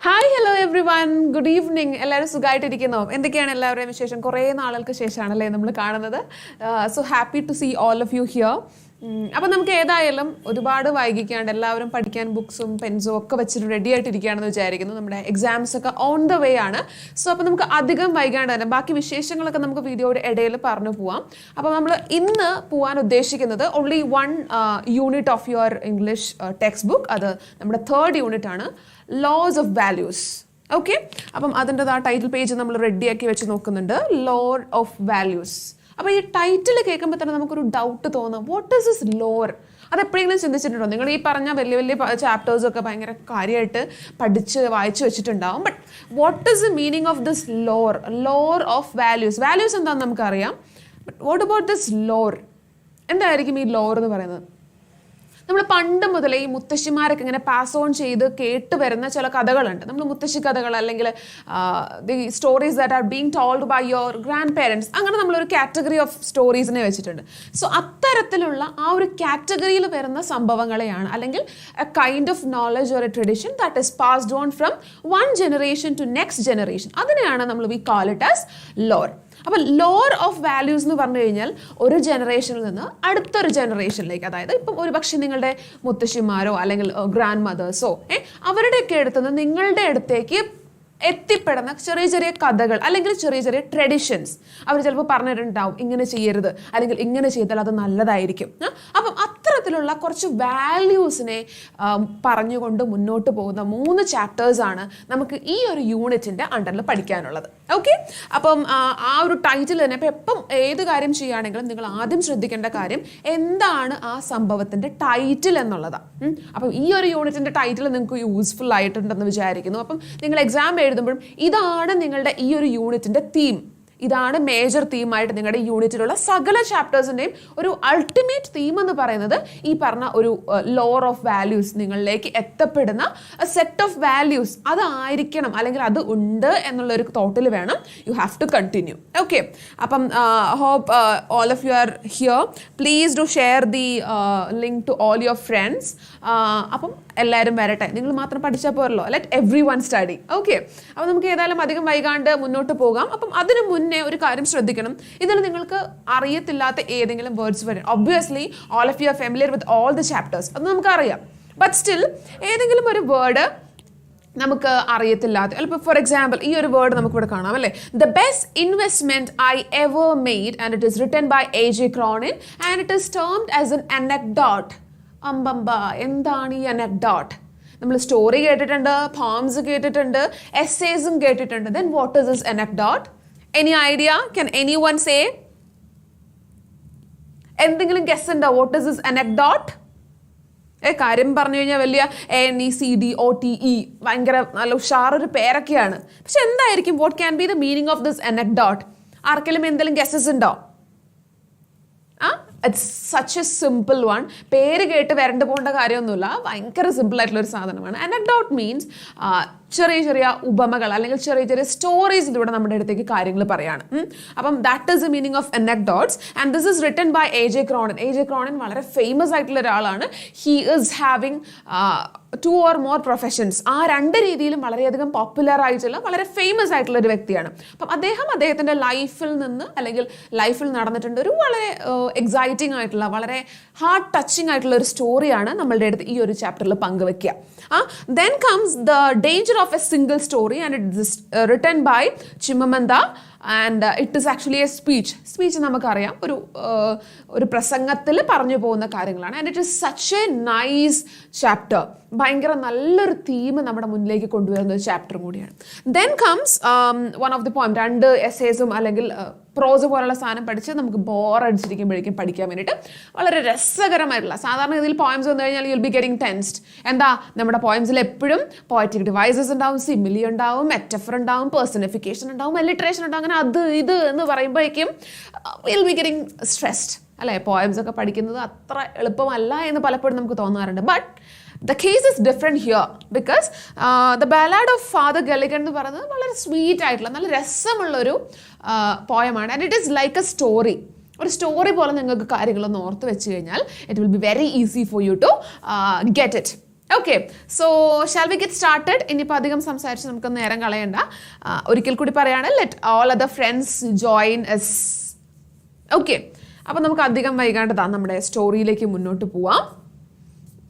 Hi hello every one, good evening. എല്ലാവരും സുഖമായിട്ടിരിക്കുന്നോ? എന്തൊക്കെയാണ് എല്ലാവരുടെയും വിശേഷം? കുറേ നാളുകൾക്ക് ശേഷമാണല്ലേ നമ്മൾ കാണുന്നത്. So happy to see all of you here. അപ്പം നമുക്ക് ഏതായാലും ഒരുപാട് വൈകിക്കാണ്ട് എല്ലാവരും പഠിക്കാൻ ബുക്സും പെൻസും ഒക്കെ വെച്ചിട്ട് റെഡി ആയിട്ടിരിക്കുകയാണെന്ന് വിചാരിക്കുന്നു. നമ്മുടെ എക്സാംസ് ഒക്കെ ഓൺ ദ വേ ആണ്. സോ അപ്പോൾ നമുക്ക് അധികം വൈകാണ്ട് തന്നെ ബാക്കി വിശേഷങ്ങളൊക്കെ നമുക്ക് വീഡിയോയുടെ ഇടയിൽ പറഞ്ഞു പോവാം. അപ്പോൾ നമ്മൾ ഇന്ന് പോകാൻ ഉദ്ദേശിക്കുന്നത് only one unit of your English text book. അത് നമ്മുടെ 3rd യൂണിറ്റ് ആണ്, ലോസ് ഓഫ് വാല്യൂസ്. ഓക്കെ, അപ്പം അതിൻ്റെ ആ ടൈറ്റിൽ പേജ് നമ്മൾ റെഡിയാക്കി വെച്ച് നോക്കുന്നുണ്ട്, ലോർ ഓഫ് വാല്യൂസ്. അപ്പോൾ ഈ ടൈറ്റിൽ കേൾക്കുമ്പോൾ തന്നെ നമുക്കൊരു ഡൗട്ട് തോന്നും, വാട്ട് ഈസ് ദിസ് ലോർ? അതെപ്പോഴെങ്കിലും ചിന്തിച്ചിട്ടുണ്ടോ? നിങ്ങൾ ഈ പറഞ്ഞ വലിയ വലിയ ചാപ്റ്റേഴ്സൊക്കെ ഭയങ്കര കാര്യമായിട്ട് പഠിച്ച് വായിച്ചു വെച്ചിട്ടുണ്ടാവും. But what is the meaning of this lore? Lore of values. Values എന്താണെന്ന് നമുക്കറിയാം, but what about this lore? എന്തായിരിക്കും ഈ ലോർ എന്ന് പറയുന്നത്? നമ്മൾ പണ്ട് മുതലേ ഈ മുത്തശ്ശിമാരൊക്കെ ഇങ്ങനെ പാസ് ഓൺ ചെയ്ത് കേട്ട് വരുന്ന ചില കഥകളുണ്ട്. നമ്മൾ മുത്തശ്ശി കഥകൾ അല്ലെങ്കിൽ the stories that are being told by your grandparents, അങ്ങനെ നമ്മളൊരു കാറ്റഗറി ഓഫ് സ്റ്റോറീസിനെ വെച്ചിട്ടുണ്ട്. സോ അത്തരത്തിലുള്ള ആ ഒരു കാറ്റഗറിയിൽ വരുന്ന സംഭവങ്ങളെയാണ്, അല്ലെങ്കിൽ a kind of knowledge or a tradition that is passed on from one generation to next generation, അതിനെയാണ് നമ്മൾ we call it as lore. അപ്പം ലോർ ഓഫ് വാല്യൂസ് എന്ന് പറഞ്ഞു കഴിഞ്ഞാൽ ഒരു ജനറേഷനിൽ നിന്ന് അടുത്തൊരു ജനറേഷനിലേക്ക്, അതായത് ഇപ്പം ഒരു പക്ഷേ നിങ്ങളുടെ മുത്തശ്ശിമാരോ അല്ലെങ്കിൽ ഗ്രാൻഡ് മദേഴ്സോ അവരുടെയൊക്കെ അടുത്തുനിന്ന് നിങ്ങളുടെ അടുത്തേക്ക് എത്തിപ്പെടുന്ന ചെറിയ ചെറിയ കഥകൾ അല്ലെങ്കിൽ ചെറിയ ചെറിയ ട്രഡിഷൻസ് അവർ ചിലപ്പോൾ പറഞ്ഞിട്ടുണ്ടാവും, ഇങ്ങനെ ചെയ്യരുത് അല്ലെങ്കിൽ ഇങ്ങനെ ചെയ്താൽ അത് നല്ലതായിരിക്കും. അപ്പം അത്തരത്തിലുള്ള കുറച്ച് വാല്യൂസിനെ പറഞ്ഞുകൊണ്ട് മുന്നോട്ട് പോകുന്ന 3 ചാപ്റ്റേഴ്സാണ് നമുക്ക് ഈ ഒരു യൂണിറ്റിൻ്റെ അണ്ടറിൽ പഠിക്കാനുള്ളത്. ഓക്കെ, അപ്പം ആ ഒരു ടൈറ്റിൽ തന്നെ ഇപ്പം എപ്പം ഏത് കാര്യം ചെയ്യുകയാണെങ്കിലും നിങ്ങൾ ആദ്യം ശ്രദ്ധിക്കേണ്ട കാര്യം എന്താണ് ആ സംഭവത്തിൻ്റെ ടൈറ്റിൽ എന്നുള്ളതാണ്. അപ്പം ഈ ഒരു യൂണിറ്റിൻ്റെ ടൈറ്റിൽ നിങ്ങൾക്ക് യൂസ്ഫുൾ ആയിട്ടുണ്ടെന്ന് വിചാരിക്കുന്നു. അപ്പം നിങ്ങൾ എക്സാം എഴുതുമ്പോഴും ഇതാണ് നിങ്ങളുടെ ഈ ഒരു യൂണിറ്റിന്റെ തീം, ഇതാണ് മേജർ തീമായിട്ട് നിങ്ങളുടെ യൂണിറ്റിലുള്ള സകല ചാപ്റ്റേഴ്സിൻ്റെയും ഒരു അൾട്ടിമേറ്റ് തീം എന്ന് പറയുന്നത് ഈ പറഞ്ഞ ഒരു ലോർ ഓഫ് വാല്യൂസ്, നിങ്ങളിലേക്ക് എത്തപ്പെടുന്ന സെറ്റ് ഓഫ് വാല്യൂസ് അതായിരിക്കണം, അല്ലെങ്കിൽ അത് ഉണ്ട് എന്നുള്ള ഒരു തോട്ടിൽ വേണം you have to continue. Okay, അപ്പം hope all of you are here. Please do share the link to all your friends. അപ്പം എല്ലാവരും വരട്ടെ, നിങ്ങൾ മാത്രം പഠിച്ചാൽ പോരല്ലോ, let everyone study. Okay, അപ്പം നമുക്ക് ഏതായാലും അധികം വൈകാണ്ട് മുന്നോട്ട് പോകാം. അപ്പം അതിന് മുന്നേ ഒരു കാര്യം ശ്രദ്ധിക്കണം, ഇതിൽ നിങ്ങൾക്ക് അറിയത്തില്ലാത്ത ഏതെങ്കിലും വേർഡ്സ് വരും. Obviously all of you are familiar with all the chapters, അത് നമുക്കറിയാം. ബട്ട് സ്റ്റിൽ ഏതെങ്കിലും ഒരു വേർഡ് നമുക്ക് അറിയത്തില്ലാത്ത, ഇപ്പോൾ ഫോർ എക്സാമ്പിൾ ഈ ഒരു വേർഡ് നമുക്കിവിടെ കാണാം അല്ലേ, the best investment I ever made and it is written by A.J. Cronin and it is termed as an anecdote. അമ്പമ്പ, എന്താണ് ഈ അനക്ഡോട്ട്? നമ്മൾ സ്റ്റോറി കേട്ടിട്ടുണ്ട്, പോംസ് കേട്ടിട്ടുണ്ട്, എസ്സേസും കേട്ടിട്ടുണ്ട്. Then what is this anecdote? Any idea? Can anyone say? എന്തെങ്കിലും guess ഉണ്ടോ? What is this anecdote? കാര്യം പറഞ്ഞു കഴിഞ്ഞാൽ വലിയ NECDOTE ഭയങ്കര നല്ല ഉഷാറൊരു പേരൊക്കെയാണ്. പക്ഷെ എന്തായിരിക്കും, what can be the meaning of this anecdote? ആർക്കെങ്കിലും എന്തെങ്കിലും ഗസ്സസ് ഉണ്ടോ? It's such A simple one. പേര് കേട്ട് വരണ്ടു പോകേണ്ട കാര്യമൊന്നുമില്ല, ഭയങ്കര സിമ്പിൾ ആയിട്ടുള്ള ഒരു സാധനമാണ്. അനക്ഡോട്ട് മീൻസ് ചെറിയ ചെറിയ ഉപമകൾ അല്ലെങ്കിൽ ചെറിയ ചെറിയ സ്റ്റോറീസിലൂടെ നമ്മുടെ അടുത്തേക്ക് കാര്യങ്ങൾ പറയാണ്. അപ്പം that is the meaning of anecdotes and this is written by A.J. Cronin. A.J. Cronin വളരെ ഫേമസ് ആയിട്ടുള്ള ഒരാളാണ്. He is having 2 or more professions. ആ 2 രീതിയിലും വളരെയധികം പോപ്പുലർ ആയിട്ടുള്ള വളരെ ഫേമസ് ആയിട്ടുള്ള ഒരു വ്യക്തിയാണ്. അപ്പം അദ്ദേഹത്തിൻ്റെ ലൈഫിൽ നിന്ന് അല്ലെങ്കിൽ ലൈഫിൽ നടന്നിട്ടുണ്ട് ഒരു വളരെ എക്സൈറ്റിംഗ് ആയിട്ടുള്ള വളരെ ഹാർട്ട് ടച്ചിങ് ആയിട്ടുള്ള ഒരു സ്റ്റോറിയാണ് നമ്മളുടെ അടുത്ത് ഈ ഒരു ചാപ്റ്ററിൽ പങ്കുവെക്കുക. Then comes the danger of a single story and it is written by Chimamanda and it is actually a speech. Speech നമുക്കറിയാം, ഒരു പ്രസംഗത്തിൽ പറഞ്ഞു പോകുന്ന കാര്യങ്ങളാണ്. And it is such a nice chapter. ഭയങ്കര നല്ലൊരു തീം നമ്മുടെ മുന്നിലേക്ക് കൊണ്ടുവരുന്ന ഒരു ചാപ്റ്റർ കൂടിയാണ്. Then comes one of the poem. 2 എസ്സേസും അല്ലെങ്കിൽ പ്രോസ് പോലുള്ള സാധനം പഠിച്ച് നമുക്ക് ബോറടിച്ചിരിക്കുമ്പോഴേക്കും പഠിക്കാൻ വേണ്ടിയിട്ട് വളരെ രസകരമായിട്ടുള്ള, സാധാരണ ഇതിൽ പോയിംസ് വന്നു കഴിഞ്ഞാൽ U will be getting tensed. എന്താ, നമ്മുടെ പോയിംസിൽ എപ്പോഴും പോയറ്റിക് ഡിവൈസസ് ഉണ്ടാവും, സിമിലി ഉണ്ടാവും, മെറ്റഫർ ഉണ്ടാവും, പേഴ്സണിഫിക്കേഷൻ ഉണ്ടാവും, അലിട്രേഷൻ ഉണ്ടാവും. അങ്ങനെ അത് ഇത് എന്ന് പറയുമ്പോഴേക്കും വിൽ ബി ഗെറ്റിംഗ് സ്ട്രെസ്ഡ് അല്ലേ? പോയിംസ് ഒക്കെ പഠിക്കുന്നത് അത്ര എളുപ്പമല്ല എന്ന് പലപ്പോഴും നമുക്ക് തോന്നാറുണ്ട്. But the case is different here because the ballad of Father Gilligan എന്ന് പറയുന്നത് വളരെ സ്വീറ്റ് ആയിട്ടുള്ള നല്ല രസമുള്ളൊരു പോയമാണ്. And it is like a story. ഒരു സ്റ്റോറി പോലെ നിങ്ങൾക്ക് കാര്യങ്ങളൊന്ന് ഓർത്ത് വെച്ച് കഴിഞ്ഞാൽ it will be very easy for you to get it. Okay, so shall we get started? ഇനിയിപ്പോൾ അധികം സംസാരിച്ച് നമുക്ക് നേരം കളയണ്ട. ഒരിക്കൽ കൂടി പറയാണ്, let all other friends join us. Okay, അപ്പോൾ നമുക്ക് അധികം വൈകാണ്ടതാ നമ്മുടെ സ്റ്റോറിയിലേക്ക് മുന്നോട്ട് പോവാം.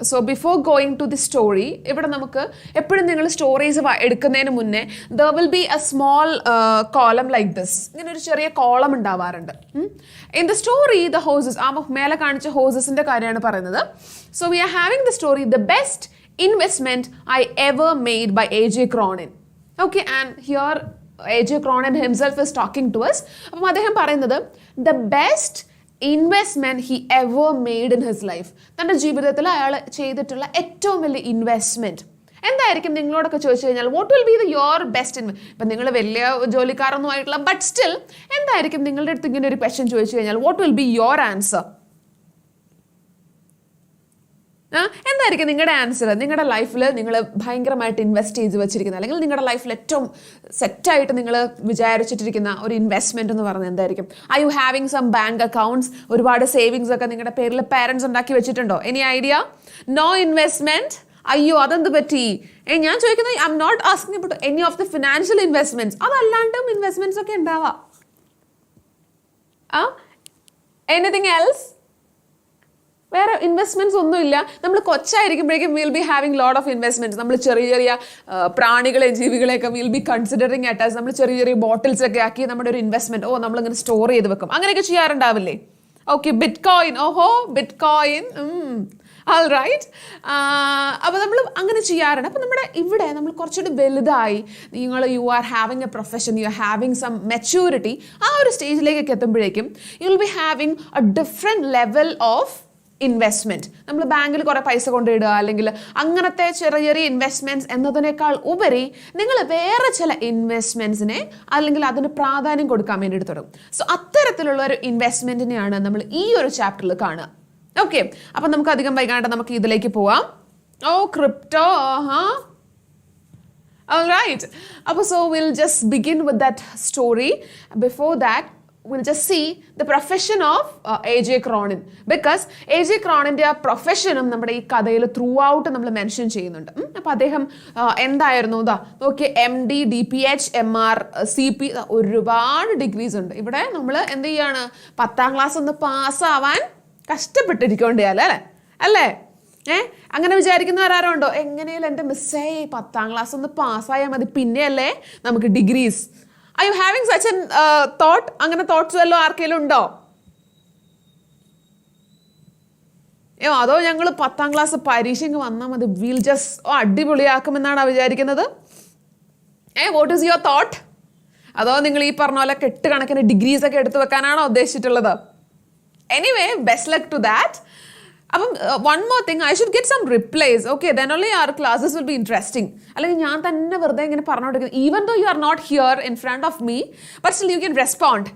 So before going to the story, ഇവിടെ നമുക്ക് എപ്പോഴും നിങ്ങൾ സ്റ്റോറീസ് എടുക്കുന്നതിന് മുന്നേ there will be a small column like this. ഇങ്ങനെ ഒരു ചെറിയ കോളം ഉണ്ടാവാറുണ്ട്. In the story the horses, ആ മേലെ കാണിച്ച ഹോസസിന്റെ കാര്യമാണ് പറയുന്നത്. So we are having the story the best investment I ever made by A.J. Cronin. Okay, and here A.J. Cronin himself is talking to us. അപ്പം അദ്ദേഹം പറയുന്നത് the best investment he ever made in his life. തൻ്റെ ജീവിതത്തിൽ അയാൾ ചെയ്തിട്ടുള്ള ഏറ്റവും വലിയ investment എന്തായിരിക്കും നിങ്ങളോടൊക്കെ ചോദിച്ചു കഴിഞ്ഞാൽ what will be your best ഇപ്പം നിങ്ങൾ വലിയ ജോലിക്കാരൊന്നും ആയിട്ടുള്ള ബട്ട് സ്റ്റിൽ എന്തായിരിക്കും നിങ്ങളുടെ അടുത്ത് ഇങ്ങനെ ഒരു ക്വസ്റ്റ്യൻ ചോദിച്ചു കഴിഞ്ഞാൽ what will be your answer? എന്തായിരിക്കും നിങ്ങളുടെ ആൻസർ? നിങ്ങളുടെ ലൈഫിൽ നിങ്ങൾ ഭയങ്കരമായിട്ട് ഇൻവെസ്റ്റ് ചെയ്ത് വെച്ചിരിക്കുന്ന, അല്ലെങ്കിൽ നിങ്ങളുടെ ലൈഫിൽ ഏറ്റവും സെറ്റായിട്ട് നിങ്ങൾ വിചാരിച്ചിട്ടിരിക്കുന്ന ഒരു ഇൻവെസ്റ്റ്മെന്റ് എന്ന് പറഞ്ഞാൽ എന്തായിരിക്കും? Are you having some bank accounts? ഒരുപാട് സേവിങ്സ് ഒക്കെ നിങ്ങളുടെ പേരിൽ പാരൻസ് ഉണ്ടാക്കി വെച്ചിട്ടുണ്ടോ? Any idea? No investment? അയ്യോ അതെന്ത് പറ്റി? ഞാൻ ചോദിക്കുന്നത് I am not asking about any of the financial investments. അതല്ലാണ്ടും ഇൻവെസ്റ്റ്മെന്റ്സ് ഒക്കെ ഉണ്ടാവാം. Anything else? വേറെ ഇൻവെസ്റ്റ്മെന്റ്സ് ഒന്നുമില്ല. നമ്മൾ കൊച്ചായിരിക്കുമ്പോഴേക്കും will be having lot of investments. നമ്മൾ ചെറിയ ചെറിയ പ്രാണികളെ ജീവികളെയൊക്കെ വിൽ ബി കൺസിഡറിങ് ആയിട്ട് ആസ് നമ്മൾ ചെറിയ ചെറിയ ബോട്ടിൽസ് ഒക്കെ ആക്കി നമ്മുടെ ഒരു ഇൻവെസ്റ്റ്മെന്റ് നമ്മളിങ്ങനെ സ്റ്റോർ ചെയ്ത് വെക്കും. അങ്ങനെയൊക്കെ ചെയ്യാറുണ്ടാവില്ലേ? Okay, bitcoin. ഓഹോ, ബിറ്റ് കോയിൻ. All right. അപ്പോൾ നമ്മൾ അങ്ങനെ ചെയ്യാറുണ്ട്. അപ്പോൾ നമ്മുടെ ഇവിടെ നമ്മൾ കുറച്ചുകൂടി വലുതായി, you are having a profession, you are having some maturity, ആ ഒരു സ്റ്റേജിലേക്കൊക്കെ എത്തുമ്പോഴേക്കും you will be having a different level of investment. നമ്മൾ ബാങ്കിൽ കുറെ പൈസ കൊണ്ടിടുക അല്ലെങ്കിൽ അങ്ങനത്തെ ചെറിയ ചെറിയ ഇൻവെസ്റ്റ്മെന്റ്സ് എന്നതിനേക്കാൾ ഉപരി നിങ്ങൾ വേറെ ചില ഇൻവെസ്റ്റ്മെന്റ്സിനെ അല്ലെങ്കിൽ അതിന് പ്രാധാന്യം കൊടുക്കാൻ വേണ്ടിയിട്ട് തുടങ്ങും. സോ അത്തരത്തിലുള്ള ഒരു ഇൻവെസ്റ്റ്മെന്റിനെയാണ് നമ്മൾ ഈ ഒരു ചാപ്റ്ററിൽ കാണുക. ഓക്കെ, അപ്പം നമുക്ക് അധികം വൈകാണ്ട് നമുക്ക് ഇതിലേക്ക് പോവാം. Crypto. Alright. So we'll just begin with that story. Before that, we'll just see the profession of A.J. Cronin, because A.J. Cronin's profession നമ്മുടെ ഈ കഥയിൽ ത്രൂ ഔട്ട് നമ്മൾ മെൻഷൻ ചെയ്യുന്നുണ്ട്. അപ്പം അദ്ദേഹം എന്തായിരുന്നു? നോക്കിയ MD, DPH, MR, CP, ഒരുപാട് ഡിഗ്രീസ് ഉണ്ട്. ഇവിടെ നമ്മൾ എന്ത് ചെയ്യാണ്? 10ാം ക്ലാസ് ഒന്ന് പാസ്സാവാൻ കഷ്ടപ്പെട്ടിരിക്കൊണ്ടല്ലേ അല്ലേ? അങ്ങനെ വിചാരിക്കുന്നവരാരുണ്ടോ? എങ്ങനെയാലും എൻ്റെ മിസ്സേ 10ാം ക്ലാസ് ഒന്ന് പാസ്സായാൽ മതി, പിന്നെയല്ലേ നമുക്ക് degrees. Are you having such a thought? അങ്ങനെ തോട്ട്സ് വല്ലതും ആർക്കെങ്കിലും ഉണ്ടോ? അതോ ഞങ്ങൾ 10ാം ക്ലാസ് പരീക്ഷയ്ക്ക് വന്നാൽ മതി, വിൽ ജസ്റ്റ് അടിപൊളിയാക്കുമെന്നാണ് വിചാരിക്കുന്നത്? What is your thought? അതോ നിങ്ങൾ ഈ പറഞ്ഞ പോലെ കെട്ടുകണക്കിന് ഡിഗ്രീസ് ഒക്കെ എടുത്തു വെക്കാനാണോ ഉദ്ദേശിച്ചിട്ടുള്ളത്? Anyway, best luck to that. അപ്പം one more thing, I should get some replies. Okay, then only our classes will be interesting. അല്ലെങ്കിൽ ഞാൻ തന്നെ വെറുതെ ഇങ്ങനെ പറഞ്ഞുകൊണ്ടിരിക്കുന്നത്, even though you are not here in front of me, but still you can respond.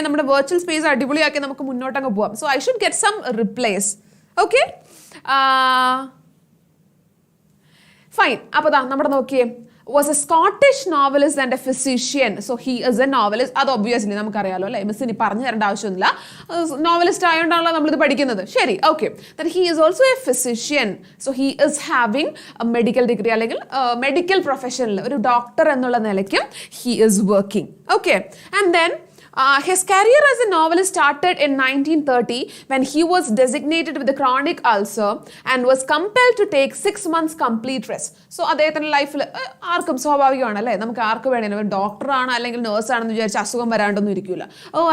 നമ്മുടെ virtual space അടിപൊളിയാക്കി നമുക്ക് മുന്നോട്ടങ്ങ് പോവാം. So I should get some replies. Okay, fine. അപ്പോൾ നമ്മുടെ നോക്കിയേ, was a Scottish novelist and a physician. So he is a novelist. അത് obviously നമുക്കറിയാലോ അല്ലേ, മിസ്സിന് പറഞ്ഞു തരേണ്ട ആവശ്യമൊന്നുമില്ല. നോവലിസ്റ്റ് ആയതുകൊണ്ടാണല്ലോ നമ്മളിത് പഠിക്കുന്നത്. ശരി, okay. That he is also A physician. So he is having A medical degree, അല്ലെങ്കിൽ മെഡിക്കൽ പ്രൊഫഷനിൽ ഒരു ഡോക്ടർ എന്നുള്ള നിലയ്ക്കും he is working. Okay, and then his career as a novelist started in 1930 when he was designated with a chronic ulcer and was compelled to take 6 months complete rest. So അദ്ദേഹത്തിന്റെ ലൈഫിൽ ആർക്കും സ്വാഭാവികമാണ് അല്ലേ, നമുക്ക് ആർക്ക് വേണമെങ്കിലും ഡോക്ടറാണ് അല്ലെങ്കിൽ നേഴ്സാണെന്ന് വിചാരിച്ച് അസുഖം വരാണ്ടൊന്നും ഇരിക്കില്ല.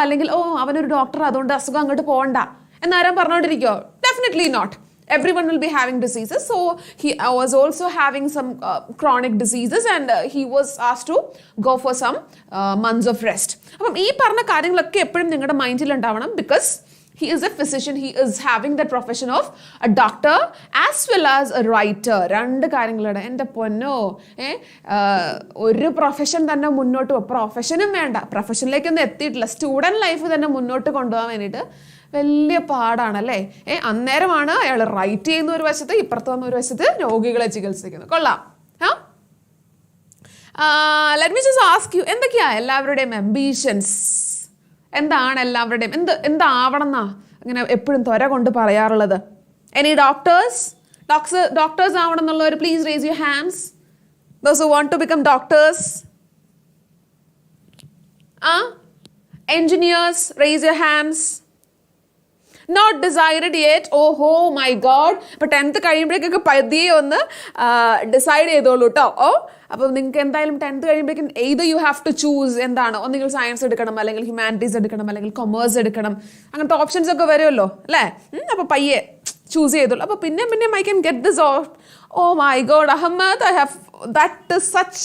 അല്ലെങ്കിൽ അവനൊരു ഡോക്ടർ അതുകൊണ്ട് അസുഖം അങ്ങോട്ട് പോകണ്ട എന്നാരും പറഞ്ഞുകൊണ്ടിരിക്കുമോ? Definitely not. Everyone will be having diseases. So he was also having some chronic diseases and he was asked to go for some months of rest. അപ്പം ഈ പറഞ്ഞ കാര്യങ്ങളൊക്കെ എപ്പോഴും നിങ്ങളുടെ മൈൻഡിൽ ഉണ്ടാവണം, because he is a physician, he is having that profession of a doctor as well as a writer. രണ്ട് കാര്യങ്ങളുടെ എൻ്റെ പൊന്നോ, ഒരു പ്രൊഫഷൻ തന്നെ മുന്നോട്ട് പ്രൊഫഷനും വേണ്ട, പ്രൊഫഷനിലേക്കൊന്നും എത്തിയിട്ടില്ല, സ്റ്റുഡൻറ് ലൈഫ് തന്നെ മുന്നോട്ട് കൊണ്ടുപോകാൻ വേണ്ടിയിട്ട് വലിയ പാടാണല്ലേ. അന്നേരമാണ് അയാൾ റൈറ്റ് ചെയ്യുന്ന ഒരു വശത്ത്, ഇപ്പുറത്ത് വന്ന ഒരു വശത്ത് രോഗികളെ ചികിത്സിക്കുന്നത്. കൊള്ളാം. Let me just ask you, എന്തൊക്കെയാ എല്ലാവരുടെയും അംബീഷൻസ്? എന്താണ് എല്ലാവരുടെയും എന്താവണം എന്നാ അങ്ങനെ എപ്പോഴും ത്വര കൊണ്ട് പറയാറുള്ളത്? എനി ഡോക്ടേഴ്സ്, ഡോക്ടേഴ്സ് ആവണം എന്നുള്ളവർ please raise your hands. Those who want to become doctors. Engineers, raise your hands. Not decided yet. Oh my god. But 10th കഴിയുമ്പോഴേക്കൊക്കെ പതിയെ ഒന്ന് ഡിസൈഡ് ചെയ്തോളൂ കേട്ടോ. അപ്പോൾ നിങ്ങൾക്ക് എന്തായാലും 10th കഴിയുമ്പോഴേക്കും either you have to choose എന്താണ്, ഒന്നുകിൽ സയൻസ് എടുക്കണം, അല്ലെങ്കിൽ ഹ്യൂമാനിറ്റീസ് എടുക്കണം, അല്ലെങ്കിൽ കൊമേഴ്സ് എടുക്കണം, അങ്ങനത്തെ ഓപ്ഷൻസ് ഒക്കെ വരുമല്ലോ അല്ലേ. അപ്പോൾ പയ്യെ ചൂസ് ചെയ്തോളൂ. അപ്പോൾ പിന്നെ I can get this off. Oh my god, Ahmad, that is such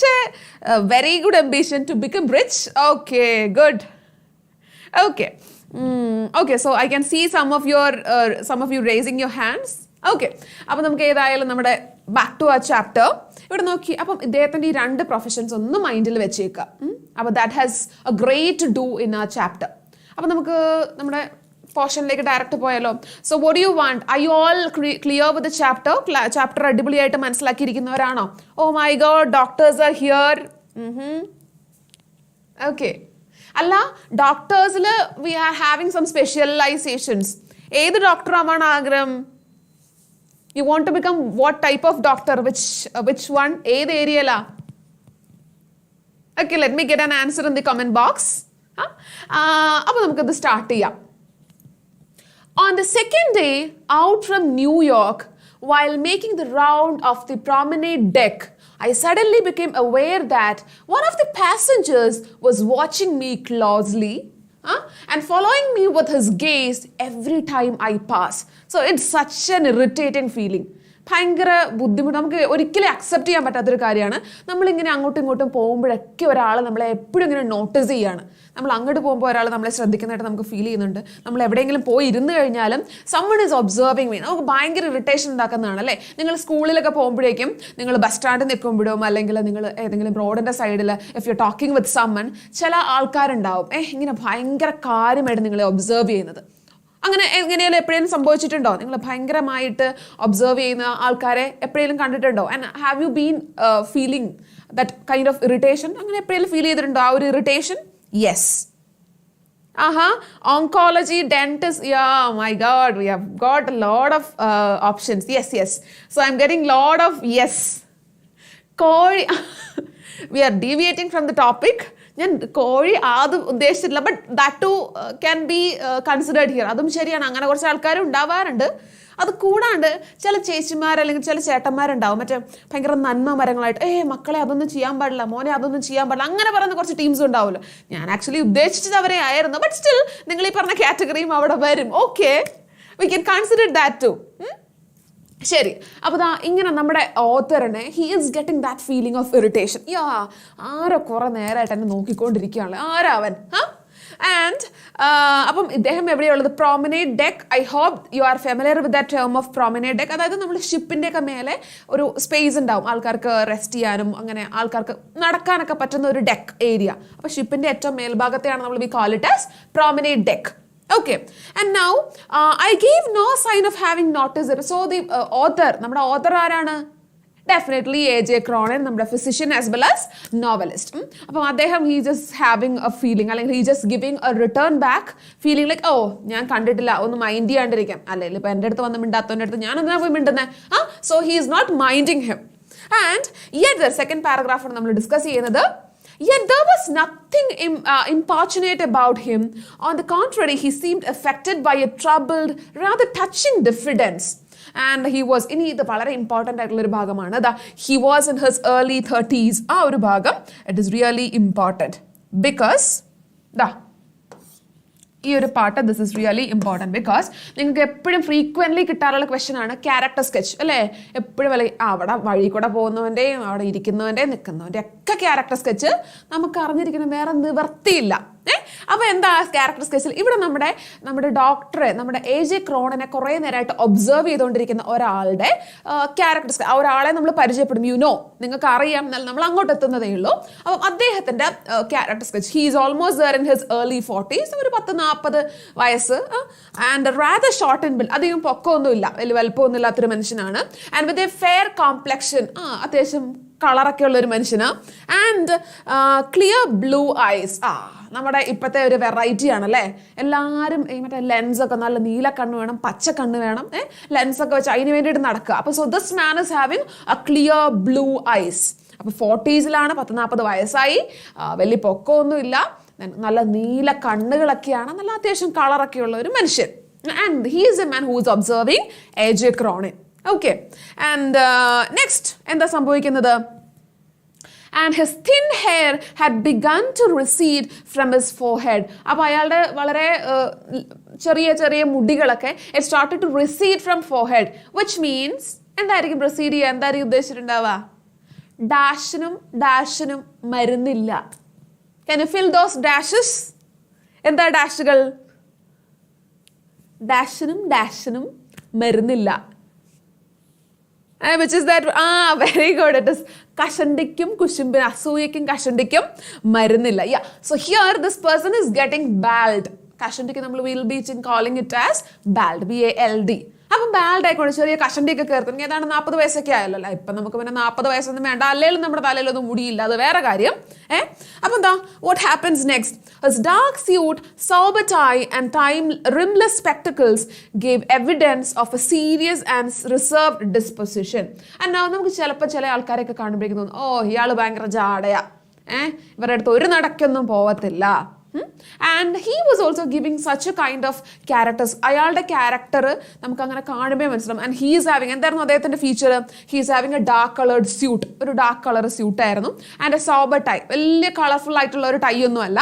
a very good ambition to become rich. Okay, good. Okay, so I can see some of you raising your hands. Okay, അപ്പോൾ നമുക്ക് ഏതായാലും നമ്മുടെ back to ആ chapter ഇവിടെ നോക്കി. അപ്പം ഇദ്ദേഹത്തിൻ്റെ ഈ 2 പ്രൊഫഷൻസ് ഒന്ന് മൈൻഡിൽ വെച്ചേക്കാം. അപ്പോൾ that has a great do in ആ ചാപ്റ്റർ. അപ്പോൾ നമുക്ക് നമ്മുടെ പോർഷനിലേക്ക് ഡയറക്റ്റ് പോയാലോ. So what do you want? I you all clear with the chapter? Chapter അടിപൊളിയായിട്ട് മനസ്സിലാക്കിയിരിക്കുന്നവരാണോ? Oh my god, doctors are here. Okay, അല്ല ഡോക്ടേഴ്സിൽ we are having some specialisations. ഏത് ഡോക്ടർ ആവാൻ ആഗ്രഹം? You want to become what type of doctor? Which one? ഏത് ഏരിയയിലാ? Okay, let me get an answer in the comment box. അപ്പോൾ നമുക്കത് start ചെയ്യാം. On the second day out from New York, while making the round of the promenade deck, I suddenly became aware that one of the passengers was watching me closely and following me with his gaze every time I pass. So it's such an irritating feeling. ഭയങ്കര ബുദ്ധിമുട്ട്, നമുക്ക് ഒരിക്കലും accept ചെയ്യാൻ പറ്റാത്തൊരു കാര്യമാണ്. നമ്മളിങ്ങനെ അങ്ങോട്ടും ഇങ്ങോട്ടും പോകുമ്പോഴൊക്കെ ഒരാൾ നമ്മളെ എപ്പോഴും ഇങ്ങനെ നോട്ടീസ് ചെയ്യാണ്. നമ്മൾ അങ്ങോട്ട് പോകുമ്പോൾ ഒരാൾ നമ്മളെ ശ്രദ്ധിക്കുന്നതായിട്ട് നമുക്ക് ഫീൽ ചെയ്യുന്നുണ്ട്. നമ്മൾ എവിടെയെങ്കിലും പോയി ഇരുന്ന് കഴിഞ്ഞാലും someone is observing me. നമുക്ക് ഭയങ്കര ഇറിറ്റേഷൻ ഉണ്ടാക്കുന്നതാണ് അല്ലേ. നിങ്ങൾ സ്കൂളിലൊക്കെ പോകുമ്പോഴേക്കും, നിങ്ങൾ ബസ് സ്റ്റാൻഡിൽ നിൽക്കുമ്പോഴും, അല്ലെങ്കിൽ നിങ്ങൾ ഏതെങ്കിലും റോഡിൻ്റെ സൈഡിൽ if you talking with someone, ചില ആൾക്കാരുണ്ടാവും ഇങ്ങനെ ഭയങ്കര കാര്യമായിട്ട് നിങ്ങളെ ഒബ്സർവ് ചെയ്യുന്നത്. അങ്ങനെ എങ്ങനെയാലും എപ്പോഴേലും സംഭവിച്ചിട്ടുണ്ടോ? നിങ്ങൾ ഭയങ്കരമായിട്ട് ഒബ്സർവ് ചെയ്യുന്ന ആൾക്കാരെ എപ്പോഴേലും കണ്ടിട്ടുണ്ടോ? And have you been feeling that kind of irritation? അങ്ങനെ എപ്പോഴേലും ഫീൽ ചെയ്തിട്ടുണ്ടോ ആ ഒരു irritation? Yes. Oncology, dentist, yeah, my god, we have got a lot of options. Yes. So I'm getting lot of yes. We are deviating from the topic. ഞാൻ കോഴി ആദ്യം ഉദ്ദേശിച്ചിട്ടില്ല, but that too can be considered here. അതും ശരിയാണ്, അങ്ങനെ കുറച്ച് ആൾക്കാർ ഉണ്ടാവാറുണ്ട്. അത് കൂടാണ്ട് ചില ചേച്ചിമാർ അല്ലെങ്കിൽ ചില ചേട്ടന്മാരുണ്ടാവും മറ്റേ ഭയങ്കര നന്മ മരങ്ങളായിട്ട്, മക്കളെ അതൊന്നും ചെയ്യാൻ പാടില്ല, മോനെ അതൊന്നും ചെയ്യാൻ പാടില്ല, അങ്ങനെ പറയുന്ന കുറച്ച് ടീംസ് ഉണ്ടാവുമല്ലോ. ഞാൻ ആക്ച്വലി ഉദ്ദേശിച്ചത് അവരെ ആയിരുന്നു, ബട്ട് സ്റ്റിൽ നിങ്ങൾ ഈ പറഞ്ഞ കാറ്റഗറിയും അവിടെ വരും. Okay, we can consider that too. ശരി, അപ്പോൾ ഇങ്ങനെ നമ്മുടെ ഓത്തറിനെ he is getting that feeling of irritation. ആരോ കുറെ നേരമായിട്ട് എന്നെ നോക്കിക്കൊണ്ടിരിക്കുകയാണല്ലോ, ആരാ അവൻ? ആൻഡ് അപ്പം ഇദ്ദേഹം എവിടെയുള്ളത്? Promenade deck. I hope you are familiar with that term of promenade deck. അതായത് നമ്മൾ ഷിപ്പിൻ്റെ ഒക്കെ മേലെ ഒരു സ്പേസ് ഉണ്ടാവും ആൾക്കാർക്ക് റെസ്റ്റ് ചെയ്യാനും അങ്ങനെ ആൾക്കാർക്ക് നടക്കാനൊക്കെ പറ്റുന്ന ഒരു ഡെക്ക് ഏരിയ. അപ്പോൾ ഷിപ്പിൻ്റെ ഏറ്റവും മേൽഭാഗത്തെയാണ് നമ്മൾ we call it as promenade deck. Okay, and now I gave no sign of having noticed it. So the author, നമ്മുടെ author ആരാണ്? Definitely A.J. Cronin, നമ്മുടെ physician as well as novelist. അപ്പം അദ്ദേഹം he just having a feeling, അല്ലെങ്കിൽ he just giving a return back feeling like, ഞാൻ കണ്ടിട്ടില്ല, ഒന്ന് mind ചെയ്യാണ്ടിരിക്കാം. അല്ലെങ്കിൽ ഇപ്പം എൻ്റെ അടുത്ത് വന്ന് മിണ്ടാത്തവൻ്റെ അടുത്ത് ഞാൻ എന്തിനാ പോയി മിണ്ടുന്നത്? So he is not minding him. And yet the second paragraph ആണ് നമ്മൾ ഡിസ്കസ് ചെയ്യുന്നത്. Yet there was nothing importunate about him. On the contrary, he seemed affected by a troubled, rather touching diffidence. And he was, ഇത് വളരെ important ആയിട്ടുള്ള ഒരു ഭാഗമാണ്. He was in his early 30s. ആ ഒരു ഭാഗം it is really important because ഈ ഒരു പാട്ട് this is really important because നിങ്ങൾക്ക് എപ്പോഴും ഫ്രീക്വൻ്റ്ലി കിട്ടാറുള്ള ക്വസ്റ്റ്യൻ ആണ് ക്യാരക്ടർ സ്കെച്ച് അല്ലേ. എപ്പോഴും അവിടെ വഴി കൂടെ പോകുന്നവൻ്റെയും അവിടെ ഇരിക്കുന്നവൻ്റെയും നിൽക്കുന്നവൻ്റെ ഒക്കെ ക്യാരക്ടർ സ്കെച്ച് നമുക്ക് അറിഞ്ഞിരിക്കണം, വേറെ നിവർത്തിയില്ല. അപ്പോൾ എന്താ ക്യാരക്ടർ സ്കെച്ചിൽ ഇവിടെ നമ്മുടെ ഡോക്ടറെ, നമ്മുടെ A.J. ക്രോണിനെ കുറേ നേരമായിട്ട് ഒബ്സർവ് ചെയ്തുകൊണ്ടിരിക്കുന്ന ഒരാളുടെ ക്യാരക്ടർ സ്കെച്ച്, ആ ഒരാളെ നമ്മൾ പരിചയപ്പെടും. നിങ്ങൾക്ക് അറിയാം, എന്നാൽ നമ്മൾ അങ്ങോട്ട് എത്തുന്നതേ ഉള്ളൂ. അപ്പം അദ്ദേഹത്തിൻ്റെ character sketch, he is almost there in his early 40s, ഒരു 40-40 വയസ്സ്. And rather short in build, അധികം പൊക്കമൊന്നുമില്ല, വലിയ വലുപ്പമൊന്നും ഇല്ലാത്തൊരു മനുഷ്യനാണ്. And with a fair complexion, അത്യാവശ്യം കളറൊക്കെ ഉള്ളൊരു മനുഷ്യനാണ്. ആൻഡ് ക്ലിയർ ബ്ലൂ ഐസ്, നമ്മുടെ ഇപ്പോഴത്തെ ഒരു വെറൈറ്റി ആണല്ലേ. എല്ലാവരും ഈ മറ്റേ ലെൻസൊക്കെ നല്ല നീല കണ്ണ് വേണം, പച്ച കണ്ണ് വേണം, ലെൻസൊക്കെ വെച്ച് അതിന് വേണ്ടിയിട്ട് നടക്കുക. അപ്പോൾ so this man is having a clear blue eyes. അപ്പോൾ 40s 40 വയസ്സായി, വലിയ പൊക്കമൊന്നുമില്ല, നല്ല നീല കണ്ണുകളൊക്കെയാണ്, നല്ല അത്യാവശ്യം കളറൊക്കെ ഉള്ള ഒരു മനുഷ്യൻ. And he is a man who is observing AJ Cronin. Okay. And next, എന്താ സംഭവിക്കുന്നത്? And his thin hair had begun to recede from his forehead. അപ്പോൾ അയാളുടെ വളരെ ചെറിയ ചെറിയ മുടികളൊക്കെ it started to recede from forehead, which means എന്തായിരിക്കും recede ചെയ്യുക? എന്തായിരിക്കും ഉദ്ദേശിച്ചിട്ടുണ്ടാവുക? ഡാഷിനും മരുന്നില്ല. Can you fill those dashes? എന്താ ഡാഷുകൾ? ഡാഷിനും മരുന്നില്ല. Which is that, very good, it is കഷണ്ടിക്കും കുശുമ്പിനും അസൂയക്കും കഷണ്ടിക്കും മരുന്നില്ല. Yeah, so here this person is getting bald. കഷണ്ടിക്ക് നമ്മൾ will be calling it as bald, BALD. അപ്പം ബാൽഡ് ആയിക്കോട്ടെ, ചെറിയ കഷണ്ടിയൊക്കെ കയറുന്നു. ഏതാണ് 40 വയസ്സൊക്കെ ആയല്ലോ അല്ലേ. ഇപ്പം നമുക്ക് പിന്നെ 40 വയസ്സൊന്നും വേണ്ട, അല്ലെങ്കിലും നമ്മുടെ തലയിലൊന്നും മുടിയില്ല, അത് വേറെ കാര്യം. അപ്പം എന്താ, what happens next? His dark suit, sober tie and rimless spectacles gave evidence of a serious and reserved disposition. And now നമുക്ക് ചിലപ്പോൾ ചില ആൾക്കാരെയൊക്കെ കാണുമ്പോഴേക്കും തോന്നും, ഓ ഇയാൾ ഭയങ്കര ജാടയാ, ഇവരുടെ അടുത്ത് ഒരു നടക്കൊന്നും പോവത്തില്ല. And he was also giving such a kind of characters. അയാളുടെ ക്യാരക്ടർ നമുക്ക് അങ്ങനെ കാണുമ്പോൾ മനസ്സിലാവും. And he is having, എന്തായിരുന്നു അദ്ദേഹത്തിന്റെ feature? He is having a dark colored suit, ഒരു ഡാർക്ക് കളർ സ്യൂട്ട് ആയിരുന്നു. And a sober tie, വലിയ കളർഫുൾ ആയിട്ടുള്ള ഒരു ടൈ ഒന്നും അല്ല.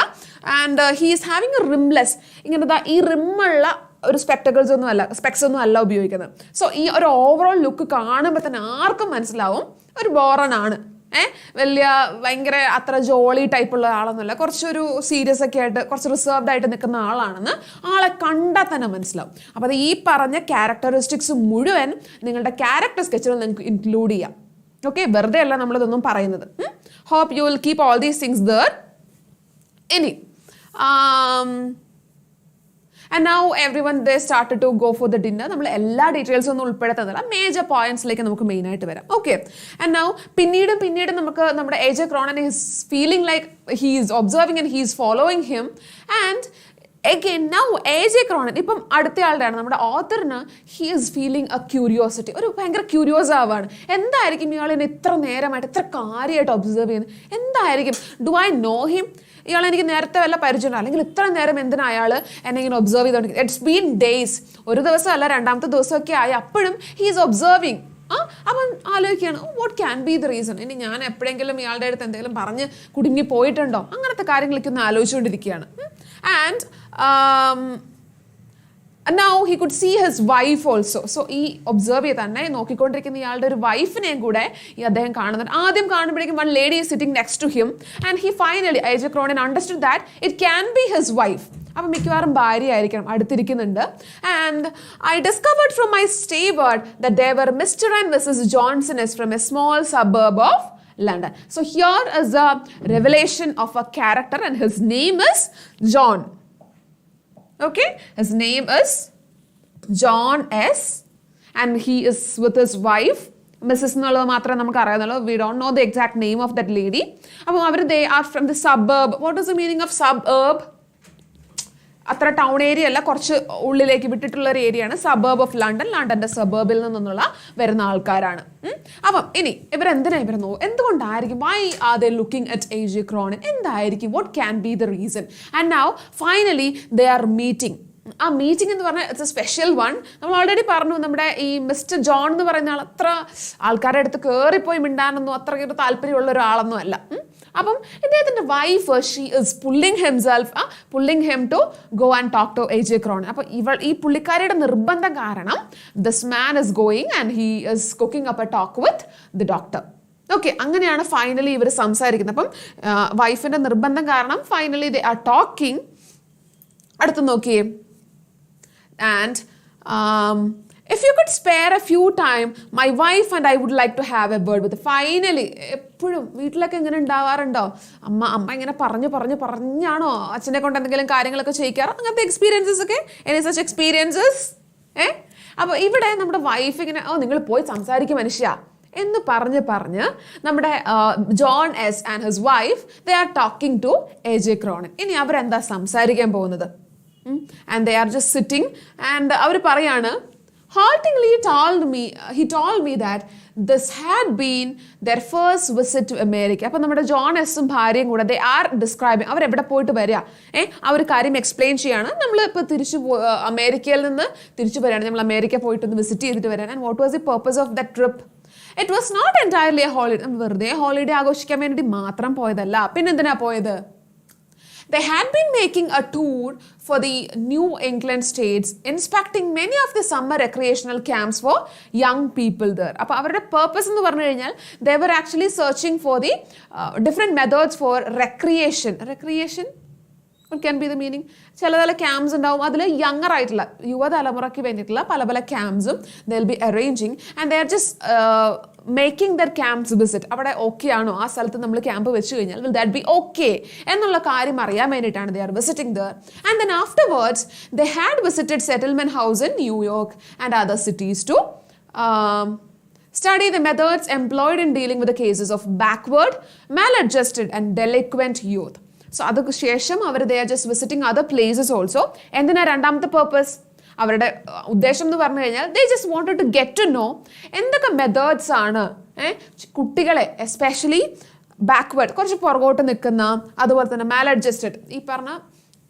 And he is having a rimless, ഇങ്ങനെ ഈ റിമ്മുള്ള ഒരു സ്പെക്ടക്കിൾസ് ഒന്നും അല്ല, സ്പെക്സ് ഒന്നും അല്ല ഉപയോഗിക്കുന്നത്. സോ ഈ ഒരു ഓവറോൾ ലുക്ക് കാണുമ്പോൾ തന്നെ ആർക്കും മനസ്സിലാവും ഒരു ബോറനാണ്, വലിയ ഭയങ്കര അത്ര ജോളി ടൈപ്പുള്ള ആളൊന്നുമല്ല, കുറച്ചൊരു സീരിയസ് ഒക്കെ ആയിട്ട് കുറച്ച് റിസർവ്ഡ് ആയിട്ട് നിൽക്കുന്ന ആളാണെന്ന് ആളെ കണ്ടാൽ തന്നെ മനസ്സിലാവും. അപ്പോൾ ഈ പറഞ്ഞ ക്യാരക്ടറിസ്റ്റിക്സ് മുഴുവൻ നിങ്ങളുടെ ക്യാരക്ടർ സ്കെച്ചിൽ നിങ്ങൾക്ക് ഇൻക്ലൂഡ് ചെയ്യാം. ഓക്കെ, വെറുതെ അല്ല നമ്മളിതൊന്നും പറയുന്നത്. Hope you will keep all these things there. ഇനി and now everyone they started to go for the dinner. നമ്മൾ എല്ലാ ഡീറ്റെയിൽസും ഒന്നും ഉൾപ്പെടുത്തുന്നില്ല, മേജർ പോയിന്റ്സിലേക്ക് നമുക്ക് മെയിൻ ആയിട്ട് വരാം. ഓക്കെ, ആൻഡ് നൗ പിന്നീട് നമുക്ക് നമ്മുടെ AJ Cronin is feeling like he is observing and he is following him. And again now AJ Cronin ഇപ്പം അടുത്തയാളുടെയാണ് നമ്മുടെ ഓത്തറിന് he is feeling a curiosity, ഒരു ഭയങ്കര ക്യൂരിയോസ് ആവാണ്. എന്തായിരിക്കും ഇയാളിനെ ഇത്ര നേരമായിട്ട് ഇത്ര കാര്യമായിട്ട് ഒബ്സർവ് ചെയ്യുന്നത്? എന്തായിരിക്കും? Do I know him? ഇയാൾ എനിക്ക് നേരത്തെ വല്ല പരിചയമുണ്ടോ? അല്ലെങ്കിൽ ഇത്ര നേരം എന്തിനാ അയാൾ എന്നെ ഇങ്ങനെ ഒബ്സർവ് ചെയ്തോണ്ടിരിക്കുന്നത്? ഇറ്റ്സ് ബീൻ ഡേയ്സ്, ഒരു ദിവസം അല്ല, രണ്ടാമത്തെ ദിവസമൊക്കെ ആയി, അപ്പോഴും ഹി ഈസ് ഒബ്സർവിങ്. അപ്പം ആലോചിക്കുകയാണ്, what can be the reason? ഇനി ഞാൻ എപ്പോഴെങ്കിലും ഇയാളുടെ അടുത്ത് എന്തെങ്കിലും പറഞ്ഞ് കുടുങ്ങി പോയിട്ടുണ്ടോ? അങ്ങനത്തെ കാര്യങ്ങളൊക്കെ ഒന്ന് ആലോചിച്ചുകൊണ്ടിരിക്കുകയാണ്. And now he could see his wife also. So ഈ ഒബ്സർവ് ചെയ്ത് തന്നെ നോക്കിക്കൊണ്ടിരിക്കുന്ന ഇയാളുടെ ഒരു വൈഫിനെയും കൂടെ ഈ അദ്ദേഹം കാണുന്നുണ്ട്. ആദ്യം കാണുമ്പോഴേക്കും one lady is sitting next to him and he finally, AJ Cronin understood that it can be his wife. അപ്പം മിക്കവാറും ഭാര്യ ആയിരിക്കണം അടുത്തിരിക്കുന്നുണ്ട്. And I discovered from my steward that they were Mr. and Mrs. Johnson is from a small suburb of London. So here is a revelation of a character and his name is John. Okay, his name is John S. and he is with his wife Mrs. എന്നുള്ളത് മാത്രമേ നമുക്ക് അറിയാവുന്നുള്ളൂ. We don't know the exact name of that lady. അപ്പം അവർ they are from the suburb. What is the meaning of suburb? അത്ര town area അല്ല, കുറച്ച് ഉള്ളിലേക്ക് വിട്ടിട്ടുള്ള ഒരു ഏരിയയാണ് സബർബ് ഓഫ് ലണ്ടൻ. ലണ്ടന്റെ സബർബിൽ നിന്നുള്ള വരുന്ന ആൾക്കാരാണ്. അപ്പം ഇനി ഇവരെന്തിനാ എന്തുകൊണ്ടായിരിക്കും? Why are they looking at AJ Cronin? എന്തായിരിക്കും? What can be the reason? And now finally they are meeting. ആ മീറ്റിംഗ് എന്ന് പറഞ്ഞാൽ ഇറ്റ്സ് എ സ്പെഷ്യൽ വൺ. നമ്മൾ ഓൾറെഡി പറഞ്ഞു, നമ്മുടെ ഈ മിസ്റ്റർ ജോൺ എന്ന് പറയുന്ന ആൾ അത്ര ആൾക്കാരുടെ അടുത്ത് കയറിപ്പോയി മിണ്ടാനൊന്നും അത്ര താല്പര്യമുള്ള ഒരാളൊന്നും അല്ല. അപ്പം ഇദ്ദേഹത്തിന്റെ wife she is pulling him to go and talk to AJ Cronin. അപ്പം ഈ പുള്ളിക്കാരിയുടെ നിർബന്ധം കാരണം this man is going and he is cooking up a talk with the doctor. Okay, അങ്ങനെയാണ് ഫൈനലി ഇവർ സംസാരിക്കുന്നത്. അപ്പം വൈഫിന്റെ നിർബന്ധം കാരണം ഫൈനലി ദേ ആർ ടോക്കിംഗ്. അടുത്ത് നോക്കിയേ. And if you could spare a few time, my wife and I would like to have a word with you. Finally, എപ്പോഴും വീട്ടിലൊക്കെ ഇങ്ങനെ ഉണ്ടാവാറുണ്ടോ? അമ്മ ഇങ്ങനെ പറഞ്ഞാണോ അച്ഛനെ കൊണ്ട് എന്തെങ്കിലും കാര്യങ്ങളൊക്കെ ചെയ്യിക്കാറ്? അങ്ങനത്തെ എക്സ്പീരിയൻസസ് ഒക്കെ, എനി സച്ച് എക്സ്പീരിയൻസസ്? അപ്പോൾ ഇവിടെ നമ്മുടെ വൈഫ് ഇങ്ങനെ, നിങ്ങൾ പോയി സംസാരിക്കും മനുഷ്യ, എന്ന് പറഞ്ഞ് നമ്മുടെ John S and his wife they are talking to AJ Cronin. ഇനി അവരെന്താ സംസാരിക്കാൻ പോകുന്നത്? And they are just sitting and അവർ പറയാണ്, haltingly he told me that this had been their first visit to America. അപ്പം നമ്മുടെ ജോൺ എസും ഭാര്യയും കൂടെ ദേ ആർ ഡിസ്ക്രൈബിങ് അവരെവിടെ പോയിട്ട് വരിക, ആ ഒരു കാര്യം എക്സ്പ്ലെയിൻ ചെയ്യാണ്. നമ്മൾ ഇപ്പോൾ അമേരിക്കയിൽ നിന്ന് തിരിച്ചു വരികയാണ്, നമ്മൾ അമേരിക്ക പോയിട്ടൊന്ന് വിസിറ്റ് ചെയ്തിട്ട് വരാൻ. And what was the purpose of the trip? It was not entirely a holiday. വെറുതെ ഹോളിഡേ ആഘോഷിക്കാൻ വേണ്ടി മാത്രം പോയതല്ല. പിന്നെന്തിനാ പോയത്? They had been making a tour for the New England states, inspecting many of the summer recreational camps for young people there. അപ്പോൾ അവരുടെ purpose എന്ന് പറഞ്ഞു കഴിഞ്ഞാൽ they were actually searching for the different methods for recreation. What can be the meaning? ചില camps ഉണ്ടാവും, അതിൽ younger ആയിട്ടുള്ള യുവതലമുറയ്ക്ക് വേണ്ടിയിട്ടുള്ള പല ക്യാമ്പ്സും they will be arranging and they are just making their camps visit. അവിടെ ഓക്കെ ആണോ ആ സ്ഥലത്ത് നമ്മൾ ക്യാമ്പ് വെച്ച് കഴിഞ്ഞാൽ will that be okay എന്നുള്ള കാര്യം അറിയാൻ വേണ്ടിയിട്ടാണ് they are visiting there. And then afterwards they had visited settlement house in New York and other cities to study the methods employed in dealing with the cases of backward, maladjusted and delinquent youth. So അതിന് ശേഷം അവർ they are just visiting other places also. എന്തിനാ രണ്ടാമത്തെ purpose? അവരുടെ ഉദ്ദേശം എന്ന് പറഞ്ഞു കഴിഞ്ഞാൽ they just wanted to get to know എന്തൊക്കെ മെത്തേഡ്സ് ആണ് കുട്ടികളെ എസ്പെഷ്യലി ബാക്ക്വേർഡ് കുറച്ച് പുറകോട്ട് നിൽക്കുന്ന, അതുപോലെ തന്നെ മാലഡ്ജസ്റ്റഡ് ഈ പറഞ്ഞ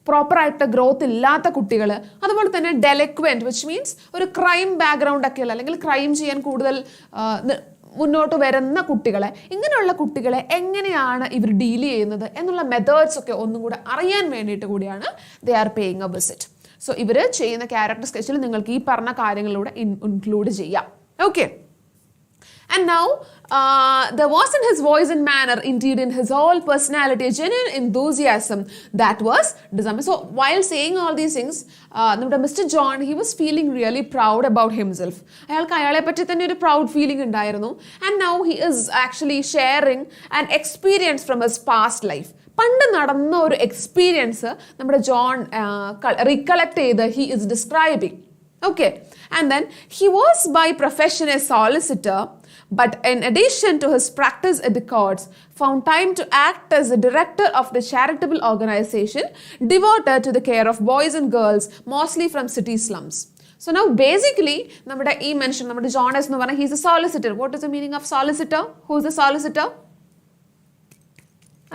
പ്രോപ്പറായിട്ട് ഗ്രോത്ത് ഇല്ലാത്ത കുട്ടികൾ, അതുപോലെ തന്നെ ഡെലിക്വൻറ്റ് വിച്ച് മീൻസ് ഒരു ക്രൈം ബാക്ക്ഗ്രൗണ്ട് ഒക്കെയുള്ള അല്ലെങ്കിൽ ക്രൈം ചെയ്യാൻ കൂടുതൽ മുന്നോട്ട് വരുന്ന കുട്ടികളെ, ഇങ്ങനെയുള്ള കുട്ടികളെ എങ്ങനെയാണ് ഇവർ ഡീൽ ചെയ്യുന്നത് എന്നുള്ള മെത്തേഡ്സ് ഒക്കെ ഒന്നും കൂടെ അറിയാൻ വേണ്ടിയിട്ട് കൂടിയാണ് ദേ are paying a visit. So ഇവർ ചെയ്യുന്ന ക്യാരക്ടർ സ്കെച്ചിൽ നിങ്ങൾക്ക് ഈ പറഞ്ഞ കാര്യങ്ങളിലൂടെ ഇൻക്ലൂഡ് ചെയ്യാം. Okay. And now there was in his voice and manner, indeed in his whole personality, a genuine enthusiasm that was disarming. So while saying all these things, Mr. John, he was feeling really proud about himself. അയാളെ പറ്റി തന്നെ ഒരു proud feeling ഉണ്ടായിരുന്നു. And now he is actually sharing an experience from his past life. പണ്ട് നടന്ന ഒരു experience നമ്മുടെ John recollect ചെയ്ത് he is describing. Okay. And then he was by profession a solicitor, but in addition to his practice at the courts, found time to act as the director of the charitable organization devoted to the care of boys and girls, mostly from city slums. So now basically, നമ്മുടെ ഈ mention, നമ്മുടെ John S എന്ന് പറഞ്ഞാൽ he's a solicitor. What is the meaning of solicitor? Who is the solicitor?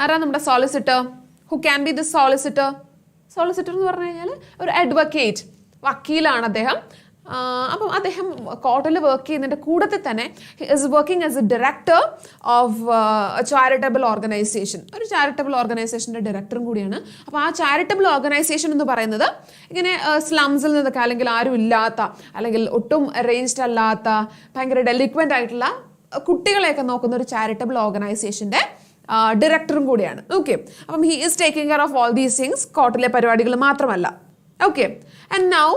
ആരാ നമ്മുടെ solicitor? Who can be the solicitor? Solicitor എന്ന് പറഞ്ഞു കഴിഞ്ഞാൽ ഒരു advocate, വക്കീലാണ് അദ്ദേഹം. അപ്പം അദ്ദേഹം കോർട്ടിൽ വർക്ക് ചെയ്യുന്നതിൻ്റെ കൂട്ടത്തിൽ തന്നെ is working as A director of charitable organisation. ഒരു ചാരിറ്റബിൾ ഓർഗനൈസേഷൻ്റെ ഡയറക്ടറും കൂടിയാണ്. അപ്പോൾ ആ ചാരിറ്റബിൾ ഓർഗനൈസേഷൻ എന്ന് പറയുന്നത് ഇങ്ങനെ സ്ലംസിൽ നിന്നൊക്കെ അല്ലെങ്കിൽ ആരും ഇല്ലാത്ത അല്ലെങ്കിൽ ഒട്ടും അറേഞ്ച്ഡ് അല്ലാത്ത ഭയങ്കര ഡെലിക്വൻ്റ് ആയിട്ടുള്ള കുട്ടികളെയൊക്കെ നോക്കുന്ന ഒരു ചാരിറ്റബിൾ ഓർഗനൈസേഷൻ്റെ ഡയറക്ടറും കൂടിയാണ്. ഓക്കെ. അപ്പം he is taking care of all these things, കോർട്ടിലെ പരിപാടികൾ മാത്രമല്ല. Okay. And now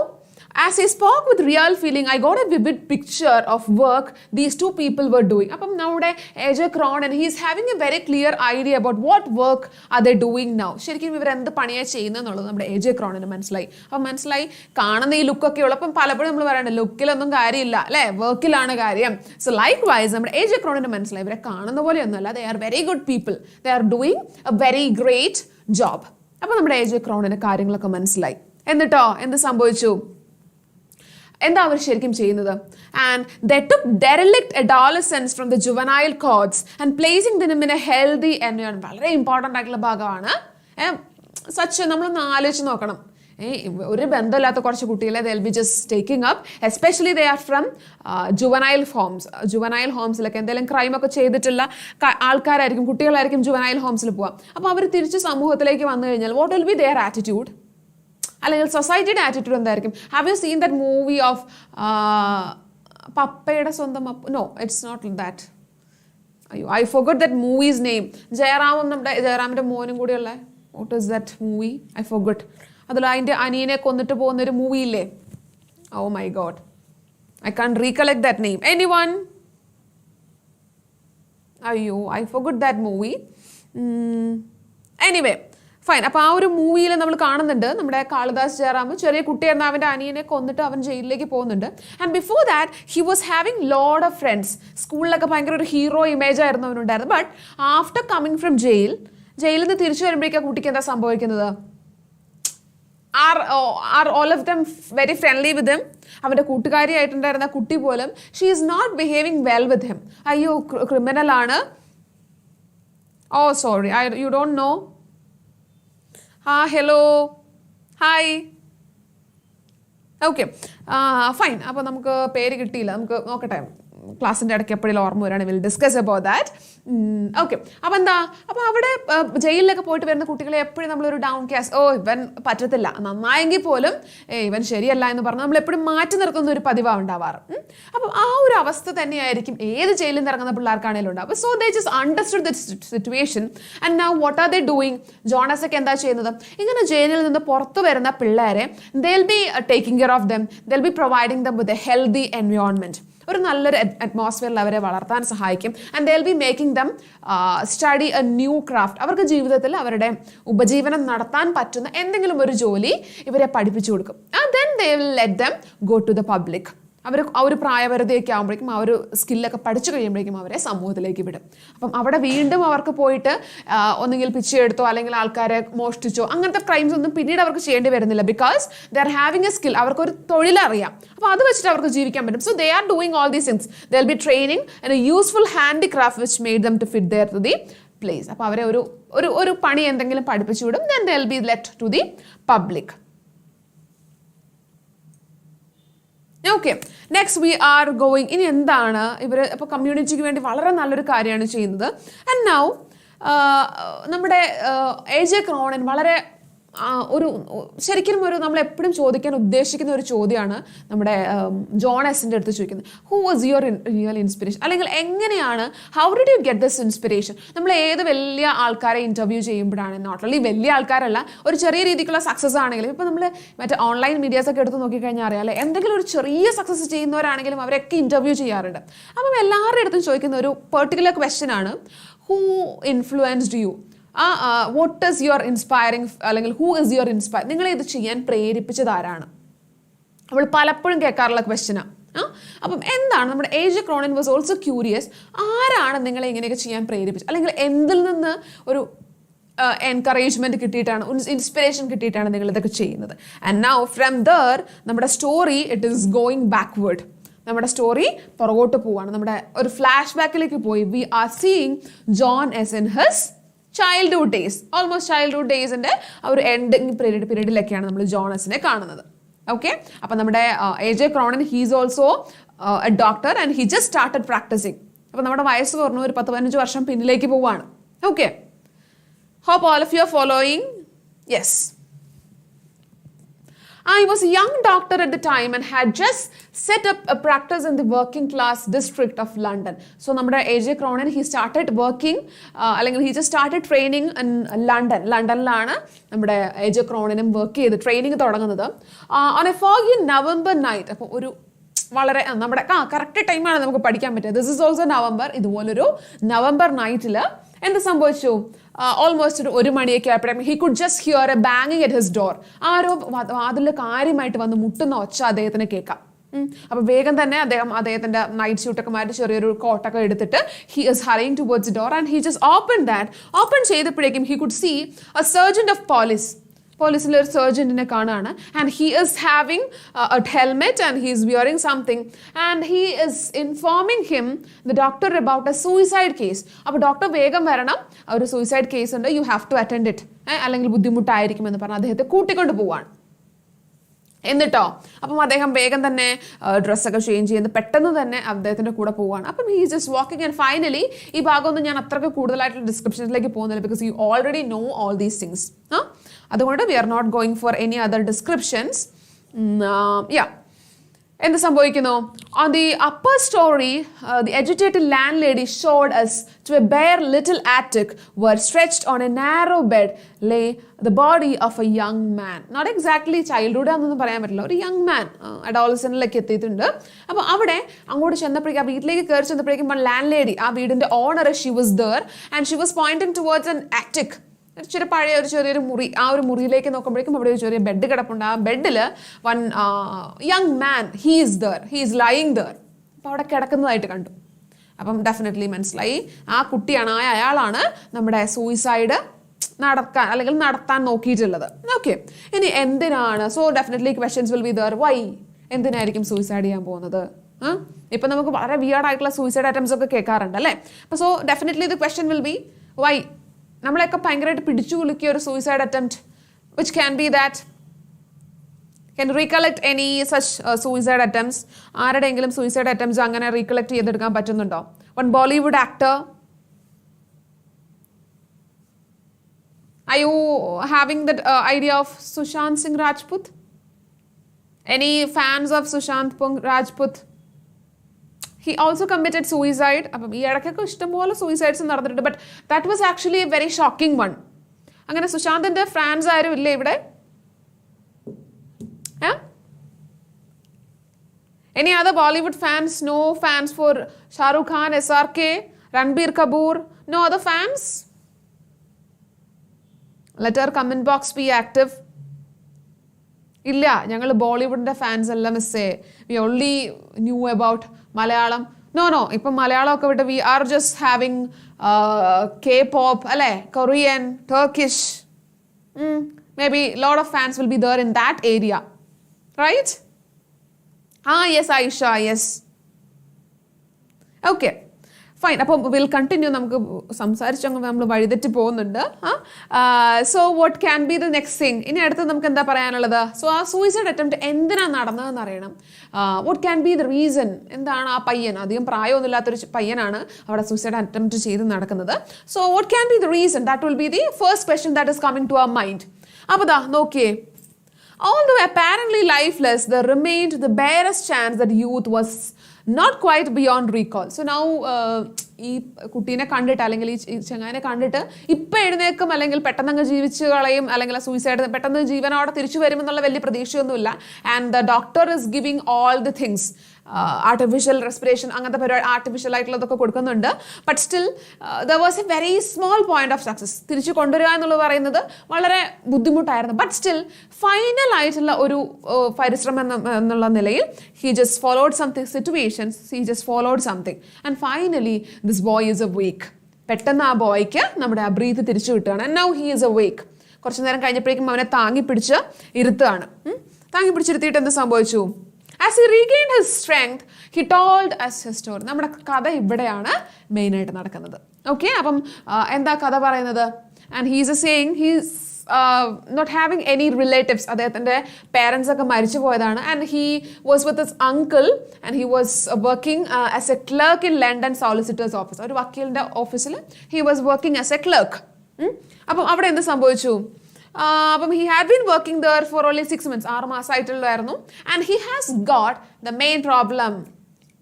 as he spoke with real feeling, I got a vivid picture of work these two people were doing. Appam naude AJ Cronin, he is having a very clear idea about what work are they doing now. ശരിക്കും ഇവർ എന്ത് പണിയാ ചെയ്യുന്നത് എന്നുള്ളത് നമ്മുടെ AJ Cronin മനസ്സിലായി. അപ്പം മനസ്സിലായി കാണുന്ന ഈ ലുക്കൊക്കെ ഉള്ളപ്പം പലപ്പോഴും നമ്മൾ പറയണ്ട ലുക്കിലൊന്നും കാര്യമില്ല അല്ലേ, വർക്കിലാണ് കാര്യം. സോ ലൈക്ക് വൈസ് നമ്മുടെ AJ Cronin മനസ്സിലായി ഇവരെ കാണുന്ന പോലെയൊന്നുമല്ല, they are very good people, they are doing a very great job. അപ്പം നമ്മുടെ AJ Cronin കാര്യങ്ങളൊക്കെ മനസ്സിലായി. എന്നിട്ടോ എന്ത് സംഭവിച്ചു? എന്താ അവർ ശരിക്കും ചെയ്യുന്നത്? And they took derelict adolescents from the juvenile courts and placing them in a healthy environment. വളരെ ഇമ്പോർട്ടൻ്റ് ആയിട്ടുള്ള ഭാഗമാണ്. നമ്മളൊന്ന് ആലോചിച്ച് നോക്കണം. ഒരു ബന്ധമില്ലാത്ത കുറച്ച് കുട്ടികളെ they will be just taking up, especially they are from juvenile ഹോംസിലൊക്കെ എന്തെങ്കിലും ക്രൈം ഒക്കെ ചെയ്തിട്ടുള്ള ആൾക്കാരായിരിക്കും, കുട്ടികളായിരിക്കും ജുവനൈൽ ഹോംസിൽ പോവാം. അപ്പോൾ അവർ തിരിച്ച് സമൂഹത്തിലേക്ക് വന്നു കഴിഞ്ഞാൽ what will be their attitude? അല്ലെങ്കിൽ സൊസൈറ്റിയുടെ ആറ്റിറ്റ്യൂഡ് എന്തായിരിക്കും? Have you seen that movie of പപ്പയുടെ സ്വന്തം നോ ഇറ്റ്സ് നോട്ട് ദാറ്റ്. അയ്യോ, I forgot that movie's name. നമ്മുടെ ജയറാമിൻ്റെ മോനും കൂടിയുള്ള what is that movie? I forgot. അതിൽ അതിൻ്റെ അനിയനെ കൊന്നിട്ട് പോകുന്നൊരു മൂവി ഇല്ലേ? Oh my god, I can recollect that name. Anyone? അയ്യോ, I forgot that movie. Anyway, fine. അപ്പോൾ ആ ഒരു മൂവിയിൽ നമ്മൾ കാണുന്നുണ്ട് നമ്മുടെ കാളിദാസ് ജയറാം ചെറിയ കുട്ടിയായിരുന്ന അവൻ്റെ അനിയനെ കൊന്നിട്ട് അവൻ ജയിലിലേക്ക് പോകുന്നുണ്ട്. And before that he was having load of friends. സ്കൂളിലൊക്കെ ഭയങ്കര ഒരു ഹീറോ ഇമേജ് ആയിരുന്നു അവനുണ്ടായിരുന്നത്. ബട്ട് ആഫ്റ്റർ കമ്മിങ് ഫ്രം ജയിലിൽ നിന്ന് തിരിച്ചു വരുമ്പോഴേക്കും കുട്ടിക്ക് എന്താ സംഭവിക്കുന്നത്? Are all of them very friendly with him. അവൻ്റെ കൂട്ടുകാരിയായിട്ടുണ്ടായിരുന്ന കുട്ടി പോലും she is not behaving well with him. അയ്യോ ക്രിമിനൽ ആണ്. Oh sorry, you don't know. Hello, hi, okay, fine. അപ്പോൾ നമുക്ക് പേര് കിട്ടിയില്ല, നമുക്ക് നോക്കട്ടെ, ക്ലാസ്സിൻ്റെ ഇടയ്ക്ക് എപ്പോഴും ഓർമ്മ വരാണ്. Will discuss about that. Okay. അപ്പോൾ എന്താ, അപ്പോൾ അവിടെ ജയിലിലൊക്കെ പോയിട്ട് വരുന്ന കുട്ടികളെ എപ്പോഴും നമ്മളൊരു ഡൗൺ ക്യാസ്, ഓ ഇവൻ പറ്റത്തില്ല, നന്നായെങ്കിൽ പോലും ഇവൻ ശരിയല്ല എന്ന് പറഞ്ഞ് നമ്മൾ എപ്പോഴും മാറ്റി നിർത്തുന്ന ഒരു പതിവാണ് ഉണ്ടാവാറ്. അപ്പം ആ ഒരു അവസ്ഥ തന്നെയായിരിക്കും ഏത് ജയിലിൽ നിന്ന് ഇറങ്ങുന്ന പിള്ളേർക്കാണെങ്കിലും ഉണ്ടാവും. So they just understood the situation and now what are they doing? Jones ഒക്കെ എന്താ ചെയ്യുന്നത്? ഇങ്ങനെ ജയിലിൽ നിന്ന് പുറത്തു വരുന്ന പിള്ളേരെ ദേ will B taking care of them, they will B providing dum with a healthy environment. ഒരു നല്ലൊരു അറ്റ്മോസ്ഫിയറിൽ അവരെ വളർത്താൻ സഹായിക്കും. And they will B making them study A new craft. അവർക്ക് ജീവിതത്തിൽ അവരുടെ ഉപജീവനം നടത്താൻ പറ്റുന്ന എന്തെങ്കിലും ഒരു ജോലി ഇവരെ പഠിപ്പിച്ചു കൊടുക്കും. And then they will let them go to the public. അവർ ആ ഒരു പ്രായപരിധിയൊക്കെ ആകുമ്പോഴേക്കും ആ ഒരു സ്കില്ലൊക്കെ പഠിച്ചു കഴിയുമ്പോഴേക്കും അവരെ സമൂഹത്തിലേക്ക് വിടും. അപ്പം അവിടെ വീണ്ടും അവർക്ക് പോയിട്ട് ഒന്നുകിൽ പിച്ചെടുത്തോ അല്ലെങ്കിൽ ആൾക്കാരെ മോഷ്ടിച്ചോ അങ്ങനത്തെ ക്രൈംസ് ഒന്നും പിന്നീട് അവർക്ക് ചെയ്യേണ്ടി വരുന്നില്ല. Because they are having a skill. അവർക്കൊരു തൊഴിലറിയാം. അപ്പോൾ അത് വെച്ചിട്ട് അവർക്ക് ജീവിക്കാൻ പറ്റും. So they are doing all these things. They will be training and a useful handicraft which made them to fit there to the place. അപ്പോൾ അവരെ ഒരു പണി എന്തെങ്കിലും പഠിപ്പിച്ചു വിടും. Then they will be let to the public. Okay, next we are going. ഇനി എന്താണ് ഇവർ ഇപ്പോൾ കമ്മ്യൂണിറ്റിക്ക് വേണ്ടി വളരെ നല്ലൊരു കാര്യമാണ് ചെയ്യുന്നത്. ആൻഡ് നൗ നമ്മുടെ എ.ജെ. ക്രോണിൻ വളരെ ശരിക്കും നമ്മൾ എപ്പോഴും ചോദിക്കാൻ ഉദ്ദേശിക്കുന്ന ഒരു ചോദ്യമാണ് നമ്മുടെ ജോൺ എസിൻ്റെ അടുത്ത് ചോദിക്കുന്നത്. Who was your real inspiration? അല്ലെങ്കിൽ എങ്ങനെയാണ്, how did you get this inspiration? നമ്മൾ ഏത് വലിയ ആൾക്കാരെ ഇൻ്റർവ്യൂ ചെയ്യുമ്പോഴാണ്, നോട്ട് ഓൺലി വലിയ ആൾക്കാരല്ല, ഒരു ചെറിയ രീതിക്കുള്ള സക്സസ് ആണെങ്കിലും, ഇപ്പോൾ നമ്മൾ മറ്റേ ഓൺലൈൻ മീഡിയാസ് ഒക്കെ എടുത്ത് നോക്കിക്കഴിഞ്ഞാൽ അറിയാമല്ലേ, എന്തെങ്കിലും ഒരു ചെറിയ സക്സസ് ചെയ്യുന്നവരാണെങ്കിലും അവരൊക്കെ ഇൻ്റർവ്യൂ ചെയ്യാറുണ്ട്. അപ്പം എല്ലാവരുടെ അടുത്തും ചോദിക്കുന്ന ഒരു പെർട്ടിക്കുലർ ക്വസ്റ്റ്യൻ ആണ്, who influenced U? What is your inspiring, അല്ലെങ്കിൽ ഹൂ ഇസ് യുവർ ഇൻസ്പയർ? നിങ്ങളെ ഇത് ചെയ്യാൻ പ്രേരിപ്പിച്ചത് ആരാണ്? അവൾ പലപ്പോഴും കേൾക്കാറുള്ള ക്വസ്റ്റ്യനാണ്. അപ്പം എന്താണ് നമ്മുടെ A J. Cronin was also curious, ആരാണ് നിങ്ങളെ ഇങ്ങനെയൊക്കെ ചെയ്യാൻ പ്രേരിപ്പിച്ചത്? അല്ലെങ്കിൽ എന്തിൽ നിന്ന് ഒരു എൻകറേജ്മെന്റ് കിട്ടിയിട്ടാണ്, ഇൻസ്പിറേഷൻ കിട്ടിയിട്ടാണ് നിങ്ങൾ ഇതൊക്കെ ചെയ്യുന്നത്? ആൻഡ് നൗ ഫ്രം ദർ നമ്മുടെ story it is going backward. നമ്മുടെ സ്റ്റോറി പുറകോട്ട് പോവാണ്. നമ്മുടെ ഒരു ഫ്ലാഷ് ബാക്കിലേക്ക് പോയി. We are seeing Johns in his childhood days, almost childhood ഡേയ്സിൻ്റെ ആ ഒരു എൻഡിങ് പീരീഡിലൊക്കെയാണ് നമ്മൾ ജോണസിനെ കാണുന്നത്. ഓക്കെ, അപ്പം നമ്മുടെ A J. Cronin he's also a doctor and he just started practising. അപ്പം നമ്മുടെ വയസ്സ് പറഞ്ഞു ഒരു 10-15 വർഷം പിന്നിലേക്ക് പോവാണ്. Okay, hope all of you are following. Yes, I was a young doctor at the time and had just set up a practice in the working class district of London. So നമ്മുടെ A J. Cronin he started working അല്ലെങ്കിൽ he just started training in London. ലണ്ടനിലാണ് നമ്മുടെ എ.ജെ. ക്രോണിനും work ചെയ്ത് training തുടങ്ങുന്നത്. on a foggy November night. അപ്പോൾ ഒരു വളരെ നമ്മുടെ correct ടൈമാണ് നമുക്ക് പഠിക്കാൻ പറ്റുക. This is also November. ഇതുപോലൊരു നവംബർ നൈറ്റിൽ എന്ത് സംഭവിച്ചു? ഓൾമോസ്റ്റ് 1 മണിയൊക്കെ ആയപ്പോഴേക്കും he could just hear a ബാങ്ങിങ് അറ്റ് ഹിസ് ഡോർ. ആരോ വാതിലിൽ കാര്യമായിട്ട് വന്ന് മുട്ടുന്ന ഒച്ച അദ്ദേഹത്തിന് കേൾക്കാം. അപ്പോൾ വേഗം തന്നെ അദ്ദേഹത്തിന്റെ നൈറ്റ് സ്യൂട്ടൊക്കെ മാറ്റി ചെറിയൊരു കോട്ടൊക്കെ എടുത്തിട്ട് he is hurrying towards door and he just open ചെയ്തപ്പോഴേക്കും he could see a sergeant of പോലീസിലെ ഒരു സർജന്റിനെ കാണുകയാണ്. And he is having a helmet and he is wearing something and he is informing him the doctor about a suicide case. അപ്പോൾ doctor വേഗം വരണം, ഒരു suicide case ഉണ്ട്, you have to attend it, അല്ലെങ്കിൽ ബുദ്ധിമുട്ടായിരിക്കുമെന്ന് പറഞ്ഞ് അദ്ദേഹത്തെ കൂട്ടിക്കൊണ്ട് പോവാണ്. എന്നിട്ടോ അപ്പം അദ്ദേഹം വേഗം തന്നെ ഡ്രസ്സൊക്കെ ചേഞ്ച് ചെയ്യുന്നത് പെട്ടെന്ന് തന്നെ അദ്ദേഹത്തിൻ്റെ കൂടെ പോവുകയാണ്. അപ്പം he just walking and finally ഈ ഭാഗമൊന്നും ഞാൻ അത്രയ്ക്ക് കൂടുതലായിട്ടുള്ള ഡിസ്ക്രിപ്ഷനിലേക്ക് പോകുന്നില്ല, because you already know all these things. അതുകൊണ്ട് we are not going for any other descriptions. എന്ത് സംഭവിക്കുന്നു? On the upper story, the agitated landlady showed us to a bare little attic where stretched on a narrow bed lay the body of a young man. Not exactly childhood ആണെന്നൊന്നും പറയാൻ പറ്റില്ല, ഒരു young man അഡോളസെന്റിലേക്ക് എത്തിയിട്ടുണ്ട്. അപ്പോൾ അവിടെ അങ്ങോട്ട് ചെന്നപ്പോഴേക്കും, ആ വീട്ടിലേക്ക് കയറി ചെന്നപ്പോഴേക്കും ലാൻഡ് ലേഡി, ആ വീടിന്റെ owner, she was there and she was pointing towards an attic. പഴയ ചെറിയൊരു മുറി, ആ ഒരു മുറിയിലേക്ക് നോക്കുമ്പോഴേക്കും അവിടെ ഒരു ചെറിയ ബെഡ് കിടപ്പുണ്ട്. ആ ബെഡിൽ one young man he is lying there. അപ്പോൾ അവിടെ കിടക്കുന്നതായിട്ട് കണ്ടു. അപ്പം ഡെഫിനറ്റ്ലി മനസ്സിലായി ആ കുട്ടിയാണ്, അയാളാണ് നമ്മുടെ സൂയിസൈഡ് നടത്താൻ നോക്കിയിട്ടുള്ളത്. ഓക്കെ, ഇനി എന്തിനാണ്? So definitely questions will be there. Why? എന്തിനായിരിക്കും സൂയിസൈഡ് ചെയ്യാൻ പോകുന്നത്? ഇപ്പം നമുക്ക് വളരെ വിയർഡ് ആയിട്ടുള്ള സൂയിസൈഡ് അറ്റംപ്റ്റ്സ് ഒക്കെ കേൾക്കാറുണ്ട് അല്ലേ? അപ്പോൾ so definitely the question will be why. നമ്മളെയൊക്കെ ഭയങ്കരമായിട്ട് പിടിച്ചു കുലുക്കിയ ഒരു suicide attempt which can be that. Can recollect any such suicide attempts? ആരുടെയെങ്കിലും സൂയിസൈഡ് അറ്റംപ്റ്റ്സ് അങ്ങനെ റീകളക്ട് ചെയ്തെടുക്കാൻ പറ്റുന്നുണ്ടോ? One Bollywood actor. Are you having that idea of Sushant Singh Rajput? Any fans of Sushant Rajput? He also committed suicide. അപ്പം ഈ ഇടയ്ക്കൊക്കെ ഇഷ്ടംപോലെ suicides നടന്നിട്ടുണ്ട്. But that was actually A very shocking one. അങ്ങനെ സുശാന്തിന്റെ fans ആരും ഇല്ലേ ഇവിടെ? Any other Bollywood fans? No fans for Shah Rukh Khan, SRK, Ranbir Kapoor? No other fans? Let our comment box be active. ഇല്ല, ഞങ്ങൾ ബോളിവുഡിന്റെ fans അല്ല മിസ്സേ. We only knew about Malayalam. No ഇപ്പം മലയാളമൊക്കെ വിട്ട് we are just having K-pop അല്ലേ, Korean, Turkish. Maybe a lot of fans will be there in that area, right? Yes, Aisha, yes. Okay, fine. അപ്പം will continue. നമുക്ക് സംസാരിച്ചങ്ങ് നമ്മൾ വഴിതെറ്റി പോകുന്നുണ്ട്. So what can be the next thing? ഇനി അടുത്ത് നമുക്ക് എന്താ പറയാനുള്ളത്? സോ ആ സൂയിസൈഡ് അറ്റംപ്റ്റ് എന്തിനാണ് നടന്നതെന്ന് അറിയണം. What can be the reason? എന്താണ് ആ പയ്യൻ, അധികം പ്രായമൊന്നുമില്ലാത്തൊരു പയ്യനാണ് അവിടെ സൂയിസൈഡ് അറ്റംപ്റ്റ് ചെയ്ത് നടക്കുന്നത്. So what can be the reason? That will be the first question that is coming to our mind. അപ്പോൾ ദാ നോക്കിയേ. Although apparently lifeless, there remained the barest chance that youth was not quite beyond recall. So now ഈ കുട്ടീനെ കണ്ടിട്ട് അല്ലെങ്കിൽ ഈ ചങ്ങാനെ കണ്ടിട്ട് ഇപ്പം എഴുന്നേക്കും അല്ലെങ്കിൽ പെട്ടെന്നങ്ങ് ജീവിച്ച് കളയും അല്ലെങ്കിൽ സൂയിസൈഡ് പെട്ടെന്ന് ജീവനോടെ തിരിച്ചു വരുമെന്നുള്ള വലിയ പ്രതീക്ഷയൊന്നുമില്ല. And the doctor is giving all the things. Artificial respiration അങ്ങനത്തെ പരിപാടി ആർട്ടിഫിഷ്യൽ ആയിട്ടുള്ളതൊക്കെ കൊടുക്കുന്നുണ്ട്. But still there was a very small point of success. തിരിച്ചു കൊണ്ടുവരിക എന്നുള്ളത് പറയുന്നത് വളരെ ബുദ്ധിമുട്ടായിരുന്നു. ബട്ട് സ്റ്റിൽ ഫൈനൽ ആയിട്ടുള്ള ഒരു പരിശ്രമം എന്നുള്ള നിലയിൽ he just followed something situations. He just followed something and finally this boy is awake. പെട്ടെന്ന് ആ ബോയ്ക്ക് നമ്മുടെ ആ ബ്രീത്ത് തിരിച്ചു കിട്ടുകയാണ്. And now he is awake. കുറച്ചു നേരം കഴിഞ്ഞപ്പോഴേക്കും അവനെ താങ്ങി പിടിച്ച് ഇരുത്തുകയാണ്. താങ്ങി പിടിച്ചിരുത്തിയിട്ട് എന്ത് സംഭവിച്ചു? As he regained his strength, he told us his story. നമ്മുടെ കഥ ഇവിടെയാണ് മെയിനായിട്ട് നടക്കുന്നത്. ഓക്കെ, അപ്പം എന്താ കഥ പറയുന്നത്? And he's saying he's not having any relatives. അദ്ദേഹത്തിൻ്റെ പേരൻസ് ഒക്കെ മരിച്ചു പോയതാണ്. And he was with his uncle and he was working as a clerk in London solicitors office. ഒരു വക്കീലിൻ്റെ ഓഫീസിൽ he was working as a clerk. അപ്പം അവിടെ എന്ത് സംഭവിച്ചു? അപ്പം he had been working there for only 6 months. 6 മാസമായിട്ടുള്ളായിരുന്നു. And he has got the main problem.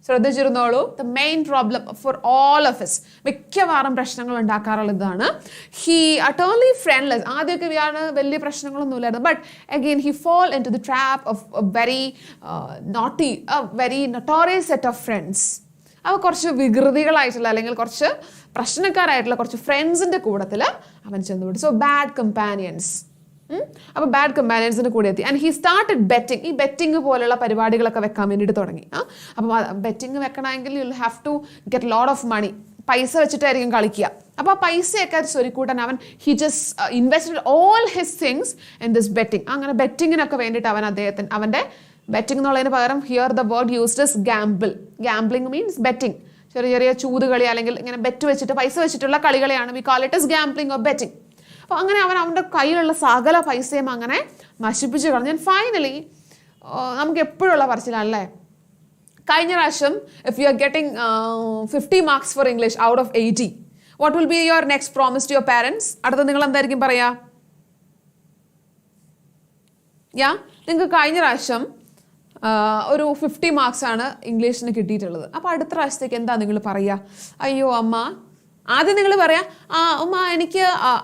ശ്രദ്ധിച്ചിരുന്നോളൂ, the main problem for all of us, മിക്കവാറും പ്രശ്നങ്ങൾ ഉണ്ടാക്കാറുള്ളതാണ്. He അട്ടേൺലി friendless. ആദ്യമൊക്കെ ഇയാള് വലിയ പ്രശ്നങ്ങളൊന്നുമില്ലായിരുന്നു. But again he fall into the trap of very naughty, very notorious set of friends. അപ്പോൾ കുറച്ച് വികൃതികളായിട്ടുള്ള അല്ലെങ്കിൽ കുറച്ച് പ്രശ്നക്കാരായിട്ടുള്ള കുറച്ച് ഫ്രണ്ട്സിൻ്റെ കൂട്ടത്തിൽ അവൻ ചെന്നുപിടി. So bad companions. അപ്പോൾ ബാഡ് കമ്പാനിയൻസിൻ്റെ കൂടെ എത്തി. And he started betting. ഈ ബെറ്റിംഗ് പോലുള്ള പരിപാടികളൊക്കെ വെക്കാൻ വേണ്ടിയിട്ട് തുടങ്ങി. അപ്പം ബെറ്റിംഗ് വെക്കണമെങ്കിൽ you have to get lot of money. പൈസ വെച്ചിട്ടായിരിക്കും കളിക്കുക. അപ്പോൾ ആ പൈസയൊക്കെ സ്വരുക്കൂട്ടാൻ അവൻ he just invested all his things in this betting. അങ്ങനെ ബെറ്റിങ്ങിനൊക്കെ വേണ്ടിയിട്ട് അവൻ്റെ ബെറ്റിംഗ് എന്നുള്ളതിന് പകരം here the word used is gamble. Gambling means betting. ചെറിയ ചെറിയ ചൂതുകളി അല്ലെങ്കിൽ ഇങ്ങനെ ബെറ്റ് വെച്ചിട്ട് പൈസ വെച്ചിട്ടുള്ള കളികളെയാണ് we call it is gambling or betting. അപ്പോൾ അങ്ങനെ അവൻ്റെ കയ്യിലുള്ള സകല പൈസയും അങ്ങനെ നശിപ്പിച്ച് കളഞ്ഞു. ഫൈനലി നമുക്ക് എപ്പോഴുള്ള പറച്ചിലല്ലേ, കഴിഞ്ഞ പ്രാവശ്യം if you are getting 50 marks for English out of 80, what will be your next promise to your parents? അടുത്ത നിങ്ങൾ എന്തായിരിക്കും പറയുക? നിങ്ങൾക്ക് കഴിഞ്ഞ പ്രാവശ്യം ഒരു 50 marks ആണ് ഇംഗ്ലീഷിന് കിട്ടിയിട്ടുള്ളത്. അപ്പോൾ അടുത്ത പ്രാവശ്യത്തേക്ക് എന്താ നിങ്ങൾ പറയുക? അയ്യോ അമ്മ, ആദ്യം നിങ്ങൾ പറയാം, അമ്മ എനിക്ക്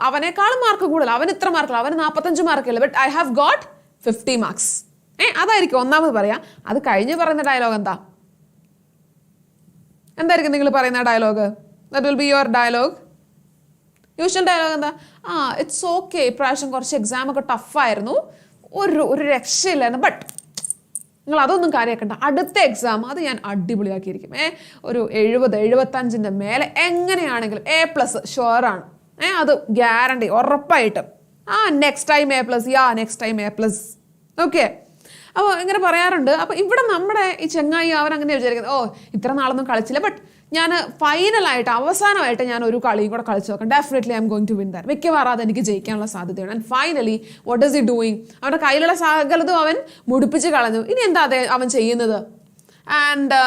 അവനേക്കാളും മാർക്ക് കൂടുതൽ, അവന് ഇത്ര മാർക്കില്ല, അവന് 45 മാർക്കില്ല, but I have got 50 marks. അതായിരിക്കും ഒന്നാമത് പറയാം. അത് കഴിഞ്ഞ് പറയുന്ന ഡയലോഗ് എന്തായിരിക്കും നിങ്ങൾ പറയുന്ന dialogue? That will be your dialogue. Usual dialogue എന്താ? ഇറ്റ്സ് ഓക്കെ, ഇപ്രാവശ്യം കുറച്ച് എക്സാമൊക്കെ ടഫായിരുന്നു, ഒരു രക്ഷയില്ലായിരുന്നു, ബട്ട് നിങ്ങൾ അതൊന്നും കാര്യമാക്കണ്ട, അടുത്ത എക്സാം അത് ഞാൻ അടിപൊളിയാക്കിയിരിക്കും. ഒരു 70-75 മേലെ എങ്ങനെയാണെങ്കിലും A+ ഷുവറാണ്. അത് ഗ്യാരണ്ടി, ഉറപ്പായിട്ടും. Next time A+, next time A+. Okay, അപ്പോൾ ഇങ്ങനെ പറയാറുണ്ട്. അപ്പോൾ ഇവിടെ നമ്മുടെ ഈ ചെങ്ങായി അവരങ്ങനെ വിചാരിക്കുന്നത്, ഇത്ര നാളൊന്നും കളിച്ചില്ല, ബട്ട് ഞാൻ ഫൈനലായിട്ട് അവസാനമായിട്ട് ഞാൻ ഒരു കളിയും കൂടെ കളിച്ചു നോക്കാം, definitely I am going to win that, മിക്കവാറും അതെനിക്ക് ജയിക്കാനുള്ള സാധ്യതയാണ്. And finally what is he doing? അവൻ്റെ കയ്യിലുള്ള സകലതും അവൻ മുടിപ്പിച്ച് കളഞ്ഞു. ഇനി എന്താ അവൻ ചെയ്യുന്നത്? And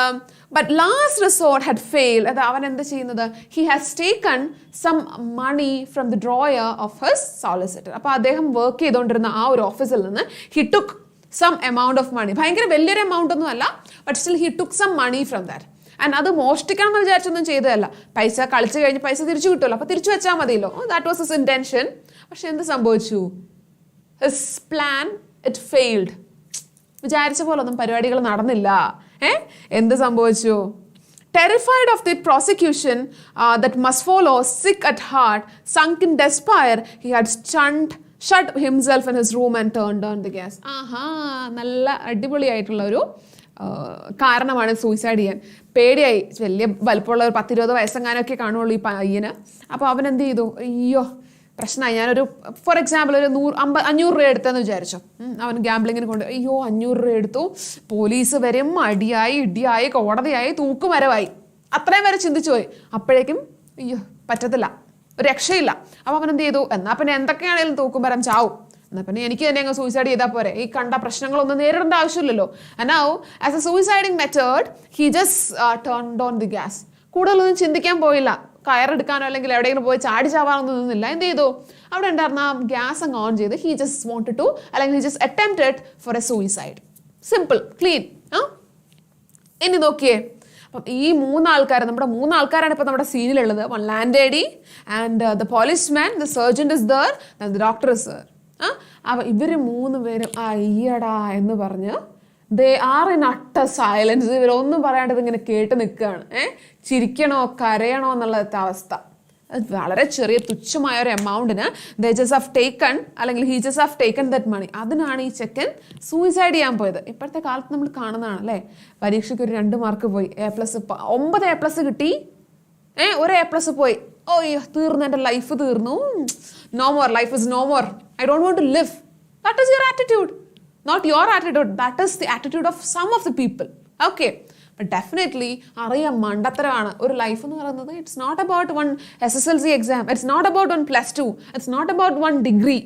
but last resort had failed. അത് അവൻ എന്താ ചെയ്യുന്നത്? He has taken some money from the drawer of his solicitor. അപ്പോൾ അദ്ദേഹം വർക്ക് ചെയ്തുകൊണ്ടിരുന്ന ആ ഒരു ഓഫീസിൽ നിന്ന് he took some amount of money. ഭയങ്കര വലിയൊരു എമൗണ്ട് ഒന്നും അല്ല, but still he took some money from that. ആൻഡ് അത് മോഷ്ടിക്കണം എന്ന് വിചാരിച്ചൊന്നും ചെയ്തതല്ല. പൈസ കളിച്ചു കഴിഞ്ഞ് പൈസ തിരിച്ചു കിട്ടുമല്ലോ, അപ്പോൾ തിരിച്ചു വെച്ചാൽ മതിയല്ലോ. That was his intention. പക്ഷെ എന്ത് സംഭവിച്ചു? His plan it failed. വിചാരിച്ച പോലെ ഒന്നും പരിപാടികൾ നടന്നില്ല. എന്ത് സംഭവിച്ചു? Terrified of the prosecution that must follow, sick at heart, sunk in despair, he had shut himself in his room and turned on the gas. നല്ല അടിപൊളിയായിട്ടുള്ള ഒരു കാരണമാണ് സൂയിസൈഡ് ചെയ്യാൻ. പേടിയായി, വലിയ വലുപ്പമുള്ള ഒരു 10-20 വയസ്സെങ്ങാനൊക്കെ കാണുള്ളൂ ഈ പയ്യന്. അപ്പോൾ അവൻ എന്ത് ചെയ്തു? അയ്യോ പ്രശ്നമായി, ഞാനൊരു ഫോർ എക്സാമ്പിൾ ഒരു 500 രൂപ എടുത്തെന്ന് വിചാരിച്ചു. അവൻ ഗാംബ്ലിങ്ങിന് കൊണ്ട് 500 രൂപ എടുത്തു, പോലീസ് വരും, അടിയായി, ഇടിയായി, കോടതിയായി, തൂക്കുമരവായി, അത്രയും വരെ ചിന്തിച്ചു പോയി. അപ്പോഴേക്കും പറ്റത്തില്ല, ഒരു രക്ഷയില്ല. അപ്പോൾ അവൻ എന്ത് ചെയ്തു? എന്നാൽ പിന്നെ എന്തൊക്കെയാണെങ്കിലും തൂക്കുമരം ചാവും, എന്നാൽ പിന്നെ എനിക്ക് തന്നെ അങ്ങ് സൂയിസൈഡ് ചെയ്താൽ പോരെ, ഈ കണ്ട പ്രശ്നങ്ങളൊന്നും നേരിടേണ്ട ആവശ്യമില്ലല്ലോ. And now as a suiciding method he just turned on the gas. കൂടുതലൊന്നും ചിന്തിക്കാൻ പോയില്ല, കയറെടുക്കാനോ അല്ലെങ്കിൽ എവിടെയെങ്കിലും പോയി ചാടി ചാവാനൊന്നും നിന്നില്ല. എന്ത് ചെയ്തു? അവിടെ ഉണ്ടായിരുന്ന ഗ്യാസ് അങ്ങ് ഓൺ ചെയ്ത് ഹി ജസ്റ്റ് വാണ്ടഡ് ടു, അല്ലെങ്കിൽ he just attempted for a suicide. Simple, clean. ഇനി നോക്കിയേ, അപ്പം ഈ 3 ആൾക്കാർ, നമ്മുടെ 3 ആൾക്കാരാണ് ഇപ്പം നമ്മുടെ സീനിലുള്ളത്. One landlady and the policeman, the surgeon is there, the doctor is there. അപ്പം ഇവർ 3 പേരും അയ്യടാ എന്ന് പറഞ്ഞ് they are in utter silence. ഇവരൊന്നും പറയാണ്ട് ഇതിങ്ങനെ കേട്ട് നിൽക്കുകയാണ്. ചിരിക്കണോ കരയണോ എന്നുള്ള അവസ്ഥ. വളരെ ചെറിയ തുച്ഛമായ ഒരു എമൗണ്ടിന് ദേ ജസ്റ്റ് ഹാവ് ടേക്കൺ, അല്ലെങ്കിൽ he just have taken that money. അതിനാണ് ഈ ചെക്കൻ സൂയിസൈഡ് ചെയ്യാൻ പോയത്. ഇപ്പോഴത്തെ കാലത്ത് നമ്മൾ കാണുന്നതാണ് അല്ലേ, പരീക്ഷയ്ക്ക് ഒരു 2 മാർക്ക് പോയി, A+, 9 A+ കിട്ടി, ഒരു A+ പോയി, തീർന്നു, എൻ്റെ ലൈഫ് തീർന്നു, no more, life is no more, I don't want to live. That is your attitude, not your attitude. That is the attitude of some of the people. Okay, but definitely അറിയാം മണ്ടത്തരമാണ് ഒരു life എന്ന് പറയുന്നത്. It's not about one SSLC exam, it's not about one +2, it's not about one degree.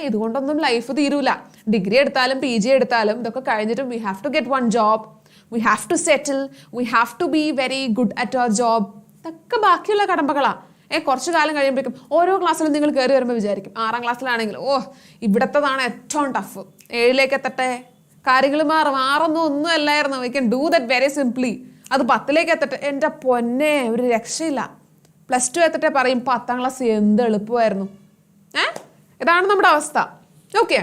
ഇതുകൊണ്ടൊന്നും life തീരൂല. Degree എടുത്താലും PG എടുത്താലും ഇതൊക്കെ കഴിഞ്ഞിട്ടും we have to get one job, we have to settle, we have to be very good at our job. ഇതൊക്കെ ബാക്കിയുള്ള കടമ്പകളാണ്. കുറച്ച് കാലം കഴിയുമ്പോഴേക്കും ഓരോ ക്ലാസ്സിലും നിങ്ങൾ കയറി വരുമ്പോൾ വിചാരിക്കും, 6ാം ക്ലാസ്സിലാണെങ്കിൽ ഇവിടത്തതാണ് ഏറ്റവും ടഫ്, 7ലേക്ക് എത്തട്ടെ, കാര്യങ്ങൾ മാറും, 6ഒന്നും അല്ലായിരുന്നു, we can do that very simply. അത് 10ലേക്ക് എത്തട്ടെ, എൻ്റെ പൊന്നെ ഒരു രക്ഷയില്ല. +2 എത്തട്ടെ പറയും 10ാം ക്ലാസ് എന്ത് എളുപ്പമായിരുന്നു. ഇതാണ് നമ്മുടെ അവസ്ഥ. ഓക്കെ,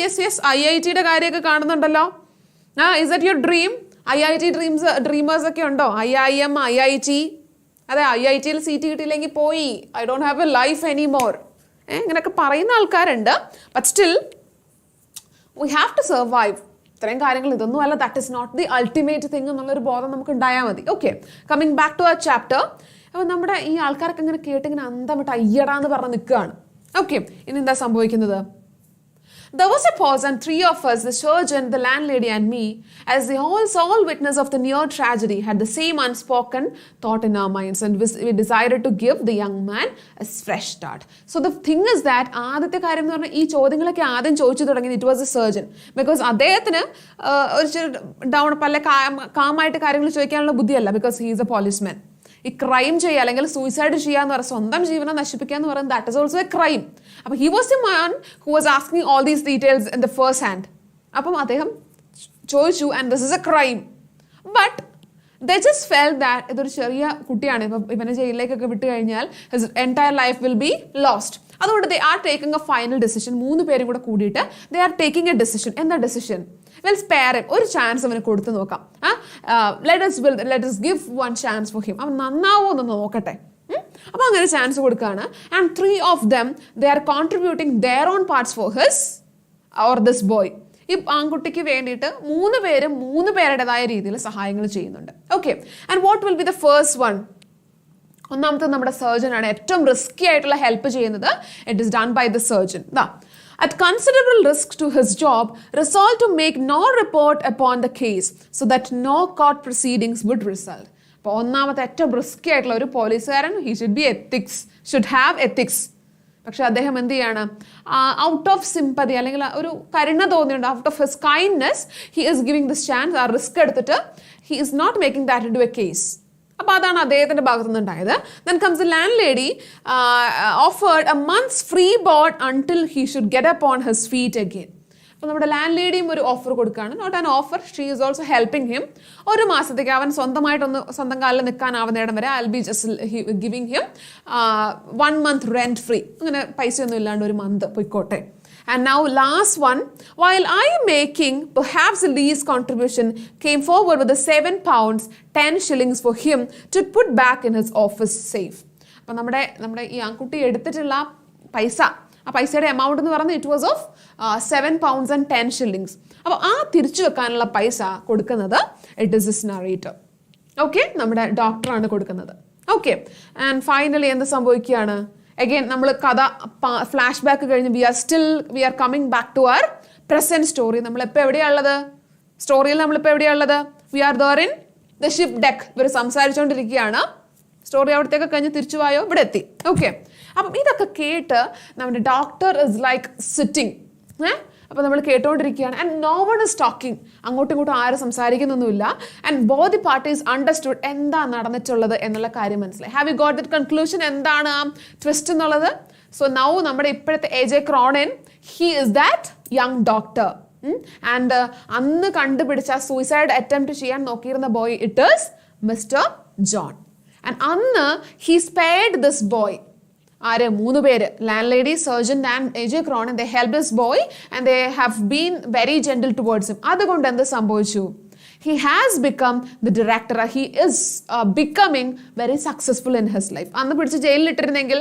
യെസ് IIT-യുടെ കാര്യമൊക്കെ കാണുന്നുണ്ടല്ലോ. Is that your dream? IIT dreamers ഒക്കെ ഉണ്ടോ? IIM, IIT. അതെ, IIT-യിൽ സീറ്റ് കിട്ടിയില്ലെങ്കിൽ പോയി, I don't have a life anymore, ഇങ്ങനെയൊക്കെ പറയുന്ന ആൾക്കാരുണ്ട്. But still we have to survive. ഇത്രയും കാര്യങ്ങൾ ഇതൊന്നും അല്ല, that is not the ultimate thing എന്നുള്ളൊരു ബോധം നമുക്ക് ഉണ്ടായാൽ മതി. Okay, coming back to our chapter. അപ്പോൾ നമ്മുടെ ഈ ആൾക്കാരൊക്കെ ഇങ്ങനെ കേട്ടിങ്ങനെ അന്തം വിട്ട് അയ്യടാന്ന് പറഞ്ഞ് നിൽക്കുകയാണ്. ഓക്കെ, ഇനി എന്താ സംഭവിക്കുന്നത്? There was a pause, and 3 of us, the surgeon, the landlady, and me, as the sole witness of the near tragedy, had the same unspoken thought in our minds, and we decided to give the young man a fresh start. So the thing is that ആദ്യത്തെ കാര്യം എന്ന് പറഞ്ഞാൽ ഈ ചോദ്യങ്ങളൊക്കെ ആദ്യം ചോദിച്ചു തുടങ്ങിയത് it was a surgeon. Because അദ്ദേഹത്തിന് ഒരു ഡൗൺ പല കാമായിട്ട് കാര്യങ്ങൾ ചോദിക്കാനുള്ള ബുദ്ധിയല്ല, because he is a policeman. ഈ ക്രൈം ചെയ്യുക അല്ലെങ്കിൽ സൂയിസൈഡ് ചെയ്യുക എന്ന് പറയുന്നത്, സ്വന്തം ജീവനം നശിപ്പിക്കുക എന്ന് പറയുന്നത്, that is also a crime. അപ്പോൾ he was a man who was asking all these details in the first hand. അപ്പം അദ്ദേഹം ചോദിച്ചു, and this is a crime. But they just felt that ഇതൊരു ചെറിയ കുട്ടിയാണ്, ഇപ്പം ഇവനെ ജയിലിലേക്കൊക്കെ വിട്ട് കഴിഞ്ഞാൽ his entire life will be lost. അതുകൊണ്ട് they are taking a final decision. 3 പേരും കൂടെ കൂടിയിട്ട് they are taking a decision. എന്താ ഡിസിഷൻ? വെൽ, സ്പെയർ ഹിം, ഒരു ചാൻസ് അവന് കൊടുത്ത് നോക്കാം. Let us give one chance for him. അവൻ നന്നാവോ എന്ന് നോക്കട്ടെ. അപ്പോൾ അങ്ങനെ ചാൻസ് കൊടുക്കുകയാണ്. And 3 of them they are contributing their own parts for his or this boy. ഈ ആൺകുട്ടിക്ക് വേണ്ടിയിട്ട് 3 പേരും 3 പേരുടേതായ രീതിയിൽ സഹായങ്ങൾ ചെയ്യുന്നുണ്ട്. Okay, and what will be the first one? ഒന്നാമത്തെ നമ്മുടെ സർജൻ ആണ് ഏറ്റവും റിസ്കി ആയിട്ടുള്ള ഹെൽപ്പ് ചെയ്യുന്നത്. It is done by the surgeon. At considerable risk to his job, resolved to make no report upon the case so that no court proceedings would result. അപ്പോൾ ഒന്നാമത്തെ ഏറ്റവും risky ആയിട്ടുള്ള ഒരു പോലീസുകാരൻ, he should be ethics, should have ethics. പക്ഷെ അദ്ദേഹം എന്ത് ചെയ്യാണ്? ഔട്ട് ഓഫ് സിമ്പതി അല്ലെങ്കിൽ ഒരു കരുണ തോന്നിയുണ്ട്, out of his kindness he is giving this chance. ആ റിസ്ക് എടുത്തിട്ട് he is not making that into a case. അപ്പോൾ അതാണ് അദ്ദേഹത്തിൻ്റെ ഭാഗത്തു നിന്നുണ്ടായത്. Then comes the landlady offered a months free board until he should get up on his feet again. അപ്പോൾ നമ്മുടെ ലാൻഡ് ലേഡിയും ഒരു ഓഫർ കൊടുക്കുകയാണ്. Not an offer, she is also helping him. ഒരു മാസത്തേക്ക് അവൻ സ്വന്തം കാലിൽ നിൽക്കാനാവുന്നിടം വരെ I B just giving him 1 month rent free. അങ്ങനെ പൈസയൊന്നും ഇല്ലാണ്ട് ഒരു മന്ത് പോയിക്കോട്ടെ. And now last one, while I making perhaps the least contribution, came forward with the 7 pounds 10 shillings for him to put back in his office safe. അപ്പോൾ നമ്മുടെ ഈ ആൺകുട്ടി എടുത്തിട്ടുള്ള പൈസ, ആ പൈസയുടെ എമൗണ്ട് എന്ന് പറയുന്നത് it was of 7 pounds and 10 shillings. അപ്പോൾ ആ തിരിച്ചു വെക്കാനുള്ള പൈസ കൊടുക്കുന്നത് it is this narrator. Okay, നമ്മുടെ ഡോക്ടറാണ് കൊടുക്കുന്നത്. ഓക്കെ, ആൻഡ് ഫൈനലി എന്ത് സംഭവിക്കുകയാണ്? അഗെയിൻ നമ്മൾ കഥ ഫ്ലാഷ് ബാക്ക് കഴിഞ്ഞ് we are coming back to our present story. നമ്മളിപ്പോൾ എവിടെയാണുള്ളത്? സ്റ്റോറിയിൽ നമ്മളിപ്പോൾ എവിടെയാണുള്ളത്? We are there in the ship deck. ഇവർ സംസാരിച്ചുകൊണ്ടിരിക്കുകയാണ്. സ്റ്റോറി അവിടത്തേക്ക് കഴിഞ്ഞ് തിരിച്ചു പോയോ? ഇവിടെ എത്തി. ഓക്കെ, അപ്പം ഇതൊക്കെ കേട്ട് നമ്മുടെ ഡോക്ടർ ഇസ് ലൈക്ക് സിറ്റിംഗ്. അപ്പോൾ നമ്മൾ കേട്ടുകൊണ്ടിരിക്കുകയാണ്. And no one is talking. അങ്ങോട്ടും ഇങ്ങോട്ടും ആരും സംസാരിക്കുന്നൊന്നുമില്ല. And both the parties understood എന്താ നടന്നിട്ടുള്ളത് എന്നുള്ള കാര്യം മനസ്സിലായി. Have you got that conclusion? എന്താണ് ആ ട്വിസ്റ്റ് എന്നുള്ളത്? സോ നൗ നമ്മുടെ ഇപ്പോഴത്തെ AJ Cronin, he is that young doctor. And അന്ന് കണ്ടുപിടിച്ച സൂയിസൈഡ് അറ്റംപ്റ്റ് ചെയ്യാൻ നോക്കിയിരുന്ന boy it is mister John. And അന്ന് ഹി സ്പെയർഡ് ദിസ് ബോയ്. ആര്? 3 പേര്, landlady, surgeon and AJ Cronin. They help this boy and they have been very gentle towards him. അതുകൊണ്ട് എന്ത് സംഭവിച്ചു? He has become the director. He is becoming very successful in his life. അന്ന് പിടിച്ച് ജയിലിലിട്ടിരുന്നെങ്കിൽ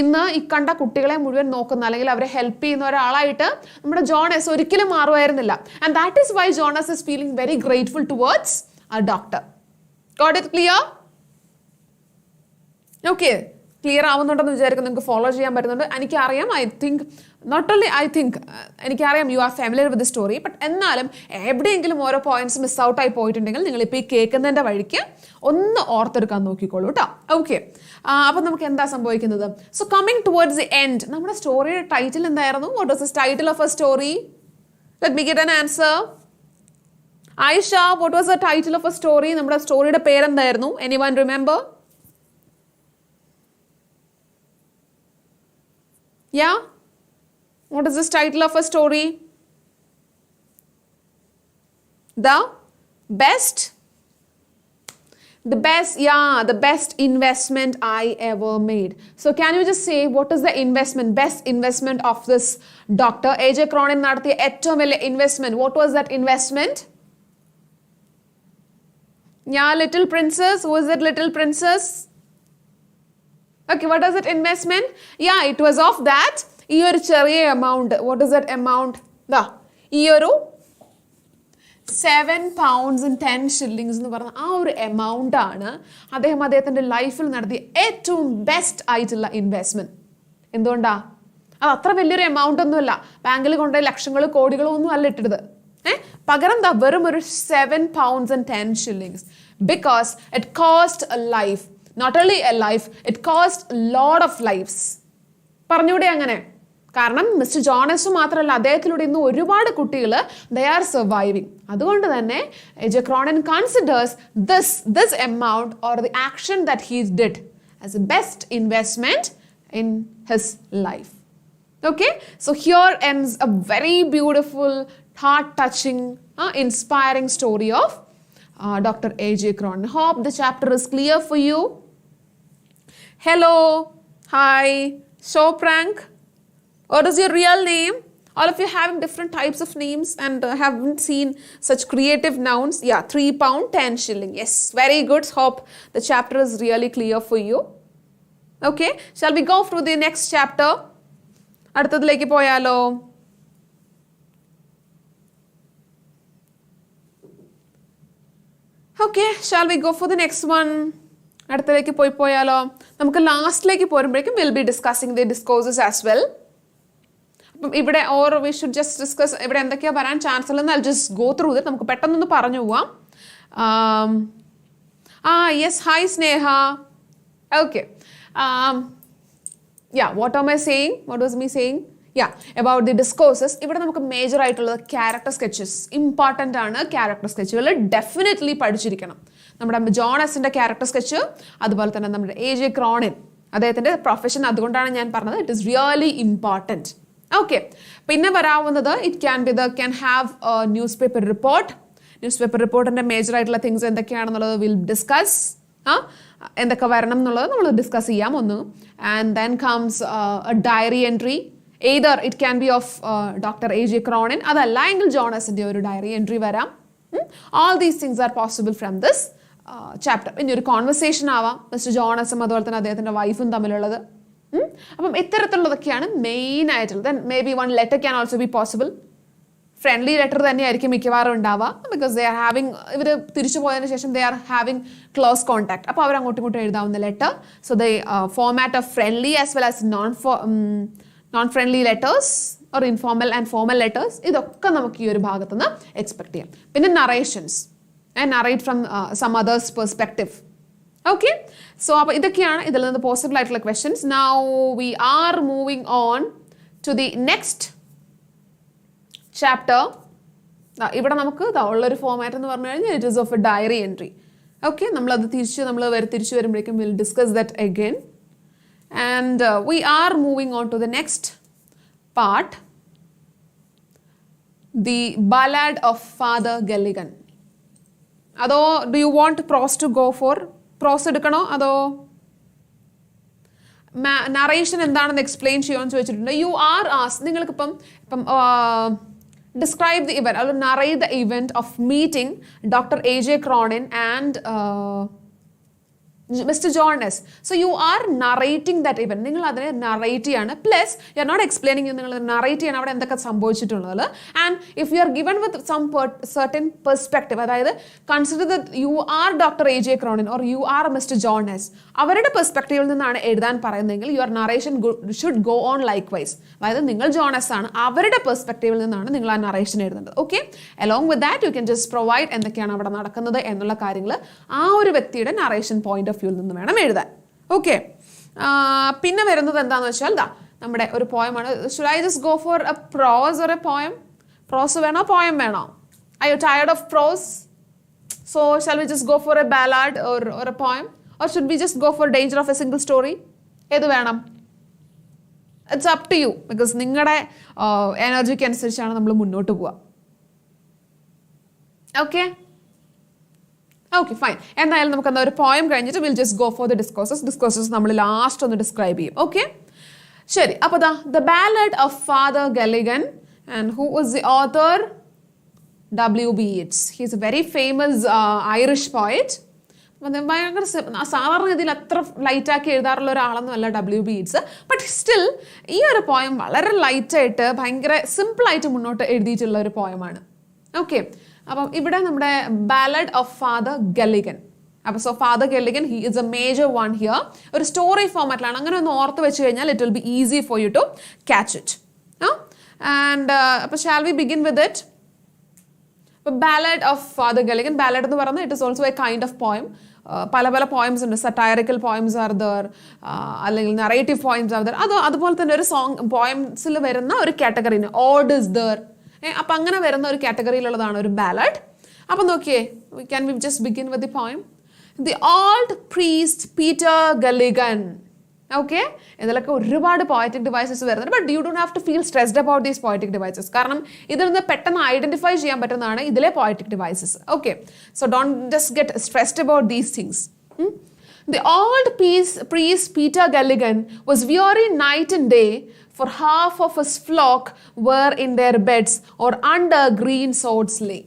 ഇന്ന് ഈ കണ്ട കുട്ടികളെ മുഴുവൻ നോക്കുന്ന അല്ലെങ്കിൽ അവരെ ഹെൽപ്പ് ചെയ്യുന്ന ഒരാളായിട്ട് നമ്മുടെ ജോണസ് ഒരിക്കലും മാറുമായിരുന്നില്ല. And that is why Jonas is feeling very grateful towards a doctor. Got it clear? Okay. Clear ആവുന്നുണ്ടെന്ന് വിചാരിക്കും. നിങ്ങൾക്ക് ഫോളോ ചെയ്യാൻ പറ്റുന്നുണ്ട്. എനിക്കറിയാം, എനിക്കറിയാം you are familiar with the story. But എന്നാലും എവിടെയെങ്കിലും ഓരോ പോയിന്റ്സ് മിസ് ഔട്ട് ആയി പോയിട്ടുണ്ടെങ്കിൽ നിങ്ങളിപ്പോൾ ഈ കേൾക്കുന്നതിൻ്റെ വഴിക്ക് ഒന്ന് ഓർത്തെടുക്കാൻ നോക്കിക്കോളൂ കേട്ടോ. ഓക്കെ, അപ്പം നമുക്ക് എന്താ സംഭവിക്കുന്നത്? So coming towards the end, നമ്മുടെ സ്റ്റോറിയുടെ ടൈറ്റിൽ എന്തായിരുന്നു? What was the title of a story? Let me get an answer. Aisha, what was the title of a story? നമ്മുടെ സ്റ്റോറിയുടെ പേരെന്തായിരുന്നു? Anyone remember? Yeah? What is this title of a story? The best investment I ever made. So can you just say what is the best investment of this doctor? AJ Cronin നടത്തിയ ഏറ്റവും വലിയ investment. What was that investment? Yeah, Little Princess. Who is that Little Princess? Okay, what is that investment? Yeah, it was of that ഈ ഒരു ചെറിയ amount. What is that amount? ഈ ഒരു 7 pounds and 10 shillings എന്ന് പറഞ്ഞ ആ ഒരു amount ആണ് അദ്ദേഹത്തിൻ്റെ ലൈഫിൽ നടത്തിയ ഏറ്റവും ബെസ്റ്റ് ആയിട്ടുള്ള ഇൻവെസ്റ്റ്മെന്റ്. എന്തുകൊണ്ടാ? അത് അത്ര വലിയൊരു എമൗണ്ട് ഒന്നുമല്ല. ബാങ്കിൽ കൊണ്ടുപോയി ലക്ഷങ്ങളും കോടികളും ഒന്നും അല്ല ഇട്ടിരുത്. പകരം വെറും ഒരു 7 pounds and 10 shillings. Because it cost a life. Not only a life, it cost a lot of lives. പറഞ്ഞൂടെ അങ്ങനെ? കാരണം മിസ്റ്റർ ജോണസ് മാത്രമല്ല, അദ്ദേഹത്തിലൂടെ ഇന്ന് ഒരുപാട് കുട്ടികൾ they are surviving. അതുകൊണ്ട് തന്നെ AJ Cronin considers this amount or the action that he did as the best investment in his life. Okay, so here ends a very beautiful, heart-touching, inspiring story of Dr. AJ Cronin. Hope the chapter is clear for you. Hello, hi, show prank. What is your real name? All of you having different types of names and haven't seen such creative nouns. Yeah, 3 pound 10 shilling. Yes, very good. Hope the chapter is really clear for you. Okay, shall we go through the next chapter? അടുത്തതിലേക്ക് പോയാലോ? Okay, shall we go for the next one? അടുത്തതിലേക്ക് പോയാലോ? നമുക്ക് ലാസ്റ്റിലേക്ക് പോരുമ്പോഴേക്കും we'll be discussing the discourses as well. അപ്പം ഇവിടെ or we should just discuss ഇവിടെ എന്തൊക്കെയാ വരാൻ ചാൻസ് ഉള്ളതെന്ന് I'll just go through it. നമുക്ക് പെട്ടെന്നൊന്ന് പറഞ്ഞു പോവാം. Yes, hi Sneha. Okay. Yeah, what am I saying? What was me saying? Yeah, about the discourses. ഇവിടെ നമുക്ക് മേജർ ആയിട്ടുള്ളത് ക്യാരക്ടർ സ്കെച്ചസ് ഇമ്പോർട്ടൻ്റ് ആണ്. ക്യാരക്ടർ സ്കെച്ചുകൾ ഡെഫിനറ്റ്ലി പഠിച്ചിരിക്കണം. നമ്മുടെ ജോൺ എസിൻ്റെ ക്യാരക്ടർ സ്കെച്ച്, അതുപോലെ തന്നെ നമ്മുടെ AJ ക്രോണിൻ അദ്ദേഹത്തിൻ്റെ പ്രൊഫഷൻ, അതുകൊണ്ടാണ് ഞാൻ പറഞ്ഞത് it is really important. Okay, പിന്നെ വരാവുന്നത് it can have newspaper report. Newspaper റിപ്പോർട്ടിൻ്റെ മേജർ ആയിട്ടുള്ള തിങ്സ് എന്തൊക്കെയാണെന്നുള്ളത് വിൽ ഡിസ്കസ്. എന്തൊക്കെ വരണം എന്നുള്ളത് നമ്മൾ ഡിസ്കസ് ചെയ്യാം ഒന്ന്. And then comes a diary entry. Either it can be of doctor AJ Cronin, അതല്ല എങ്കിൽ ജോണസിൻ്റെ ഒരു ഡയറി എൻട്രി വരാം. All these things are possible from this chapter. ഇനി ഒരു കോൺവെർസേഷൻ ആവാം മിസ്റ്റർ ജോണസും അതുപോലെ തന്നെ അദ്ദേഹത്തിൻ്റെ വൈഫും തമ്മിലുള്ളത്. അപ്പം ഇത്തരത്തിലുള്ളതൊക്കെയാണ് മെയിൻ ആയിട്ടുള്ളത്. Then may be one letter can also be possible. Friendly letter തന്നെയായിരിക്കും മിക്കവാറും ഉണ്ടാവുക. ബിക്കോസ് ദേ ആർ ഹാവിങ്, ഇവർ തിരിച്ചു പോയതിനു ശേഷം they are having close contact. അപ്പോൾ അവർ അങ്ങോട്ടും ഇങ്ങോട്ടും എഴുതാവുന്ന letter. So the format of friendly as well as non friendly letters or informal and formal letters, ഇതൊക്കെ നമുക്ക് ഈ ഒരു ഭാഗത്ത് നിന്ന് എക്സ്പെക്ട് ചെയ്യാം. പിന്നെ narrations, narrate from some others perspective. Okay, so അപ്പോൾ ഇതൊക്കെയാണ് ഇതിൽ നിന്ന് പോസിബിൾ ആയിട്ടുള്ള questions. Now we are moving on to the next chapter. ഇവിടെ നമുക്ക് ഉള്ളൊരു ഫോമാറ്റ് എന്ന് പറഞ്ഞു കഴിഞ്ഞാൽ it is of a diary entry. Okay, നമ്മളത് തിരിച്ചു വരുമ്പോഴേക്കും will discuss that again. And we are moving on to the next part, the ballad of father Gilligan. അതോ do you want prose to go for prose എടുക്കണോ, അതോ narration എന്താണെന്ന് explain ചെയ്യുമെന്ന് ചോദിച്ചിട്ടുണ്ട്. You are as, നിങ്ങൾക്കിപ്പം describe the event or narrate the event of meeting Dr. AJ Cronin and Mr. John S. So you are narrating that event. നിങ്ങൾ അതിനെ narrate ചെയ്യാണ്. Plus you are not explaining, നിങ്ങൾ narrate ചെയ്യണം അവിടെ എന്തൊക്കെ സംഭവിച്ചിട്ടുള്ളത്. And if you are given with some certain perspective, അതായത് consider that you are Dr. AJ Cronin or you are Mr. John S. അവരുടെ പെർസ്പെക്റ്റീവിൽ നിന്നാണ് എഴുതാൻ പറയുന്നതെങ്കിൽ your narration should go on likewise. അതായത് നിങ്ങൾ ജോൺ എസ് ആണ്, അവരുടെ പെർസ്പെക്റ്റീവിൽ നിന്നാണ് നിങ്ങൾ ആ നറേഷൻ എഴുതേണ്ടത്. Okay, along with that you can just provide എന്തൊക്കെയാണ് അവിടെ നടക്കുന്നത് എന്നുള്ള കാര്യങ്ങൾ ആ ഒരു വ്യക്തിയുടെ നറേഷൻ പോയിന്റ് ഓഫ് വ്യൂവിൽ നിന്ന് വേണം എഴുതാൻ. ഓക്കെ, പിന്നെ വരുന്നത് എന്താണെന്ന് വെച്ചാൽ നമ്മുടെ ഒരു പോയമാണ്. Should I just go for a prose or a poem? Prose വേണോ പോയം വേണോ? I you tired of prose? So shall we just go for a ballad or a poem? Or should we just go for danger of a single story? ഏത് വേണം? It's up to you. Because നിങ്ങളുടെ എനർജിക്ക് അനുസരിച്ചാണ് നമ്മൾ മുന്നോട്ട് പോവുക. Okay okay fine. എന്തായാലും നമുക്ക് എന്താ ഒരു പോയം കഴിഞ്ഞിട്ട് will just go for the discourses നമ്മൾ ലാസ്റ്റ് ഒന്ന് ഡിസ്ക്രൈബ് ചെയ്യും. ഓക്കെ ശരി. അപ്പോൾ the ballad of father Gilligan, and who was the author? W.B. Yeats. He is a very famous Irish poet. ഭയങ്കര സാധാരണ രീതിയിൽ അത്ര ലൈറ്റാക്കി എഴുതാറുള്ള ഒരാളൊന്നും അല്ല W.B. Yeats. ബട്ട് സ്റ്റിൽ ഈ ഒരു പോയം വളരെ ലൈറ്റായിട്ട് ഭയങ്കര സിമ്പിളായിട്ട് മുന്നോട്ട് എഴുതിയിട്ടുള്ള ഒരു പോയമാണ്. ഓക്കെ, അപ്പം ഇവിടെ നമ്മുടെ ബാലഡ് ഓഫ് ഫാദർ ഗല്ലിഗൻ. അപ്പോൾ so father Gilligan, he is a major one here. ഒരു സ്റ്റോറി ഫോമാറ്റിലാണ്. അങ്ങനെ ഒന്ന് ഓർത്ത് വെച്ച് കഴിഞ്ഞാൽ it will be easy for you to catch it. And അപ്പോൾ shall we begin with it? ഇപ്പോൾ ballad of father Gilligan, ballad എന്ന് പറയുന്നത് it is also a kind of poem. പല പല പോയംസ് ഉണ്ട്. സറ്റൈറിക്കൽ പോയംസ് ആർ ദർ, അല്ലെങ്കിൽ narrative poems are there. അതുപോലെ തന്നെ ഒരു സോങ് പോയംസിൽ വരുന്ന ഒരു കാറ്റഗറിന് ഓഡ് ഇസ് ദർ. അപ്പം അങ്ങനെ വരുന്ന ഒരു കാറ്റഗറിയിലുള്ളതാണ് ഒരു ബാലഡ്. അപ്പം നോക്കിയേ, can we just begin with the poem? The old priest Peter Gilligan. Okay, ഇതിലൊക്കെ ഒരുപാട് പോയറ്റിക് ഡിവൈസസ് വരുന്നുണ്ട്. But you don't have to feel stressed about these poetic devices. കാരണം ഇതിൽ നിന്ന് പെട്ടെന്ന് ഐഡന്റിഫൈ ചെയ്യാൻ പറ്റുന്നതാണ് ഇതിലെ poetic devices. Okay, so don't just get stressed about these things. The old priest Peter Galligan was weary night and day, for half of his flock were in their beds or under green swords lay.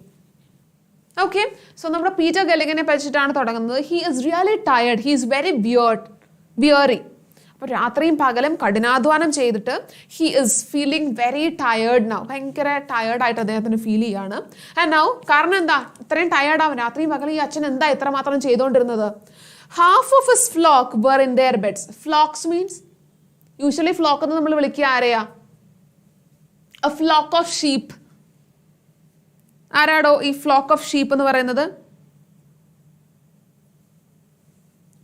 Okay, so നമ്മുടെ Peter ഗല്ലിഗനെ പറ്റിയിട്ടാണ് തുടങ്ങുന്നത്. He is really tired. He is very weary. അപ്പോൾ രാത്രിയും പകലും കഠിനാധ്വാനം ചെയ്തിട്ട് he is feeling very tired now. ഭയങ്കര ടയേർഡായിട്ട് അദ്ദേഹത്തിന് ഫീൽ ചെയ്യാണ്. ആൻഡ് നൗ കാരണം എന്താ ഇത്രയും ടയേർഡാവും? രാത്രിയും പകലും ഈ അച്ഛൻ എന്താ ഇത്രമാത്രം ചെയ്തുകൊണ്ടിരുന്നത്? Half of his flock were in their beds. Flocks means usually flock എന്ന് നമ്മൾ വിളിക്കുക ആരെയാ? A flock of sheep. ആരാടോ ഈ ഫ്ലോക്ക് ഓഫ് ഷീപ്പ് എന്ന് പറയുന്നത്?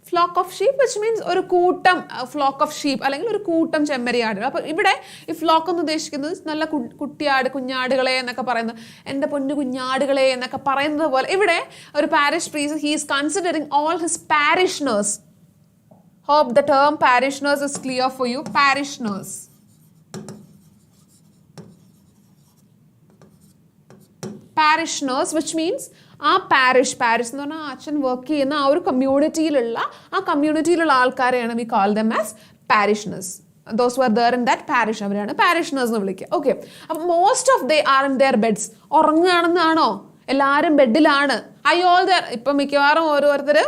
Flock of sheep which means ഒരു കൂട്ടം, ഫ്ലോക്ക് ഓഫ് ഷീപ്പ് അല്ലെങ്കിൽ ഒരു കൂട്ടം ചെമ്മരിയാടുകൾ. അപ്പോൾ ഇവിടെ ഈ ഫ്ലോക്ക് എന്ന് ഉദ്ദേശിക്കുന്നത് നല്ല കുട്ടിയാട്, കുഞ്ഞാടുകളെ എന്നൊക്കെ പറയുന്നത്, എൻ്റെ പൊന്നു കുഞ്ഞാടുകളെ എന്നൊക്കെ പറയുന്നത് പോലെ ഇവിടെ ഒരു parish priest, he is considering all his parishioners. Hope the term parishioners is clear for you. Parishioners. Parishioners which means ആ പാരിഷ് എന്ന് പറഞ്ഞാൽ അച്ഛൻ വർക്ക് ചെയ്യുന്ന ആ ഒരു കമ്മ്യൂണിറ്റിയിലുള്ള ആൾക്കാരെയാണ് we call them as parishioners. Those who are there in that parish അവരാണ് parishioners എന്ന് വിളിക്കുക. ഓക്കെ, അപ്പം most of they are in their beds. ഉറങ്ങുകയാണെന്നാണോ? എല്ലാവരും ബെഡിലാണ്. ഇപ്പം മിക്കവാറും ഓരോരുത്തർ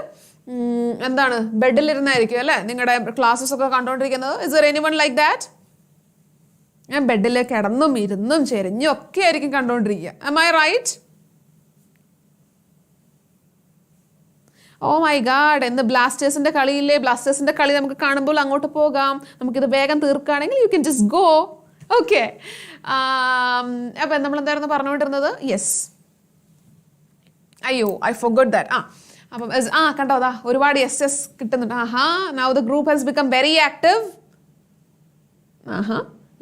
എന്താണ് ബെഡിലിരുന്നായിരിക്കും അല്ലേ നിങ്ങളുടെ ക്ലാസ്സസ് ഒക്കെ കണ്ടുകൊണ്ടിരിക്കുന്നത്. Is there anyone like that? ഞാൻ ബെഡിൽ കിടന്നും ഇരുന്നും ചെരിഞ്ഞും ഒക്കെ ആയിരിക്കും കണ്ടുകൊണ്ടിരിക്കുക. am I right? Oh my God, എന്ന് ബ്ലാസ്റ്റേഴ്സിന്റെ കളിയില്ലേ? ബ്ലാസ്റ്റേഴ്സിന്റെ കളി നമുക്ക് കാണുമ്പോൾ അങ്ങോട്ട് പോകാം. നമുക്കിത് വേഗം തീർക്കുകയാണെങ്കിൽ you can just go. Okay, അപ്പം നമ്മൾ എന്തായിരുന്നു പറഞ്ഞുകൊണ്ടിരുന്നത്? യെസ്, അയ്യോ ഐ ഫോർഗോട്ട് ദാറ്റ്. അപ്പം കണ്ടോ, അതാ ഒരുപാട് എസ് കിട്ടുന്നുണ്ട്. Now the group has become very active.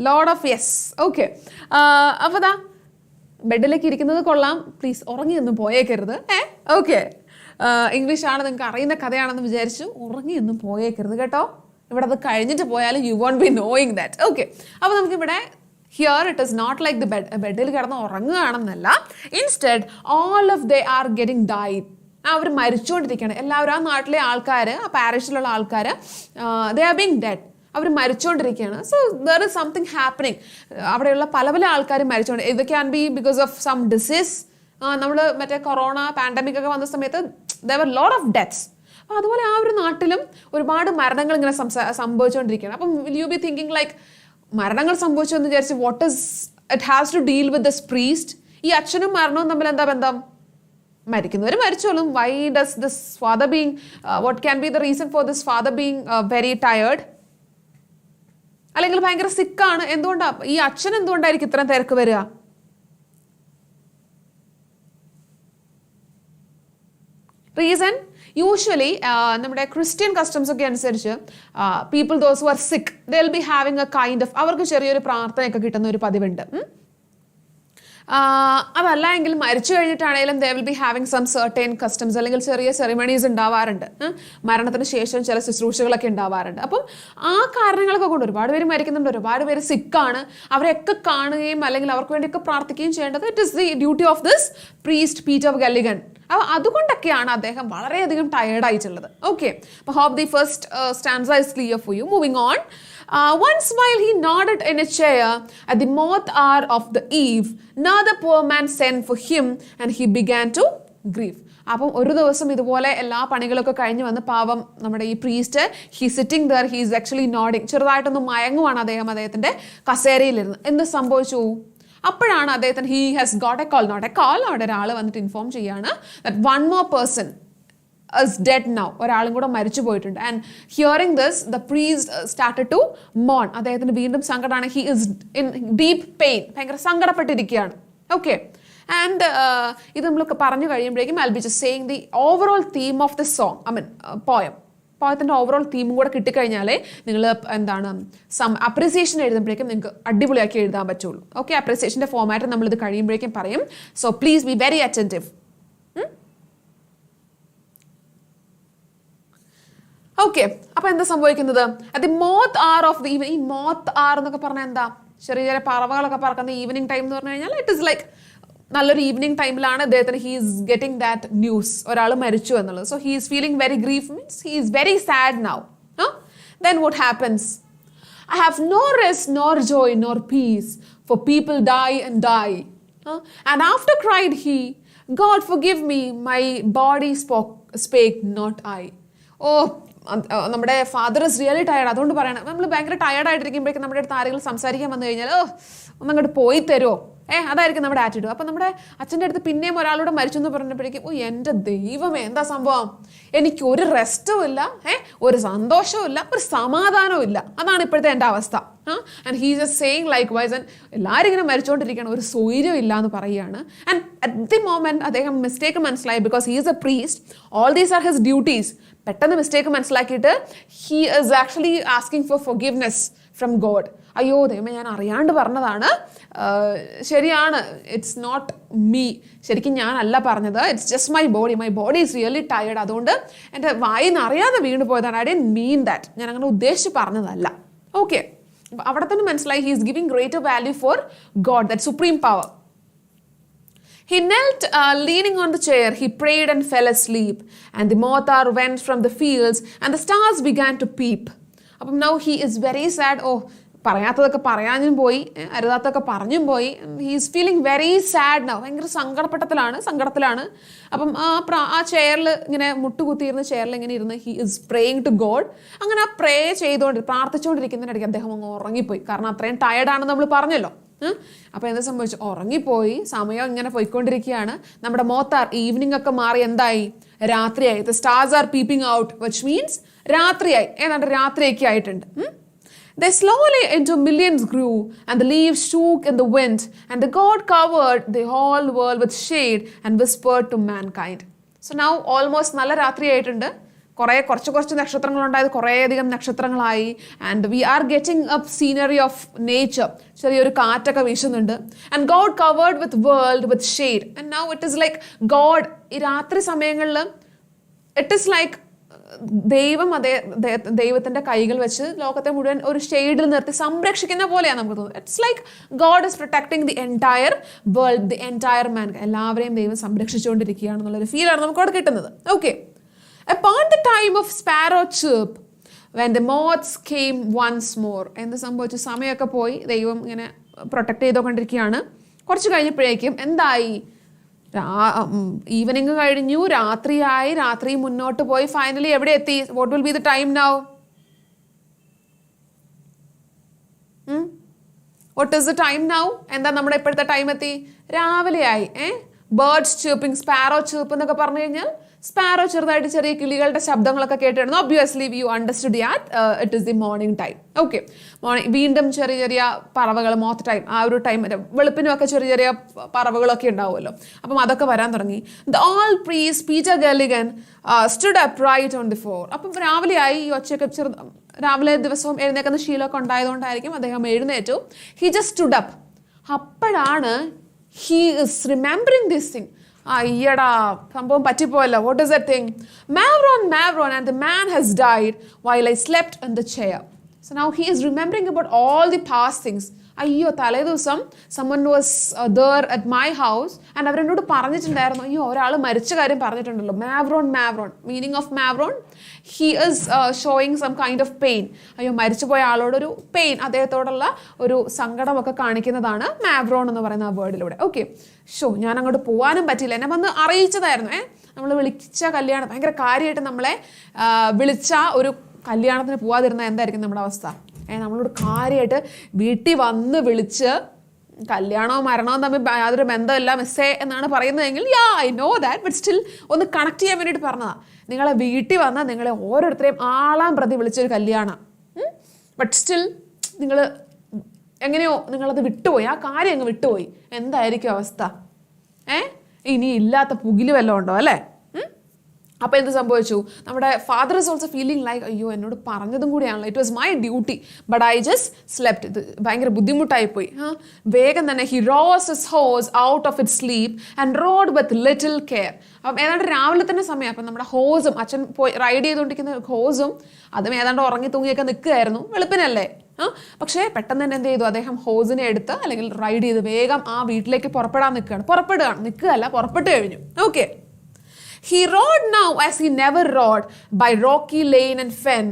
Load of yes. Okay, അപ്പോൾ അതാ ബെഡിലേക്ക് ഇരിക്കുന്നത് കൊള്ളാം, പ്ലീസ് ഉറങ്ങിയൊന്നും പോയേക്കരുത്. ഓക്കെ, ഇംഗ്ലീഷാണ്, നിങ്ങൾക്ക് അറിയുന്ന കഥയാണെന്ന് വിചാരിച്ചു ഉറങ്ങിയൊന്നും പോയേക്കരുത് കേട്ടോ. ഇവിടെ അത് കഴിഞ്ഞിട്ട് പോയാലും you won't be knowing that. Okay, അപ്പോൾ നമുക്കിവിടെ here it is not like the ബെഡിൽ കിടന്ന് ഉറങ്ങുകയാണെന്നല്ല. Instead all of they are getting died. അവർ മരിച്ചുകൊണ്ടിരിക്കുകയാണ് എല്ലാവരും. ആ നാട്ടിലെ ആൾക്കാർ, ആ പാരിഷിലുള്ള ആൾക്കാർ, ദേ ആർ ബീങ് ഡെഡ്. അവർ മരിച്ചുകൊണ്ടിരിക്കുകയാണ്. So there is something happening. അവിടെയുള്ള പല പല ആൾക്കാരും മരിച്ചുകൊണ്ട്, ഇത് can be because of some disease. നമ്മൾ മറ്റേ കൊറോണ പാൻഡമിക് ഒക്കെ വന്ന സമയത്ത് there were lot of deaths. അപ്പോൾ അതുപോലെ ആ ഒരു നാട്ടിലും ഒരുപാട് മരണങ്ങൾ ഇങ്ങനെ സംഭവിച്ചുകൊണ്ടിരിക്കുകയാണ്. അപ്പം will you be thinking like മരണങ്ങൾ സംഭവിച്ചു എന്ന് വിചാരിച്ച് what is it has to deal with this priest? ഈ അച്ഛനും മരണവും തമ്മിൽ എന്താ ബന്ധം? മരിക്കുന്നവർ മരിച്ചോളും. Why does this father being what can be the reason for this father being very tired? അല്ലെങ്കിൽ ഭയങ്കര സിക്കാണ്. എന്തുകൊണ്ടാണ് ഈ അച്ഛൻ എന്തുകൊണ്ടായിരിക്കും ഇത്രയും തിരക്ക് വരിക? റീസൺ യൂഷ്വലി നമ്മുടെ ക്രിസ്ത്യൻ കസ്റ്റംസ് ഒക്കെ അനുസരിച്ച് people those who are sick they will be having a kind of, അവർക്ക് ചെറിയൊരു പ്രാർത്ഥനയൊക്കെ കിട്ടുന്ന ഒരു പതിവുണ്ട്. അതല്ല എങ്കിൽ മരിച്ചു കഴിഞ്ഞിട്ടാണെങ്കിലും they will be having some certain customs, അല്ലെങ്കിൽ ചെറിയ സെറിമണീസ് ഉണ്ടാവാറുണ്ട്. മരണത്തിന് ശേഷം ചില ശുശ്രൂഷകളൊക്കെ ഉണ്ടാവാറുണ്ട്. അപ്പം ആ കാരണങ്ങളൊക്കെ കൊണ്ട് ഒരുപാട് പേര് മരിക്കുന്നുണ്ട്, ഒരുപാട് പേര് സിക്കാണ്. അവരെയൊക്കെ കാണുകയും അല്ലെങ്കിൽ അവർക്ക് വേണ്ടിയൊക്കെ പ്രാർത്ഥിക്കുകയും ചെയ്യേണ്ടത് it is the duty of this priest Peter Gilligan. അപ്പോൾ അതുകൊണ്ടൊക്കെയാണ് അദ്ദേഹം വളരെയധികം ടയേർഡായിട്ടുള്ളത്. ഓക്കെ, അപ്പോൾ hope the first stanza is clear for you. Moving on. Once while he nodded in a chair at the moth hour of the eve, another poor man sent for him and he began to grieve. അപ്പം ഒരു ദിവസം ഇതുപോലെ എല്ലാ പണികളൊക്കെ കഴിഞ്ഞ് വന്ന് പാവം നമ്മുടെ ഈ priest, he sitting there, he is actually nodding, ചെറുതായിട്ടൊന്ന് മയങ്ങുവാണ് അദ്ദേഹത്തിൻ്റെ കസേരയിലിരുന്ന്. എന്ത് സംഭവിച്ചു? അപ്പോഴാണ് അദ്ദേഹത്തിന് he has got a call, not a call, അവിടെ ഒരാൾ വന്നിട്ട് ഇൻഫോം ചെയ്യാണ് that one more person is dead now. ഒരാളും കൂടെ മരിച്ചു പോയിട്ടുണ്ട്. And hearing this the priest started to moan. അദ്ദേഹത്തിന് വീണ്ടും സങ്കടമാണ്. He is in deep pain, ഭയങ്കര സങ്കടപ്പെട്ടിരിക്കുകയാണ്. ഓക്കെ, ആൻഡ് ഇത് നമ്മളൊക്കെ പറഞ്ഞു കഴിയുമ്പോഴേക്കും I will be just saying the overall theme of the song, I mean പോയത്തിൻ്റെ ഓവറോൾ തീമും കൂടെ കിട്ടിക്കഴിഞ്ഞാലേ നിങ്ങൾ എന്താണ് അപ്രിസിയേഷൻ എഴുതുമ്പോഴേക്കും നിങ്ങൾക്ക് അടിപൊളിയാക്കി എഴുതാൻ പറ്റുള്ളൂ. ഓക്കെ, അപ്രിസിയേഷൻ്റെ ഫോമാറ്റ് നമ്മളിത് കഴിയുമ്പോഴേക്കും പറയും. So please be very attentive. Okay, അപ്പൊ എന്താ സംഭവിക്കുന്നത്? At the moth hour of the evening. ഈ മോത്ത് ആർ എന്നൊക്കെ പറഞ്ഞാൽ എന്താ? ചെറിയ ചെറിയ പറവകളൊക്കെ പറക്കുന്ന ഈവനിങ് ടൈം എന്ന് പറഞ്ഞു കഴിഞ്ഞാൽ ഇറ്റ് ഇസ് ലൈക്ക് നല്ലൊരു ഈവനിങ് ടൈമിലാണ് അദ്ദേഹത്തിന് he is getting that news, ഒരാൾ മരിച്ചു എന്നുള്ളത്. So he is feeling very grief, means he is very sad now. Then what happens? I have no rest, nor joy, nor peace, for people die and die. And after cried he, God forgive me, my body spake, not I. Oh, നമ്മുടെ father is really tired. അതുകൊണ്ട് പറയണം, നമ്മൾ ഭയങ്കര ടയർഡായിട്ടിരിക്കുമ്പോഴേക്കും നമ്മുടെ അടുത്ത് ആരെങ്കിലും സംസാരിക്കാൻ വന്നു കഴിഞ്ഞാൽ ഒന്നങ്ങോട്ട് പോയി തരുമോ, അതായിരിക്കും നമ്മുടെ ആറ്റിറ്റ്യൂഡ്. അപ്പം നമ്മുടെ അച്ഛൻ്റെ അടുത്ത് പിന്നെയും ഒരാളോട് മരിച്ചു എന്ന് പറഞ്ഞപ്പോഴേക്കും എൻ്റെ ദൈവമേ എന്താ സംഭവം, എനിക്ക് ഒരു റെസ്റ്റും ഇല്ല, ഒരു സന്തോഷവും ഇല്ല, ഒരു സമാധാനവും ഇല്ല. അതാണ് ഇപ്പോഴത്തെ എൻ്റെ അവസ്ഥ. And he just saying likewise. And എല്ലാവരും ഇങ്ങനെ മരിച്ചുകൊണ്ടിരിക്കുകയാണ്, ഒരു സ്വൈര്യം ഇല്ല എന്ന് പറയുകയാണ്. ആൻഡ് അറ്റ് ദി മൊമെന്റ് അദ്ദേഹം മിസ്റ്റേക്ക് മനസ്സിലായി, because he is a priest, all these are his duties. പെട്ടെന്ന് മിസ്റ്റേക്ക് മനസ്സിലാക്കിയിട്ട് he is actually asking for forgiveness from God. അയ്യോ ദൈവമേ, ഞാൻ അറിയാണ്ട് പറഞ്ഞതാണ്, ശരിയാണ്, ഇറ്റ്സ് നോട്ട് മീ, ശരിക്കും ഞാനല്ല പറഞ്ഞത്, it's just my body is really tired, അതുകൊണ്ട് എൻ്റെ വായിന്ന് അറിയാതെ വീണ് പോയതാണ്, ഐ ഡിഡ്ന്റ് മീൻ ദാറ്റ്, ഞാൻ അങ്ങനെ ഉദ്ദേശിച്ച് പറഞ്ഞതല്ല. ഓക്കെ, അവിടെ തന്നെ മനസ്സിലായി, he is giving greater value for God, that supreme power. He knelt, leaning on the chair. He prayed and fell asleep. And the mothar went from the fields, and the stars began to peep. അപ്പം now he is very sad. പറയാത്തതൊക്കെ പറയാനും പോയി, അരുതാത്തൊക്കെ പറഞ്ഞും പോയി. He is feeling very sad now. ഭയങ്കര സങ്കടത്തിലാണ്. അപ്പം ആ ചെയറിൽ ഇങ്ങനെ മുട്ടുകുത്തിയിരുന്ന ചെയറിൽ ഇങ്ങനെ ഇരുന്ന് he is praying to God. അങ്ങനെ ആ പ്രേ പ്രാർത്ഥിച്ചുകൊണ്ടിരിക്കുന്നതിനിടയ്ക്ക് അദ്ദേഹം അങ്ങ് ഉറങ്ങിപ്പോയി. കാരണം അത്രയും ടയർഡാണെന്ന് നമ്മൾ പറഞ്ഞല്ലോ. അപ്പോൾ എന്താ സംഭവിച്ചു, ഉറങ്ങിപ്പോയി. സമയം ഇങ്ങനെ പോയിക്കൊണ്ടിരിക്കുകയാണ്. നമ്മുടെ മോത്താർ ഈവനിങ് ഒക്കെ മാറി എന്തായി, രാത്രിയായി. The stars R peeping out, which means രാത്രിയായി, ഏതാണ്ട് രാത്രിയൊക്കെ ആയിട്ടുണ്ട്. They slowly into millions grew, and the leaves shook in the wind, and the God covered the whole world with shade and whispered to mankind. So now almost നല്ല രാത്രി ആയിട്ടുണ്ട്. കുറച്ച് നക്ഷത്രങ്ങളുണ്ടായത് കുറേയധികം നക്ഷത്രങ്ങളായി. And we are getting up scenery of nature. ചെറിയൊരു കാറ്റൊക്കെ വീശുന്നുണ്ട്. And God covered with world with shade. And now it is like God, ഈ രാത്രി സമയങ്ങളിൽ ഇറ്റ് ഈസ് ലൈക്ക് ദൈവത്തിന്റെ കൈകൾ വെച്ച് ലോകത്തെ മുഴുവൻ ഒരു ഷെയ്ഡിൽ നിർത്തി സംരക്ഷിക്കുന്ന പോലെയാണ് നമുക്ക് തോന്നുന്നത്. It's like God is protecting the entire world, the entire man. എല്ലാവരെയും ദൈവം സംരക്ഷിച്ചുകൊണ്ടിരിക്കുകയാണെന്നുള്ളൊരു ഫീലാണ് നമുക്ക് അവിടെ കിട്ടുന്നത്. Okay. Upon the time of sparrow chirp, when the moths came once more. എന്ത് സംഭവിച്ചു, സമയമൊക്കെ പോയി, ദൈവം ഇങ്ങനെ പ്രൊട്ടക്ട് ചെയ്തുകൊണ്ടിരിക്കുകയാണ്. കുറച്ച് കഴിഞ്ഞപ്പോഴേക്കും എന്തായി, ഈവനിങ് കഴിഞ്ഞു, രാത്രിയായി, രാത്രി മുന്നോട്ട് പോയി, ഫൈനലി എവിടെ എത്തി? What will be the time now? What is the time now? എന്താ നമ്മുടെ ഇപ്പോഴത്തെ ടൈം എത്തി? രാവിലെയായി. ബേർഡ്സ് ചീർപ്പിംഗ്, സ്പാരോ ചീർപ്പ് എന്നൊക്കെ പറഞ്ഞു കഴിഞ്ഞാൽ സ്പാരോ ചെറുതായിട്ട് ചെറിയ കിളികളുടെ ശബ്ദങ്ങളൊക്കെ കേട്ടിരുന്നു. Obviously you understood that it is the morning time. Okay, morning. വീണ്ടും ചെറിയ പറവകൾ, മോത്ത് ടൈം, ആ ഒരു ടൈം വെളുപ്പിനുമൊക്കെ ചെറിയ പറവകളൊക്കെ ഉണ്ടാവുമല്ലോ. അപ്പം അതൊക്കെ വരാൻ തുടങ്ങി. The old priest Peter Gilligan stood upright on the floor. അപ്പം രാവിലെയായി, ഈ ഒച്ചയൊക്കെ രാവിലെ ദിവസവും എഴുന്നേക്കുന്ന ശീലമൊക്കെ ഉണ്ടായതുകൊണ്ടായിരിക്കും അദ്ദേഹം എഴുന്നേറ്റു. He just stood up. അപ്പോഴാണ് he is remembering this thing. അയ്യടാ, സംഭവം പറ്റിപ്പോയല്ലോ. What is that thing? Mavron, and the man has died while I slept in the chair. So now he is remembering about all the past things. അയ്യോ, തലേ ദിവസം someone was there at my house and അവരെന്നോട് പറഞ്ഞിട്ടുണ്ടായിരുന്നു, അയ്യോ ഒരാൾ മരിച്ച കാര്യം പറഞ്ഞിട്ടുണ്ടല്ലോ. Mavron, meaning of Mavron, he is showing some kind of pain. അയ്യോ, മരിച്ചുപോയ ആളോടൊരു പെയിൻ, അദ്ദേഹത്തോടുള്ള ഒരു സങ്കടമൊക്കെ കാണിക്കുന്നതാണ് മാവ്രോൺ എന്ന് പറയുന്ന ആ വേർഡിലൂടെ. ഓക്കെ, ഞാൻ അങ്ങോട്ട് പോകാനും പറ്റില്ല, എന്നെ വന്ന് അറിയിച്ചതായിരുന്നു. നമ്മൾ വിളിച്ച കല്യാണം, ഭയങ്കര കാര്യമായിട്ട് നമ്മളെ വിളിച്ച ഒരു കല്യാണത്തിന് പോവാതിരുന്ന എന്തായിരിക്കും നമ്മുടെ അവസ്ഥ? നമ്മളോട് കാര്യമായിട്ട് വീട്ടിൽ വന്ന് വിളിച്ച് കല്യാണവും മരണവും തമ്മിൽ യാതൊരു ബന്ധമില്ല മിസ്സേ എന്നാണ് പറയുന്നതെങ്കിൽ I know that, but still ഒന്ന് കണക്ട് ചെയ്യാൻ വേണ്ടിയിട്ട് പറഞ്ഞതാണ്. നിങ്ങളെ വീട്ടിൽ വന്നാൽ നിങ്ങളെ ഓരോരുത്തരെയും ആളാം പ്രതി വിളിച്ചൊരു കല്യാണം, ബട്ട് സ്റ്റിൽ നിങ്ങൾ എങ്ങനെയോ നിങ്ങളത് വിട്ടുപോയി, ആ കാര്യം അങ്ങ് വിട്ടുപോയി. എന്തായിരിക്കും അവസ്ഥ? ഇനി ഇല്ലാത്ത പുകില് വല്ലതും ഉണ്ടോ അല്ലേ? അപ്പോൾ എന്ത് സംഭവിച്ചു? നമ്മുടെ father is also feeling like, അയ്യോ എന്നോട് പറഞ്ഞതും കൂടിയാണല്ലോ, it was my duty but I just slept. ഇത് ഭയങ്കര ബുദ്ധിമുട്ടായിപ്പോയി. വേഗം തന്നെ he rose his horse out of it sleep and rode with little care. അപ്പം ഏതാണ്ട് രാവിലെ തന്നെ സമയം. അപ്പം നമ്മുടെ ഹോസും, അച്ഛൻ പോയി റൈഡ് ചെയ്തുകൊണ്ടിരിക്കുന്ന ഹോസും അതും ഏതാണ്ട് ഉറങ്ങി തൂങ്ങിയൊക്കെ നിൽക്കുകയായിരുന്നു. വെളുപ്പിനല്ലേ. പക്ഷേ പെട്ടെന്ന് തന്നെ എന്ത് ചെയ്തു, അദ്ദേഹം ഹോസിനെ എടുത്ത് അല്ലെങ്കിൽ റൈഡ് ചെയ്ത് വേഗം ആ വീട്ടിലേക്ക് പുറപ്പെട്ട് കഴിഞ്ഞു. Okay. He rode now as he never rode, by rocky lane and fen.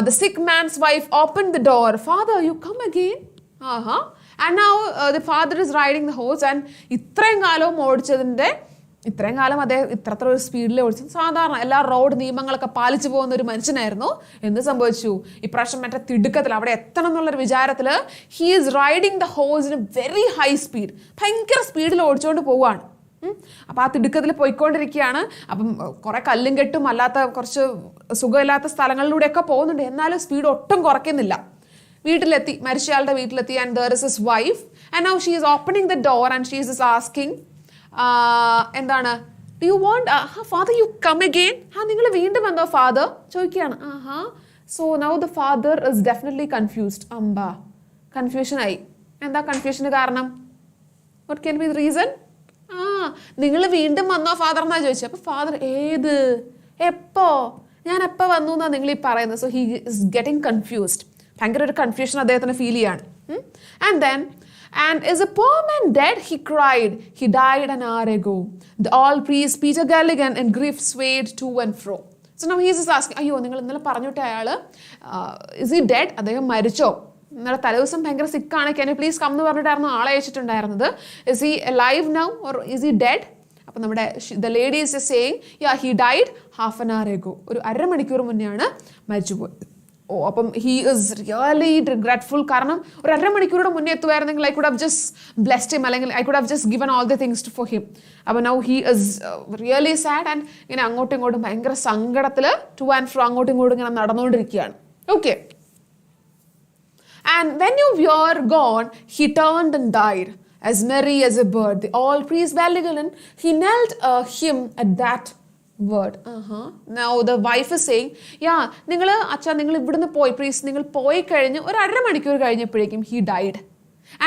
The sick man's wife opened the door. Father, you come again? And now the father is riding the horse, and ഇത്രയും കാലവും ഓടിച്ചതിൻ്റെ ഇത്രയും കാലം അദ്ദേഹം ഇത്രത്ര ഒരു സ്പീഡിൽ ഓടിച്ചു. സാധാരണ എല്ലാ റോഡ് നിയമങ്ങളൊക്കെ പാലിച്ചു പോകുന്ന ഒരു മനുഷ്യനായിരുന്നു. എന്ത് സംഭവിച്ചു? ഇപ്രാവശ്യം മറ്റേ തിടുക്കത്തിൽ അവിടെ എത്തണം എന്നുള്ളൊരു വിചാരത്തിൽ he is riding the horse in very high speed, ഭയങ്കര സ്പീഡിൽ ഓടിച്ചുകൊണ്ട് പോവുകയാണ്. അപ്പം ആ തിടുക്കത്തിൽ പോയിക്കൊണ്ടിരിക്കുകയാണ്. അപ്പം കുറെ കല്ലും കെട്ടും അല്ലാത്ത കുറച്ച് സുഖമില്ലാത്ത സ്ഥലങ്ങളിലൂടെയൊക്കെ പോകുന്നുണ്ട്. എന്നാലും സ്പീഡ് ഒട്ടും കുറയ്ക്കുന്നില്ല. വീട്ടിലെത്തി, മരിച്ചയാളുടെ വീട്ടിലെത്തി. And there is his wife and now she is opening the door and she is asking എന്താണ്, do you want father you come again, നിങ്ങൾ വീണ്ടും വന്നോ ഫാദർ ചോദിക്കുകയാണ്. So now the father is definitely confused. കൺഫ്യൂഷനായി. എന്താ കൺഫ്യൂഷന് കാരണം? What can be the reason? നിങ്ങൾ വീണ്ടും വന്നോ ഫാദർ എന്നാ ചോദിച്ചത്. അപ്പൊ ഫാദർ ഏത്, എപ്പോ, ഞാൻ എപ്പോ വന്നു എന്നാ നിങ്ങൾ ഈ പറയുന്നത്. So he is getting confused. ഭയങ്കര ഒരു കൺഫ്യൂഷൻ അദ്ദേഹത്തിന് ഫീൽ ചെയ്യാണ്. And then And is a poor man dead? He cried. He died an hour ago. The all priest Peter Galligan in grief swayed to and fro. So now he is asking, അയ്യോ നിങ്ങൾ ഇന്നലെ പറഞ്ഞിട്ട് അയാൾ is he dead? അദ്ദേഹം മരിച്ചോ? ഇന്നലെ തലേദിവസം ഭയങ്കര സിക്കാണ്, ക്യാൻ യു പ്ലീസ് കം എന്ന് പറഞ്ഞിട്ടായിരുന്നു ആളെ അയച്ചിട്ടുണ്ടായിരുന്നത്. is he alive now or is he dead? അപ്പം നമ്മുടെ the lady is saying, yeah, he died half an hour ago. ഒരു അരമണിക്കൂർ മുന്നെയാണ് മരിച്ചുപോയത്. അപ്പം ഹി ഇസ് റിയലി റിഗ്രറ്റ്ഫുൾ. കാരണം ഒരു അരമണിക്കൂറുടെ മുന്നേ എത്തുമായിരുന്നെങ്കിൽ I could have just blessed him, അല്ലെങ്കിൽ I could have just given all the things for him. അപ്പം now he is really sad and ഇങ്ങനെ അങ്ങോട്ടും ഇങ്ങോട്ടും ഭയങ്കര സങ്കടത്തിൽ ടു ആൻഡ് ഫ്രോ അങ്ങോട്ടും ഇങ്ങോട്ടും ഇങ്ങനെ നടന്നുകൊണ്ടിരിക്കുകയാണ്. Okay. And when you were gone, he turned and died, as merry as a bird. The all priest Balligalan, he knelt him at that word. Now the wife is saying, yeah, നിങ്ങൾ ഇവിടുന്ന് പോയി, പ്രീസ് നിങ്ങൾ പോയി കഴിഞ്ഞ് ഒരു അരമണിക്കൂർ കഴിഞ്ഞപ്പോഴേക്കും he died.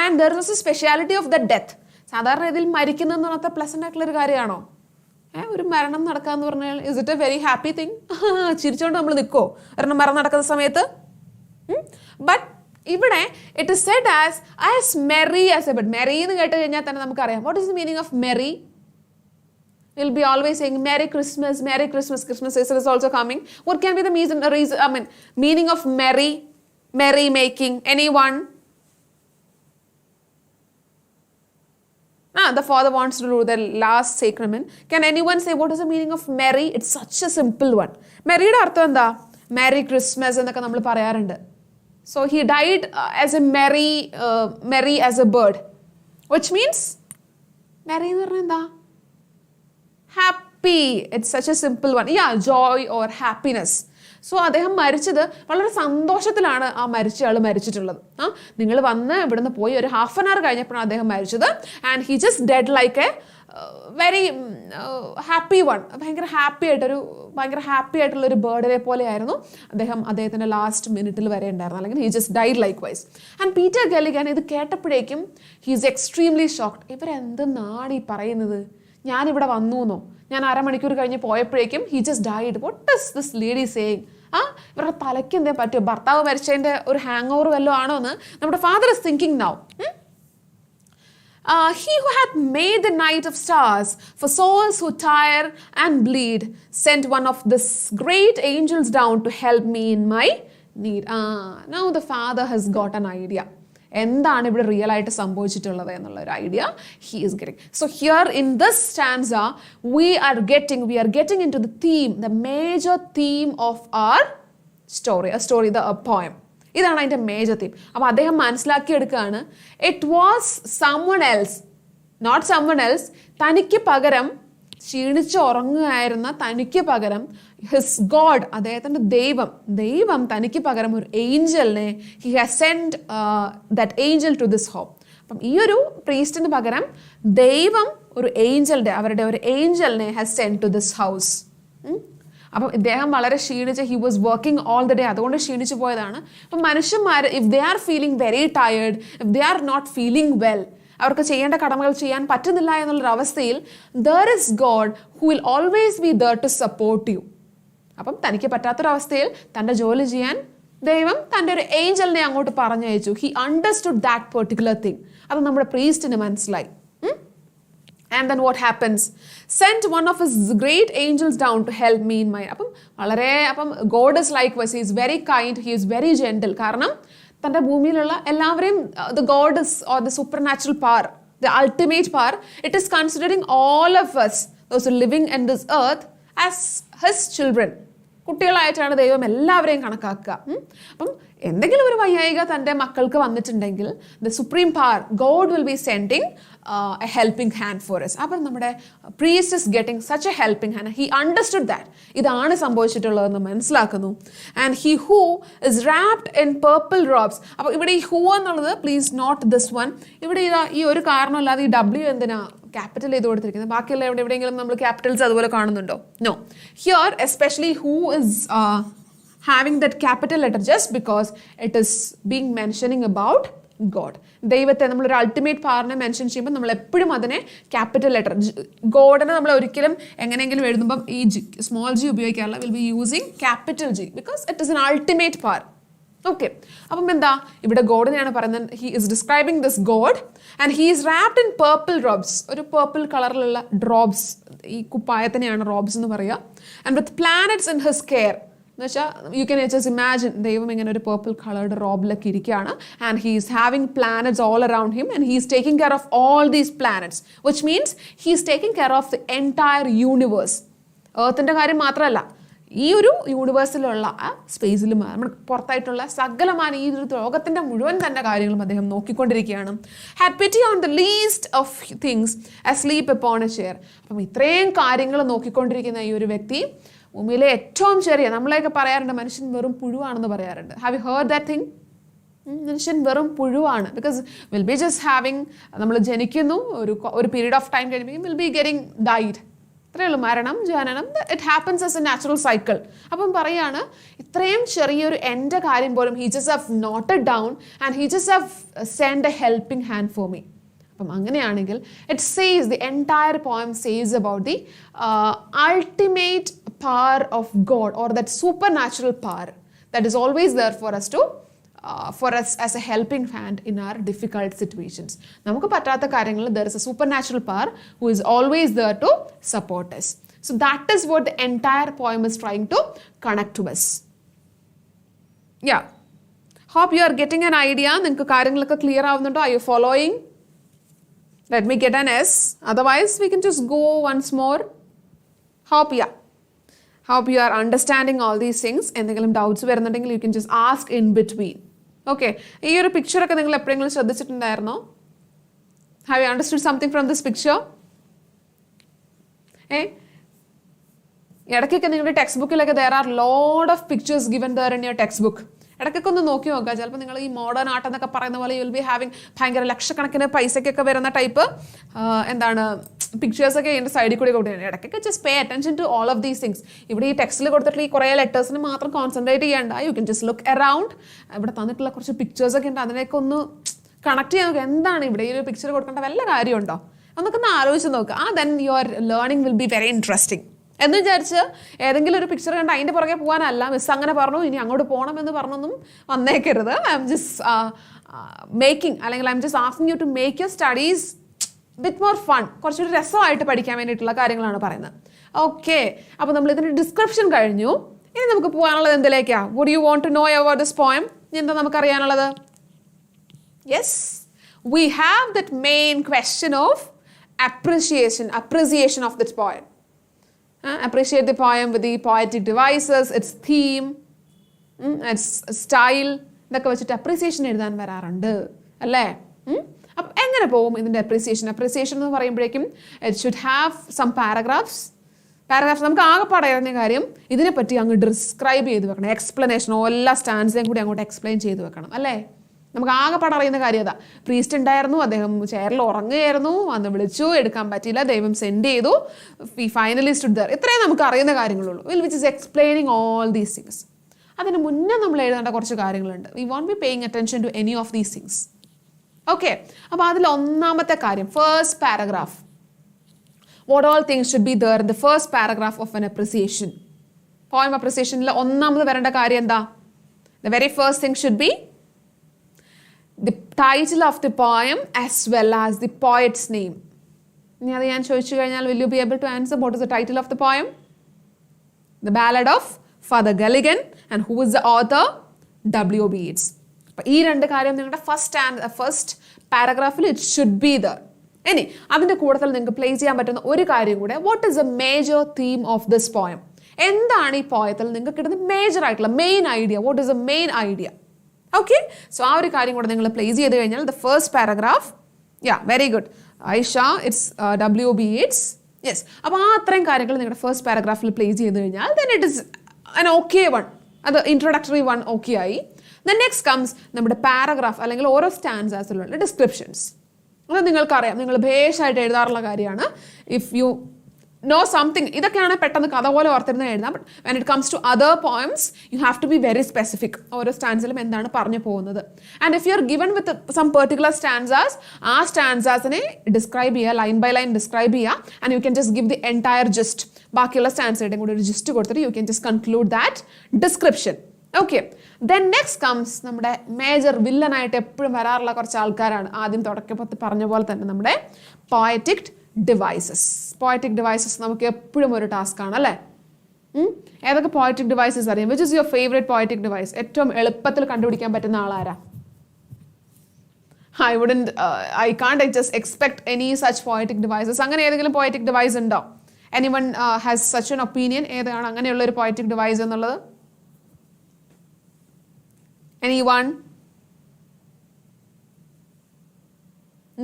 And there was a speciality of the death. സാധാരണ ഇതിൽ മരിക്കുന്നതെന്ന് പറഞ്ഞാൽ പ്ലസന്റ് ആയിട്ടുള്ള ഒരു കാര്യമാണോ? ഒരു മരണം നടക്കാന്ന് പറഞ്ഞാൽ is it a very happy thing? ചിരിച്ചോണ്ട് നമ്മൾ നിൽക്കോ ഒരെണ്ണം മരണം നടക്കുന്ന സമയത്ത്? ബട്ട് ഇവിടെ it is said as merry as a bird. Merry എന്ന് കേട്ട് കഴിഞ്ഞാൽ തന്നെ നമുക്കറിയാം what is the meaning of merry. We'll be always saying Merry Christmas, Merry Christmas. Christmas season is also coming. What can be the meaning of merry making? Anyone? The father wants to do the last sacrament. Can anyone say what is the meaning of merry? It's such a simple one. Merry യുടെ അർത്ഥം എന്താ? Merry Christmas എന്നൊക്കെ നമ്മൾ പറയാറുണ്ട്. So he died as a merry as a bird, which means merry എന്ന് പറഞ്ഞാൽ എന്താ? Happy. It's such a simple one. Yeah, joy or happiness. So അദ്ദേഹം മരിച്ചത് വളരെ സന്തോഷത്തിലാണ് ആ മരിച്ചയാൾ മരിച്ചിട്ടുള്ളത്. നിങ്ങൾ വന്ന് ഇവിടുന്ന് പോയി ഒരു ഹാഫ് ആൻ അവർ കഴിഞ്ഞപ്പോഴാണ് അദ്ദേഹം മരിച്ചത്. And he just dead like A very happy one. ഭയങ്കര ഹാപ്പി ആയിട്ടുള്ള ഒരു ബേർഡിനെ പോലെയായിരുന്നു അദ്ദേഹത്തിൻ്റെ ലാസ്റ്റ് മിനിറ്റിൽ വരെ ഉണ്ടായിരുന്നു. അല്ലെങ്കിൽ he just died likewise. And Peter Gilligan ഇത് കേട്ടപ്പോഴേക്കും ഹി ഈസ് എക്സ്ട്രീംലി ഷോക്ക്ഡ്. ഇവരെന്തെന്നാണ് ഈ പറയുന്നത്? ഞാനിവിടെ വന്നു എന്നോ? ഞാൻ അരമണിക്കൂർ കഴിഞ്ഞ് പോയപ്പോഴേക്കും he just died. What is this lady saying? ഇവരുടെ തലയ്ക്ക് എന്തേ പറ്റുമോ? ഭർത്താവ് മരിച്ചതിൻ്റെ ഒരു ഹാങ് ഓവർ വല്ലതും ആണോ എന്ന് നമ്മുടെ father is thinking now. He who hath made the night of stars for souls who tire and bleed sent one of this great angels down to help me in my need. Now the father has got an idea. എന്താണ് ഇവിടെ real ആയിട്ട് സംഭവിച്ചിട്ടുള്ളത് എന്നുള്ള ഒരു idea he is getting. So here in this stanza we are getting into the theme, the major theme of our story, the poem. ഇതാണ് അതിൻ്റെ major theme. അപ്പോൾ അദ്ദേഹം മനസ്സിലാക്കിയെടുക്കുകയാണ് it was someone else, not someone else. തനിക്ക് പകരം ക്ഷീണിച്ച് ഉറങ്ങുകയായിരുന്ന തനിക്ക് പകരം ഹിസ് ഗോഡ്, അദ്ദേഹത്തിൻ്റെ ദൈവം തനിക്ക് പകരം ഒരു ഏഞ്ചലിനെ he has send that angel to this home. അപ്പം ഈ ഒരു പ്രീസ്റ്റിന് പകരം ദൈവം അവരുടെ ഒരു ഏഞ്ചലിനെ has send to this house. അപ്പം ഇദ്ദേഹം വളരെ ക്ഷീണിച്ച് he was working all the day, അതുകൊണ്ട് ക്ഷീണിച്ചു പോയതാണ്. അപ്പം മനുഷ്യന്മാർ if they are feeling very tired, if they are not feeling well, അവർക്ക് ചെയ്യേണ്ട കടമകൾ ചെയ്യാൻ പറ്റുന്നില്ല എന്നുള്ളൊരു അവസ്ഥയിൽ there is God who will always be there to support you. അപ്പം തനിക്ക് പറ്റാത്തൊരവസ്ഥയിൽ തൻ്റെ ജോലി ചെയ്യാൻ ദൈവം തൻ്റെ ഒരു ഏഞ്ചലിനെ അങ്ങോട്ട് പറഞ്ഞയച്ചു. He understood that particular thing. അത് നമ്മുടെ പ്രീസ്റ്റിന് മനസ്സിലായി. And then what happens? Sent one of his great angels down to help me in my. അപ്പം God is likewise, he is very kind, he is very gentle. കാരണം തൻ്റെ ഭൂമിയിലുള്ള എല്ലാവരെയും the God is or the supernatural power, the ultimate power, it is considering all of us those living in this earth as his children. കുട്ടികളായിട്ടാണ് ദൈവം എല്ലാവരെയും കണക്കാക്കുക. അപ്പം എന്തെങ്കിലും ഒരു വൈകായിക തൻ്റെ മക്കൾക്ക് വന്നിട്ടുണ്ടെങ്കിൽ the supreme power God will be sending A helping hand four us. അപ്പം നമ്മുടെ priest is getting such A helping hand. He understood that ഇതാണ് സംഭവിച്ചിട്ടുള്ളതെന്ന് മനസ്സിലാക്കുന്നു. And he who is wrapped in purple robes. അപ്പോൾ ഇവിടെ ഈ ഹൂ എന്നുള്ളത് please note this one. ഇവിടെ ഈ ഒരു കാരണമല്ലാതെ ഈ ഡബ്ല്യു എന്തിനാ ക്യാപിറ്റൽ ചെയ്ത് കൊടുത്തിരിക്കുന്നത്? ബാക്കിയുള്ള എവിടെയെങ്കിലും നമ്മൾ ക്യാപിറ്റൽസ് അതുപോലെ കാണുന്നുണ്ടോ? No. Here especially who is having that capital letter just because it is being mentioning about God. ദൈവത്തെ നമ്മളൊരു അൾട്ടിമേറ്റ് പവറിനെ മെൻഷൻ ചെയ്യുമ്പോൾ നമ്മൾ എപ്പോഴും അതിനെ ക്യാപിറ്റൽ ലെറ്റർ ഗോഡിനെ നമ്മൾ ഒരിക്കലും എങ്ങനെയെങ്കിലും എഴുതുമ്പം ഈ ജി സ്മോൾ ജി ഉപയോഗിക്കാറില്ല. Will be using capital G because it is an ultimate power. Okay, അപ്പം എന്താ ഇവിടെ ഗോഡിനെയാണ് പറയുന്നത്. He is describing this God and he is wrapped in purple robes. ഒരു പേർപ്പിൾ കളറിലുള്ള ഡ്രോബ്സ്, ഈ കുപ്പായത്തിനെയാണ് റോബ്സ് എന്ന് പറയുക. And with planets in his care എന്ന് വെച്ചാൽ യു ക്യാൻ ജസ്റ്റ് ഇമാജിൻ ദൈവം ഇങ്ങനെ ഒരു പേർപ്പിൾ കളർഡ് റോബിലൊക്കെ ഇരിക്കുകയാണ്. And he is having planets all around him and he is taking care of all these planets which means he is taking care of the entire universe. എർത്തിൻ്റെ കാര്യം മാത്രമല്ല, ഈ ഒരു യൂണിവേഴ്സിലുള്ള സ്പേസിൽ നമ്മുടെ പുറത്തായിട്ടുള്ള സകലമായ ഈ ഒരു ലോകത്തിൻ്റെ മുഴുവൻ തന്നെ കാര്യങ്ങളും അദ്ദേഹം നോക്കിക്കൊണ്ടിരിക്കുകയാണ്. Had pity on the least of things asleep upon a chair. അപ്പം ഇത്രയും കാര്യങ്ങൾ നോക്കിക്കൊണ്ടിരിക്കുന്ന ഈ ഒരു വ്യക്തി ഭൂമിയിലെ ഏറ്റവും ചെറിയ, നമ്മളെയൊക്കെ പറയാറുണ്ട് മനുഷ്യൻ വെറും പുഴുവാണെന്ന് പറയാറുണ്ട്. Have you heard that thing? മനുഷ്യൻ വെറും പുഴുവാണ്. Because will be just having, നമ്മൾ ജനിക്കുന്നു, ഒരു പീരീഡ് ഓഫ് ടൈം കഴിയുമ്പോൾ വിൽ ബി ഗെറ്റിംഗ് ഡൈഡ്. ഇത്രയേ ഉള്ളൂ, മരണം, ജനനം, it happens as a natural cycle. അപ്പം പറയാണ് ഇത്രയും ചെറിയൊരു എൻ്റെ കാര്യം പോലും he just have noted down and he just have send a helping hand for me. അപ്പം അങ്ങനെയാണെങ്കിൽ it says the entire poem says about the ultimate power of God or that supernatural power that is always there for us as a helping hand in our difficult situations. നമുക്ക് പറ്റാത്ത കാര്യങ്ങളിൽ there is a supernatural power who is always there to support us. So that is what the entire poem is trying to connect to us. Yeah, hope you are getting an idea. നിങ്ങൾക്ക് കാര്യങ്ങളൊക്കെ clear ആവുന്നുണ്ടോ? Are you following? Let me get an S, otherwise we can just go once more. Hope you are understanding all these things. എന്തെങ്കിലും doubts വരുന്നുണ്ടെങ്കിൽ you can just ask in between. Okay, ഈ ഒരു പിക്ചറൊക്കെ നിങ്ങൾ എപ്പോഴെങ്കിലും ശ്രദ്ധിച്ചിട്ടുണ്ടായിരുന്നോ? Have you understood something from this picture? ഇടയ്ക്കൊക്കെ നിങ്ങളുടെ ടെക്സ്റ്റ് ബുക്കിലൊക്കെ there are load of pictures given there in your text book. ഇടയ്ക്കൊക്കെ ഒന്ന് നോക്കി നോക്കുക. ചിലപ്പോൾ നിങ്ങൾ ഈ മോഡേൺ ആർട്ട് എന്നൊക്കെ പറയുന്ന പോലെ യു വിൽ ബി ഹാവിങ് ഭയങ്കര ലക്ഷക്കണക്കിന് പൈസയ്ക്കൊക്കെ വരുന്ന ടൈപ്പ് എന്താണ് പിക്ചേഴ്സൊക്കെ ഇതിൻ്റെ സൈഡിൽ കൂടി കൊടുക്കുകയാണ്. ഇടയ്ക്കൊക്കെ just pay attention to all of these things. ഇവിടെ ഈ ടെക്സ്റ്റിൽ കൊടുത്തിട്ടുള്ള ഈ കുറേ ലെറ്റേഴ്സിന് മാത്രം കോൺസെൻട്രേറ്റ് ചെയ്യേണ്ട. U can just look around. ഇവിടെ തന്നിട്ടുള്ള കുറച്ച് പിക്ചേഴ്സൊക്കെ ഉണ്ട്, അതിനൊക്കെ ഒന്ന് കണക്ട് ചെയ്യാൻ നോക്കുക. എന്താണ് ഇവിടെ ഈ ഒരു പിക്ചർ കൊടുക്കേണ്ട വല്ല കാര്യമുണ്ടോ എന്നൊക്കെ ഒന്ന് ആലോചിച്ച് നോക്കുക. Then your learning will be very interesting. എന്ന് വിചാരിച്ച് ഏതെങ്കിലും ഒരു പിക്ചർ കണ്ട് അതിൻ്റെ പുറകെ പോകാനല്ല. മിസ് അങ്ങനെ പറഞ്ഞു, ഇനി അങ്ങോട്ട് പോകണമെന്ന് പറഞ്ഞൊന്നും വന്നേക്കരുത്. ഐ എം ജസ്റ്റ് മേക്കിംഗ്, അല്ലെങ്കിൽ I am just asking you to make your studies bit more fun, കുറച്ചൊരു രസമായിട്ട് പഠിക്കാൻ വേണ്ടിയിട്ടുള്ള കാര്യങ്ങളാണ് പറയുന്നത്. ഓക്കെ, അപ്പോൾ നമ്മൾ ഇതിൻ്റെ ഡിസ്ക്രിപ്ഷൻ കഴിഞ്ഞു. ഇനി നമുക്ക് പോകാനുള്ളത് എന്തിലേക്കാണ്? Would you want to know about this poem? എന്താ നമുക്കറിയാനുള്ളത്? Yes, we have that main question of appreciation of this poem. Appreciate the poem with the poetic devices, its theme, its style. ഇതൊക്കെ വെച്ചിട്ട് appreciation എഴുതാൻ വരാറുണ്ട് അല്ലേ? അപ്പം എങ്ങനെ പോകും ഇതിൻ്റെ അപ്രീസിയേഷൻ എന്ന് പറയുമ്പോഴേക്കും it should have some paragraphs. നമുക്ക് ആകെപ്പാടെ അറിയുന്ന കാര്യം ഇതിനെപ്പറ്റി അങ്ങ് ഡിസ്ക്രൈബ് ചെയ്ത് വെക്കണം. എക്സ്പ്ലനേഷനോ എല്ലാ സ്റ്റാൻഡ്സിനെയും കൂടി അങ്ങോട്ട് എക്സ്പ്ലെയിൻ ചെയ്ത് വെക്കണം അല്ലേ? നമുക്ക് ആകെപ്പാടെ അറിയുന്ന കാര്യം അതാ. പ്രീസ്റ്റ് ഉണ്ടായിരുന്നു, അദ്ദേഹം ചെയറിൽ ഉറങ്ങുകയായിരുന്നു, വന്ന് വിളിച്ചു, എടുക്കാൻ പറ്റിയില്ല, ദൈവം സെൻഡ് ചെയ്തു, വി ഫൈനലി സ്റ്റുഡ് ദർ. ഇത്രയും നമുക്ക് അറിയുന്ന കാര്യങ്ങളുള്ളൂ. Which is explaining all these things. അതിന് മുന്നേ നമ്മൾ എഴുതേണ്ട കുറച്ച് കാര്യങ്ങളുണ്ട്. We won't be paying attention to any of these things. Okay, അപ്പോൾ അതിൽ ഒന്നാമത്തെ കാര്യം, first paragraph. What all things should be there in the first paragraph of an appreciation. Poem അപ്രിസിയേഷനിൽ ഒന്നാമത് വരേണ്ട കാര്യം എന്താ? The very first thing should be the title of the poem as well as the poet's name. ഇനി അത് ഞാൻ ചോദിച്ചു കഴിഞ്ഞാൽ will you be able to answer what is the title of the poem? The Ballad of Father Gulligan. And who is the author? W.B. Yeats. അപ്പോൾ ഈ രണ്ട് കാര്യം നിങ്ങളുടെ ഫസ്റ്റ് പാരഗ്രാഫിൽ ഇറ്റ് ഷുഡ് ബി ദർ. ഇനി അതിൻ്റെ കൂട്ടത്തിൽ നിങ്ങൾക്ക് പ്ലേസ് ചെയ്യാൻ പറ്റുന്ന ഒരു കാര്യം കൂടെ, what is A major theme of this poem? എന്താണ് ഈ പോയത്തിൽ നിങ്ങൾക്ക് കിട്ടുന്ന മേജർ ആയിട്ടുള്ള main idea? What is A main idea? Okay, so ആ ഒരു കാര്യം കൂടെ നിങ്ങൾ പ്ലേസ് ചെയ്ത് കഴിഞ്ഞാൽ the first paragraph, very good Aisha, it's WB, it's yes. അപ്പോൾ ആ അത്രയും കാര്യങ്ങൾ നിങ്ങളുടെ ഫസ്റ്റ് പാരഗ്രാഫിൽ പ്ലേസ് ചെയ്ത് കഴിഞ്ഞാൽ then it is an okay one. അത് ഇൻട്രൊഡക്ടറി വൺ ഓക്കെ ആയി. ദെൻ നെക്സ്റ്റ് കംസ് നമ്മുടെ പാരഗ്രാഫ് അല്ലെങ്കിൽ ഓരോ സ്റ്റാൻസാസിലുള്ള ഡിസ്ക്രിപ്ഷൻസ്. അത് നിങ്ങൾക്കറിയാം, നിങ്ങൾ ഭേഷായിട്ട് എഴുതാറുള്ള കാര്യമാണ്. ഇഫ് യു നോ സംതിങ്, ഇതൊക്കെയാണ് പെട്ടെന്ന് കഥ പോലെ ഓർത്തിരുന്ന് എഴുതാം. But when it comes to other poems you have to be very specific. ഓരോ സ്റ്റാൻസിലും എന്താണ് പറഞ്ഞു പോകുന്നത്. And if you are given with some particular stanzas, ആ സ്റ്റാൻസാസിനെ ഡിസ്ക്രൈബ് ചെയ്യുക, ലൈൻ ബൈ ലൈൻ ഡിസ്ക്രൈബ് ചെയ്യുക. And you can just give the entire gist. ബാക്കിയുള്ള സ്റ്റാൻസയുടെയും കൂടി ഒരു ജിസ്റ്റ് കൊടുത്തിട്ട് you can just conclude that description. Okay, then next comes നമ്മുടെ മേജർ വില്ലനായിട്ട് എപ്പോഴും വരാറുള്ള കുറച്ച് ആൾക്കാരാണ്. ആദ്യം തുടക്കത്തിൽ പറഞ്ഞ പോലെ തന്നെ നമ്മുടെ പോയറ്റിക് ഡിവൈസസ്. പോയറ്റിക് ഡിവൈസസ് നമുക്ക് എപ്പോഴും ഒരു ടാസ്ക് ആണ് അല്ലേ? ഏതൊക്കെ പോയറ്റിക് ഡിവൈസസ് അറിയാം? Which is your favourite poetic device? ഏറ്റവും എളുപ്പത്തിൽ കണ്ടുപിടിക്കാൻ പറ്റുന്ന ആളാരാ? I can't just expect any such poetic devices. അങ്ങനെ ഏതെങ്കിലും poetic device ഉണ്ടോ? Anyone has such an opinion? ഏതാണ് അങ്ങനെയുള്ള ഒരു poetic device എന്നുള്ളത്? Anyone?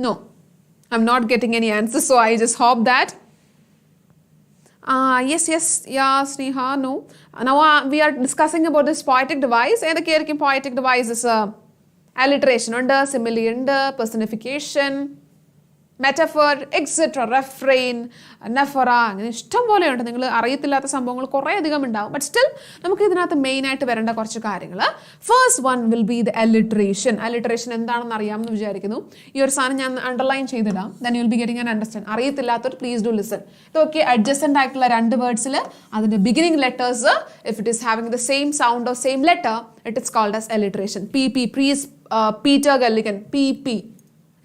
No, I'm not getting any answers, so I just hope that. Yes, yeah, Sneha, no. Now we are discussing about this poetic device. ഏതൊക്കെയായിരിക്കും poetic devices? Alliteration ഉണ്ട്, simile ഉണ്ട്, personification, metaphor, etc., refrain, anaphora, അങ്ങനെ ഇഷ്ടം പോലെയുണ്ട്. നിങ്ങൾ അറിയത്തില്ലാത്ത സംഭവങ്ങൾ കുറേ അധികം ഉണ്ടാവും. ബട്ട് സ്റ്റിൽ നമുക്ക് ഇതിനകത്ത് മെയിൻ ആയിട്ട് വരേണ്ട കുറച്ച് കാര്യങ്ങൾ. First one will be the alliteration. Alliteration എന്താണെന്ന് അറിയാമെന്ന് വിചാരിക്കുന്നു. ഈ ഒരു സാധനം ഞാൻ അണ്ടർലൈൻ ചെയ്തിടാം. Then you will be getting an understand. അറിയത്തില്ലാത്തവർ പ്ലീസ് ഡു ലിസൺ. ഇതൊക്കെ അഡ്ജസ്റ്റന്റ് ആയിട്ടുള്ള രണ്ട് വേർഡ്സിൽ അതിന്റെ beginning letters if it is having the same sound or same letter it is called as alliteration. Priest Peter Gilligan, PP.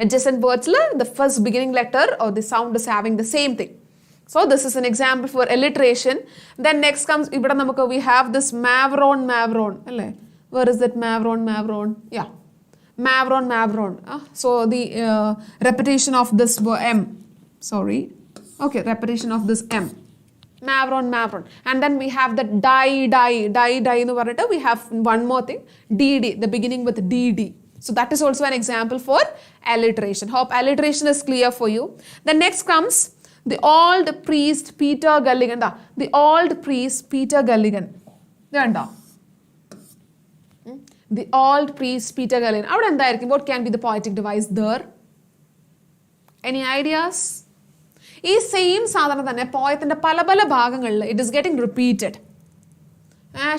Adjacent words, the first beginning letter or the sound is having the same thing. So this is an example for alliteration. Then next comes, we have this mavron. Where is that mavron? Yeah, mavron. So the repetition of this M. Sorry. Okay, repetition of this M. Mavron. And then we have the die. We have one more thing, DD, the beginning with DD. So that is also an example for alliteration. Hope alliteration is clear for you. Then next comes the old priest Peter Gilligan. The old priest Peter Gilligan. The old priest Peter Gilligan. What can be the poetic device there? Any ideas? ഈ same സാധനം തന്നെ പോയത്തിൻ്റെ പല പല ഭാഗങ്ങളിൽ it is getting repeated.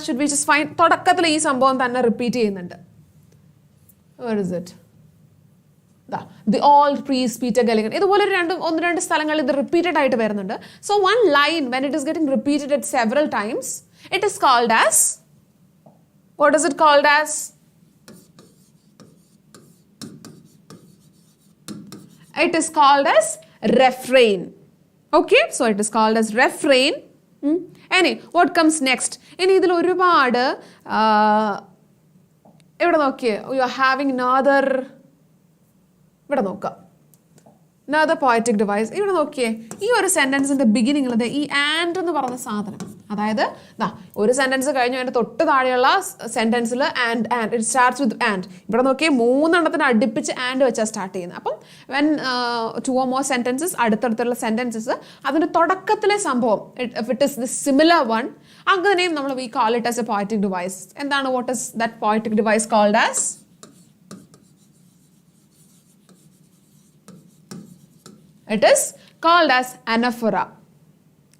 Should be just fine. തുടക്കത്തിൽ ഈ സംഭവം തന്നെ റിപ്പീറ്റ് ചെയ്യുന്നുണ്ട്. Where is it? The old priest Peter Gilligan. ഇതുപോലെ ഒന്ന് രണ്ട് സ്ഥലങ്ങളിൽ ഇത് റിപ്പീറ്റഡ് ആയിട്ട് വരുന്നുണ്ട്. So one line when it is getting repeated at several times it is called as, what is it called as? It is called as refrain. Okay, so it is called as refrain. Any what comes next? ഇനി ഇതിൽ ഒരുപാട് ഇവിടെ നോക്കിയേ, U are having another, ഇവിടെ നോക്കാം, another poetic device. ഇവിടെ നോക്കിയേ, ഈ ഒരു സെന്റൻസിന്റെ ബിഗിനിങ്ങിൽ ഈ ആൻഡ് എന്ന് പറഞ്ഞ സാധനം, അതായത് ഒരു സെന്റൻസ് കഴിഞ്ഞു അതിന്റെ തൊട്ട് താഴെയുള്ള സെന്റൻസിൽ and it starts with and. ഇവിടെ നോക്കിയേ, 3 എണ്ണത്തിന് അടുപ്പിച്ച് ആൻഡ് വെച്ചാൽ സ്റ്റാർട്ട് ചെയ്യുന്നത്. അപ്പം വെൻ 2 or more sentences, അടുത്തടുത്തുള്ള സെന്റൻസസ് അതിന്റെ തുടക്കത്തിലെ സംഭവം if it is the similar one, അങ്ങനെയും നമ്മൾ we call it as a poetic device. എന്താണ്, what is that poetic device called as? It is called as anaphora.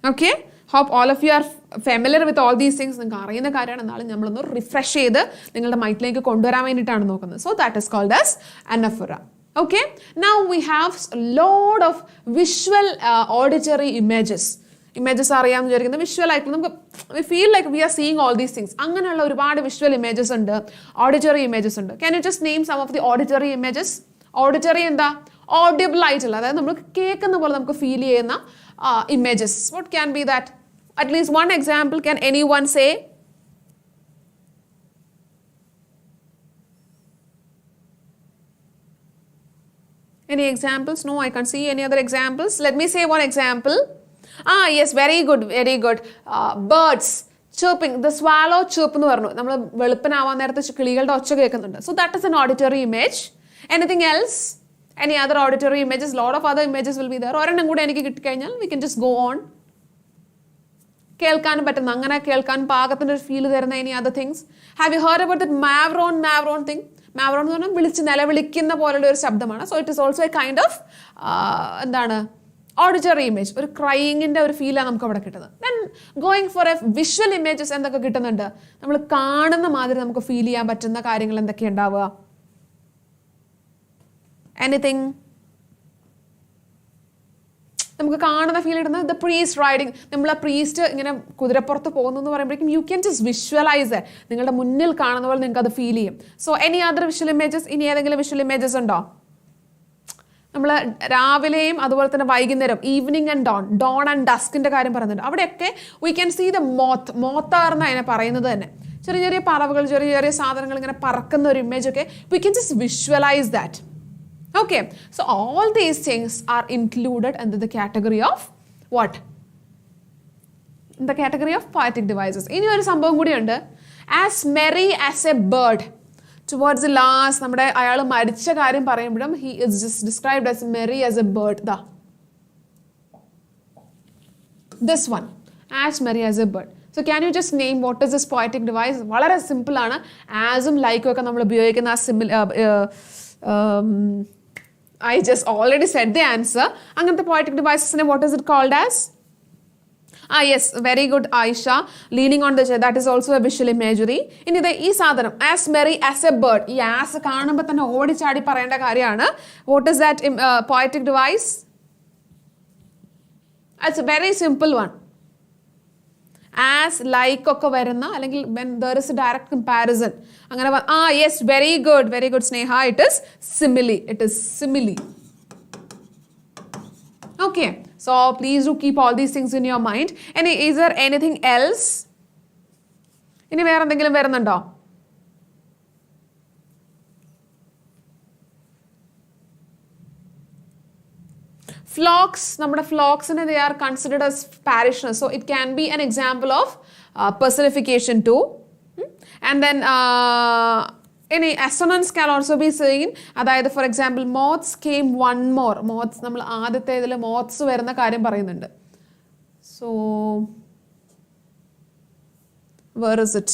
Okay, hope all of you are familiar with all these things. നിങ്ങൾക്ക് അറിയുന്ന കാര്യമാണ്, എന്നാലും നമ്മളൊന്ന് refresh ചെയ്ത് നിങ്ങളുടെ മൈൻഡിലേക്ക് കൊണ്ടുവരാൻ വേണ്ടിയിട്ടാണ് നോക്കുന്നത്. So that is called as anaphora. Okay, now we have a lot of visual auditory images അറിയാമെന്ന് വിചാരിക്കുന്നത്. വിഷ്വൽ ആയിട്ട് നമുക്ക് we feel like we are seeing all these things. അങ്ങനെയുള്ള ഒരുപാട് വിഷ്വൽ ഇമേജസ് ഉണ്ട്, ഓഡിറ്ററി ഇമേജസ് ഉണ്ട്. Can you just name some of the auditory images? Auditory എന്താ? Audible ആയിട്ടുള്ള, അതായത് നമ്മൾ കേൾക്കുന്ന പോലെ നമുക്ക് ഫീൽ ചെയ്യുന്ന images. What can be that? At least one example. Can any one say? Any examples? No, I can't see any other examples. Let me say one example. Yes, very good, very good. Birds chirping, the swallow chirp എന്ന് പറഞ്ഞു. നമ്മൾ വെളുപ്പനാവാൻ നേരത്തെ കിളികളുടെ ഒച്ച കേൾക്കുന്നുണ്ട്. So that is an auditory image. Anything else? Any other auditory images? Lot of other images will be there. ഒരെണ്ണം കൂടെ എനിക്ക് കിട്ടിക്കഴിഞ്ഞാൽ we can just go on. കേൾക്കാൻ പറ്റുന്ന, അങ്ങനെ കേൾക്കാൻ പാകത്തിന് ഒരു ഫീൽ തരുന്ന any other things? Have you heard about that mavron thing? Mavron എന്ന് പറഞ്ഞാൽ വിളിച്ച് നിലവിളിക്കുന്ന പോലുള്ള ഒരു ശബ്ദമാണ്. So it is also a kind of എന്താണ് ഓഡിറ്ററി ഇമേജ്, ഒരു ക്രൈയിങ്ങിൻ്റെ ഒരു ഫീലാണ് നമുക്ക് അവിടെ കിട്ടുന്നത്. Then going for A visual images എന്തൊക്കെ കിട്ടുന്നുണ്ട്? നമ്മൾ കാണുന്ന മാതിരി നമുക്ക് ഫീൽ ചെയ്യാൻ പറ്റുന്ന കാര്യങ്ങൾ എന്തൊക്കെയാണ് ഉണ്ടാവുക? എനിത്തിങ് നമുക്ക് കാണുന്ന ഫീൽ ഇടുന്നത് ദ പ്രീസ്റ്റ് റൈഡിങ്, നമ്മൾ ആ പ്രീസ്റ്റ് ഇങ്ങനെ കുതിരപ്പുറത്ത് പോകുന്നു എന്ന് പറയുമ്പോഴേക്കും യു ക്യാൻ ജസ്റ്റ് വിഷ്വലൈസ്, നിങ്ങളുടെ മുന്നിൽ കാണുന്ന പോലെ നിങ്ങൾക്ക് അത് ഫീൽ ചെയ്യും. So any other visual images? ഇനി ഏതെങ്കിലും വിഷ്വൽ ഇമേജസ് ഉണ്ടോ? നമ്മൾ രാവിലെയും അതുപോലെ തന്നെ വൈകുന്നേരം, ഈവനിങ് ആൻഡ് ഡോൺ ആൻഡ് ഡസ്കിന്റെ കാര്യം പറയുന്നുണ്ട്. അവിടെയൊക്കെ വി ക്യാൻ സീ ദ മോത്താർന്ന് അതിനെ പറയുന്നത് തന്നെ. ചെറിയ ചെറിയ പറവുകൾ, ചെറിയ ചെറിയ സാധനങ്ങൾ ഇങ്ങനെ പറക്കുന്ന ഒരു ഇമേജ് ഒക്കെ V can just visualise that. Okay, so all these things are included under the category of what? In the category of poetic devices. ഇനി ഒരു സംഭവം കൂടിയുണ്ട്. As merry as a bird. Towards the last, നമ്മുടെ അയാൾ മരിച്ച കാര്യം പറയുമ്പോഴും he is just described as merry as a bird. This one, as merry as a bird. So can you just name what is this poetic device? വളരെ simple ആണ്. ആസും ലൈക്കും ഒക്കെ നമ്മൾ ഉപയോഗിക്കുന്ന I just already said the answer. അങ്ങനത്തെ poetic devices, what is it called as? Yes, very good Aisha. Leaning on the chair, that is also a visual imagery. ഇനി ഈ സാധനം as merry as a bird, ഈ as കാണുമ്പോൾ തന്നെ ഓടിച്ചാടി പറയേണ്ട കാര്യമാണ്. What is that poetic device? It's a very simple one. As like ഒക്കെ വരുന്ന, അല്ലെങ്കിൽ when there is a direct comparison, അങ്ങനെ yes, very good Sneha, it is simile. Okay, so please do keep all these things in your mind. Is there anything else? ഇനി വേറെ എന്തെങ്കിലും വരുന്നുണ്ടോ? Flocks, നമ്മുടെ ഫ്ലോക്സിനെ they are considered as parishioners, so it can be an example of personification too. And then any assonance can also be seen. അതായത് for example moths came one more. Moths, നമ്മൾ ആദ്യത്തെ ഇതിൽ moths വരുന്ന കാര്യം പറയുന്നുണ്ട്. So where is it?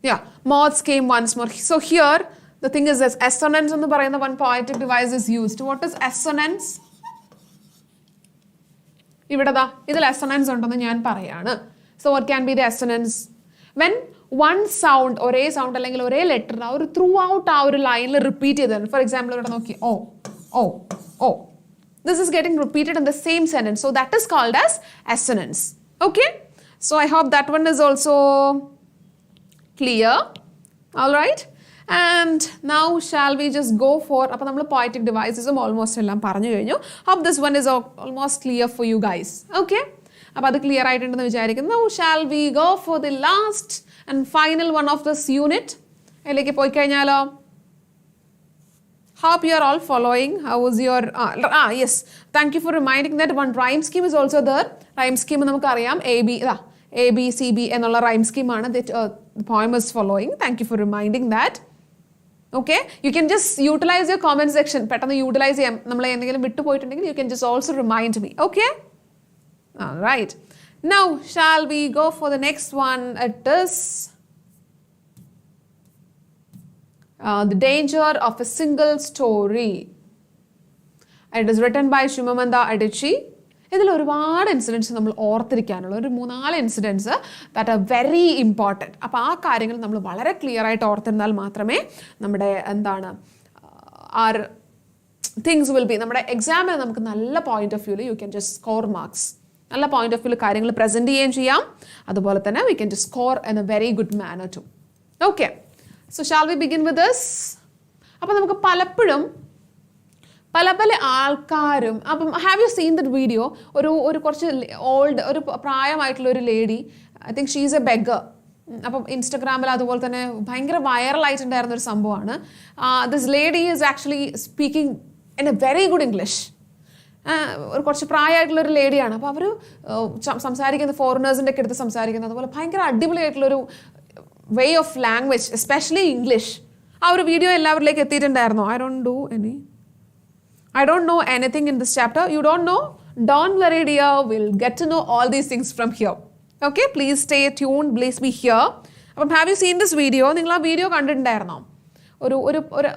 Yeah, moths came once more. So here the thing is this, assonance എന്ന് പറയുന്ന one poetic device is used. What is assonance? ഇവിടെ ഇതിൽ assonance ഉണ്ടെന്ന് ഞാൻ പറയാണ്. So what can be the assonance? When one sound, ഒരേ sound അല്ലെങ്കിൽ ഒരേ ലെറ്റർ ഒരു ത്രൂ ഔട്ട് ആ ഒരു ലൈനിൽ റിപ്പീറ്റ് ചെയ്തത്. ഫോർ എക്സാമ്പിൾ ഇവിടെ നോക്കി ഓ this is getting repeated in the same sentence. So that is called as assonance. Okay? So I hope that one is also clear. All right? And now shall we just go for, അപ്പോൾ നമ്മൾ poetic devices almost എല്ലാം പറഞ്ഞു കഴിഞ്ഞു. Hope this one is almost clear for you guys. Okay? അപ്പോൾ അത് clear ആയിട്ടുണ്ടെന്ന് വിചാരിക്കുന്നു. Now shall we go for the last and final one of this unit? അതിലേക്ക് പോയി കഴിഞ്ഞാലോ? Hope you are all following. How was your yes, thank you for reminding that one rhyme scheme is also there. Rhyme scheme നമുക്കറിയാം, ABCB എന്നുള്ള rhyme scheme ആണ് that the poem is following. Thank you for reminding that. Okay, you can just utilize your comment section. പെട്ടെന്ന് utilise ചെയ്യാം. നമ്മൾ എന്തെങ്കിലും വിട്ടുപോയിട്ടുണ്ടെങ്കിൽ you can just also remind me. Okay? All right. Now shall we go for the next one? It is The Danger of a Single Story. It is written by Shimamanda Adichie. ഇതിൽ ഒരുപാട് incidents നമ്മൾ ഓർത്തിരിക്കാനുള്ള ഒരു 3-4 incidents that are very important. അപ്പോൾ ആ കാര്യങ്ങൾ നമ്മൾ വളരെ ക്ലിയർ ആയിട്ട് ഓർത്തിരുന്നാൽ മാത്രമേ നമ്മുടെ ആർ തിങ്സ് വിൽ ബി, നമ്മുടെ എക്സാമിൽ നമുക്ക് നല്ല പോയിന്റ് ഓഫ് വ്യൂവിൽ you can just score marks. നല്ല പോയിന്റ് ഓഫ് വ്യൂവിൽ കാര്യങ്ങൾ പ്രസൻറ്റ് ചെയ്യുകയും ചെയ്യാം. അതുപോലെ തന്നെ we can just score in a very good manner too. Okay, so shall we begin with this? അപ്പോൾ നമുക്ക് പലപ്പോഴും പല ആൾക്കാരും, അപ്പം have you seen that video? ഒരു കുറച്ച് ഓൾഡ്, ഒരു പ്രായമായിട്ടുള്ള ഒരു lady, I think she is a beggar. അപ്പം ഇൻസ്റ്റഗ്രാമിൽ അതുപോലെ തന്നെ ഭയങ്കര വൈറലായിട്ടുണ്ടായിരുന്ന ഒരു സംഭവമാണ്. This lady is actually speaking in a very good English. ഒരു കുറച്ച് പ്രായമായിട്ടുള്ളൊരു ലേഡിയാണ്. അപ്പോൾ അവർ സംസാരിക്കുന്നത് ഫോറിനേഴ്സിൻ്റെ ഒക്കെ അടുത്ത് സംസാരിക്കുന്നത് അതുപോലെ ഭയങ്കര അടിപൊളിയായിട്ടുള്ളൊരു way of language, especially English. ആ ഒരു വീഡിയോ എല്ലാവരിലേക്ക് എത്തിയിട്ടുണ്ടായിരുന്നോ? I don't know anything in this chapter. You don't know? Don't worry dear, we'll get to know all these things from here. Okay, please stay tuned, please be here. അപ്പം have you seen this video? നിങ്ങൾ ആ video കണ്ടിട്ടുണ്ടായിരുന്നോ? ഒരു ഒരു ഒരു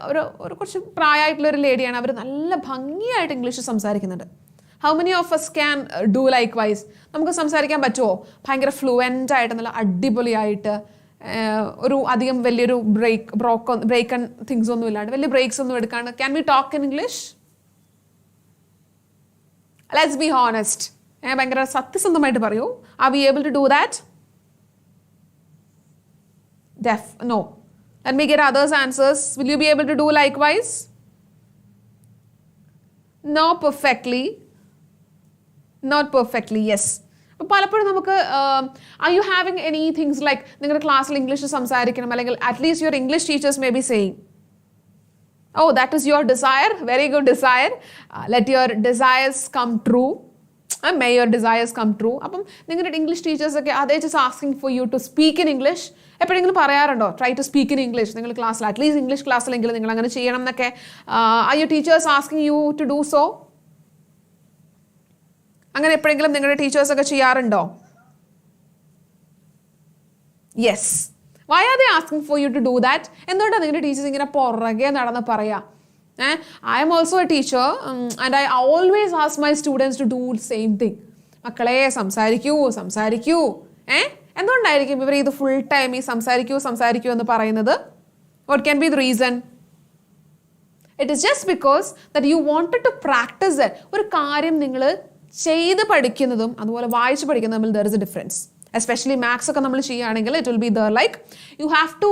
ഒരു കുറച്ച് പ്രായമായിട്ടുള്ളൊരു ലേഡിയാണ്. അവർ നല്ല ഭംഗിയായിട്ട് ഇംഗ്ലീഷ് സംസാരിക്കുന്നുണ്ട്. How many of us can do likewise? നമുക്ക് സംസാരിക്കാൻ പറ്റുമോ? ഭയങ്കര ഫ്ലുവൻ്റ് ആയിട്ട് നല്ല അടിപൊളിയായിട്ട് ഒരു അധികം വലിയൊരു ബ്രേക്ക് തിങ്സ് ഒന്നും ഇല്ലാണ്ട് വലിയ ബ്രേക്സ് ഒന്നും എടുക്കാണ്ട് can we talk in English? Let's be honest. ഭയങ്കര സത്യസന്ധമായിട്ട് പറയൂ. Are we able to do that? No. Let me get others' answers. Will you be able to do likewise? No, perfectly. Not perfectly, yes. അപ്പോൾ പലപ്പോഴും നമുക്ക് R you having any things like നിങ്ങളുടെ ക്ലാസ്സിൽ English സംസാരിക്കണം, അല്ലെങ്കിൽ at least your English teachers may be saying, oh, that is your desire, very good desire. Let your desires come true. May your desires come true. അപ്പം നിങ്ങളുടെ English teachers ഒക്കെ അതേ just asking for you to speak in English. എപ്പോഴെങ്കിലും പറയാറുണ്ടോ try to speak in English? നിങ്ങൾ ക്ലാസ്സിൽ at least English ക്ലാസ്സിലെങ്കിലും നിങ്ങൾ അങ്ങനെ ചെയ്യണം എന്നൊക്കെ are your teachers asking you to do so? അങ്ങനെ എപ്പോഴെങ്കിലും നിങ്ങളുടെ ടീച്ചേഴ്സ് ഒക്കെ ചെയ്യാറുണ്ടോ? Yes. Why are they asking for you to do that? എന്തുകൊണ്ടാണ് നിങ്ങളുടെ ടീച്ചേഴ്സ് ഇങ്ങനെ പുറകെ നടന്ന് പറയാ? I am also a teacher and I always ask my students to do the same thing. മക്കളെ സംസാരിക്കൂ. എന്തുകൊണ്ടായിരിക്കും ഇവർ ഇത് ഫുൾ ടൈം ഈ സംസാരിക്കൂ എന്ന് പറയുന്നത്? What can be the reason? It is just because that you wanted to practice it. ഒരു കാര്യം നിങ്ങൾ ചെയ്ത് പഠിക്കുന്നതും അതുപോലെ വായിച്ച് പഠിക്കുന്നതും തമ്മിൽ there is a difference. Especially maths ഒക്കെ നമ്മൾ ചെയ്യുകയാണെങ്കിൽ it will be there like you have to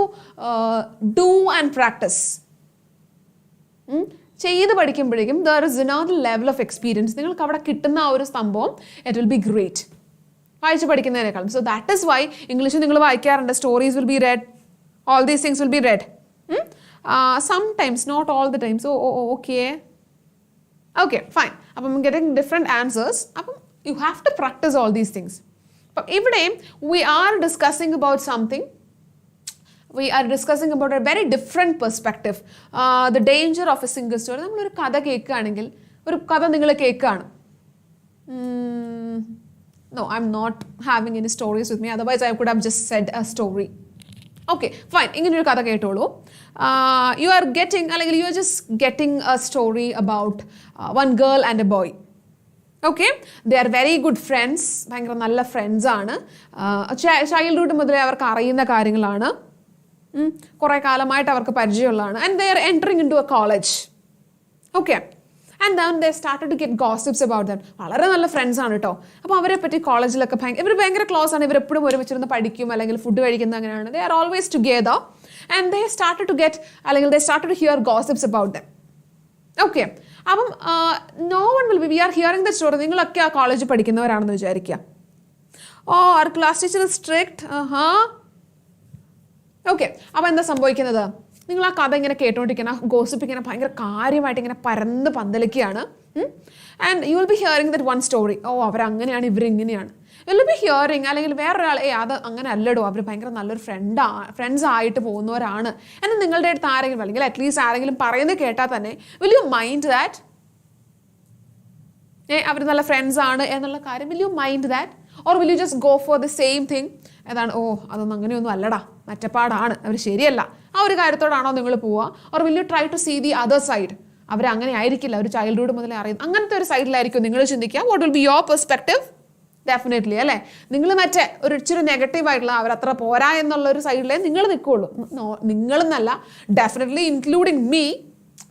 do and practice. ചെയ്ത് പഠിക്കുമ്പോഴേക്കും there is another level of experience. നിങ്ങൾക്ക് അവിടെ കിട്ടുന്ന ആ ഒരു സംഭവം it will be great വായിച്ച് പഠിക്കുന്നതിനേക്കാളും. So that is why English നിങ്ങൾ വായിക്കാറുണ്ട്. Stories will be read, all these things will be read. Sometimes, not all the time. So okay fine. അപ്പം getting different answers. അപ്പം you have to practice all these things. അപ്പം ഇവിടെ we are discussing about something. We are discussing about a very different perspective. The danger of a single story. നമ്മളൊരു കഥ കേൾക്കുകയാണെങ്കിൽ, ഒരു കഥ നിങ്ങൾ കേൾക്കുകയാണ്. No, I'm not having any stories with me. Otherwise, I could have just said a story. Okay, fine. ഇങ്ങനൊരു കഥ കേട്ടോളൂ. You are getting, അല്ലെങ്കിൽ you are just getting a story about one girl and a boy. Okay, they are very good friends. ഭയങ്കര നല്ല friends ആണ്. Childhood മുതലേ അവർക്ക് അറിയുന്ന കാര്യങ്ങളാണ്. കുറേ കാലമായിട്ട് അവർക്ക് പരിചയമുള്ളതാണ്. And they are entering into a college. Okay, and then they started to get gossips about them. വളരെ നല്ല ഫ്രണ്ട്സ് ആണ് കേട്ടോ. അപ്പോൾ അവരെ പറ്റി കോളേജിലൊക്കെ ഇവർ ഭയങ്കര ക്ലോസ് ആണ്. ഇവരെപ്പോഴും ഒരുമിച്ചിരുന്ന് പഠിക്കും, അല്ലെങ്കിൽ ഫുഡ് കഴിക്കുന്നത് അങ്ങനെയാണ്. They are always together and they started to get, അല്ലെങ്കിൽ they started to hear gossips about them. Okay, അപ്പം no one will be we are hearing the story. നിങ്ങളൊക്കെ ആ കോളേജിൽ പഠിക്കുന്നവരാണെന്ന് വിചാരിക്കുക. അവർ ക്ലാസ് ടീച്ചർ സ്ട്രിക്റ്റ്. ഓക്കെ, അപ്പോൾ എന്താ സംഭവിക്കുന്നത്? നിങ്ങൾ ആ കഥ ഇങ്ങനെ കേട്ടോണ്ടിരിക്കുന്ന ഗോസിപ്പ് ഇങ്ങനെ ഭയങ്കര കാര്യമായിട്ട് ഇങ്ങനെ പരന്ന് പന്തലിക്കുകയാണ്. And you will be hearing that one story. അവരങ്ങനെയാണ്, ഇവരിങ്ങനെയാണ്. യു വിൽ ബി ഹിയറിംഗ്, അല്ലെങ്കിൽ വേറൊരാൾ അത് അങ്ങനെ അല്ലടോ, അവർ ഭയങ്കര നല്ലൊരു ഫ്രണ്ട്സ് ആയിട്ട് പോകുന്നവരാണ് എന്ന് നിങ്ങളുടെ അടുത്ത് ആരെങ്കിലും, അല്ലെങ്കിൽ അറ്റ്ലീസ്റ്റ് ആരെങ്കിലും പറയുന്നത് കേട്ടാൽ തന്നെ വിൽ യു മൈൻഡ് ദാറ്റ്? അവർ നല്ല ഫ്രണ്ട്സ് ആണ് എന്നുള്ള കാര്യം will you mind that? Or will you just go for the same thing? ഏതാണ്, അതൊന്നും അങ്ങനെയൊന്നും അല്ലടാ, മറ്റപ്പാടാണ്, അവർ ശരിയല്ല, ആ ഒരു കാര്യത്തോടാണോ നിങ്ങൾ പോവുക? Or will you try to see the other side? അവരങ്ങനെ ആയിരിക്കില്ല, അവർ ചൈൽഡ്ഹുഡ് മുതലേ അറിയുന്നു, അങ്ങനത്തെ ഒരു സൈഡിലായിരിക്കും നിങ്ങൾ ചിന്തിക്കുക. What will be your perspective? Definitely അല്ലേ, നിങ്ങൾ മറ്റേ ഒരു ഇച്ചിരി നെഗറ്റീവായിട്ടുള്ള അവരത്ര പോരാ എന്നുള്ള ഒരു സൈഡിലേ നിങ്ങൾ നിൽക്കുകയുള്ളൂ. നിങ്ങളെന്നല്ല, definitely including me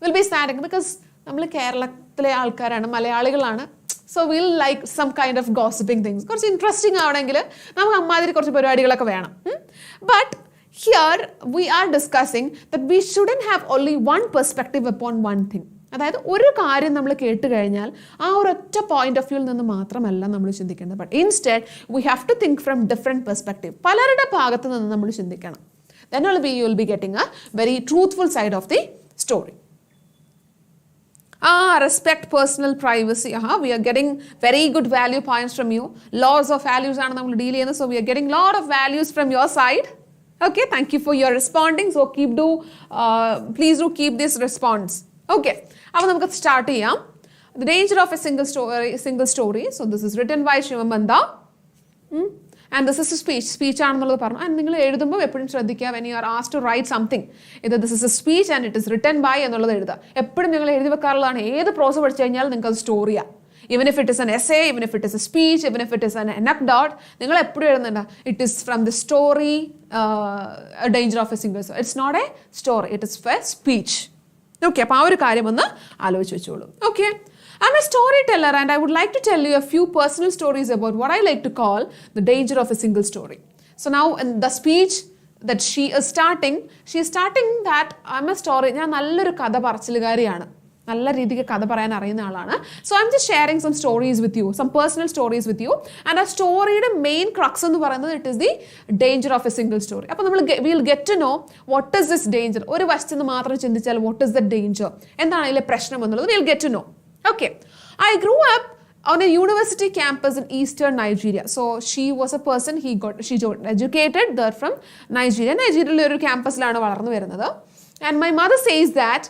will be standing. Because നമ്മൾ കേരളത്തിലെ ആൾക്കാരാണ്, മലയാളികളാണ്. So will like some kind of gossiping things. കുറച്ച് ഇൻട്രസ്റ്റിംഗ് ആവണമെങ്കിൽ നമുക്ക് അമ്മാതിരി കുറച്ച് പരിപാടികളൊക്കെ വേണം. But here we are discussing that we shouldn't have only one perspective upon one thing. അതായത് ഒരു കാര്യം നമ്മൾ കേട്ട് കഴിഞ്ഞാൽ ആ ഒരൊറ്റ പോയിന്റ് ഓഫ് വ്യൂവിൽ നിന്ന് മാത്രമല്ല നമ്മൾ ചിന്തിക്കേണ്ടത്. But instead we have to think from different perspective. പലരുടെ ഭാഗത്ത് നിന്ന് നമ്മൾ ചിന്തിക്കണം. Then only you will be getting a very truthful side of the story. Respect personal privacy. We are getting very good value points from you. Laws of values are നമ്മൾ deal ചെയ്യുന്നത്. So we are getting lot of values from your side. Okay, thank you for your responding. So please do keep this response. Okay, അപ്പോൾ നമുക്ക് start ചെയ്യാം. The danger of a single story. So this is written by Shivamanda. And this is a speech ആണെന്നുള്ളത് പറഞ്ഞു. And നിങ്ങൾ എഴുതുമ്പോൾ എപ്പോഴും ശ്രദ്ധിക്കുക, when you are asked to write something, either this is a speech and it is written by എന്നുള്ളത് എഴുതുക. എപ്പോഴും നിങ്ങൾ എഴുതി വെക്കാറുള്ളതാണ്. ഏത് പ്രോസ പഠിച്ചു കഴിഞ്ഞാൽ നിങ്ങൾക്ക് അത് സ്റ്റോറിയാണ്. even if it is an essay, even if it is a speech, even if it is an anecdote, നിങ്ങൾ എപ്പോഴും എഴുതുന്നുണ്ട് it is from the story, a danger of a single story. It's not a story, it is a speech. Okay, അപ്പോൾ ആ ഒരു കാര്യം ഒന്ന് ആലോചിച്ച് വെച്ചോളൂ. Okay, I'm a storyteller and I would like to tell you a few personal stories about what I like to call the danger of a single story. So now in the speech that she is starting that I'm a story. ഞാൻ നല്ലൊരു കഥ പറച്ചിലുകാരിയാണ്, നല്ല രീതിക്ക് കഥ പറയാൻ അറിയുന്ന ആളാണ്. So I'm just sharing some stories with you, some personal stories with you. And ആ സ്റ്റോറിയുടെ മെയിൻ ക്രക്സ് എന്ന് പറയുന്നത് it is the danger of a single story. അപ്പോൾ നമ്മൾ we'll get to know what is this danger. ഒരു വശത്ത് നിന്ന് മാത്രം ചിന്തിച്ചാൽ what is the danger, എന്താണ് അതിലെ പ്രശ്നം എന്നുള്ളത് we'll get to know. Okay, I grew up on a university campus in eastern Nigeria. So she was a person, she got educated there from Nigeria. Nigeria's ഒരു ക്യാമ്പസിലാണ് വളർന്നു വരുന്നത്. And my mother says that,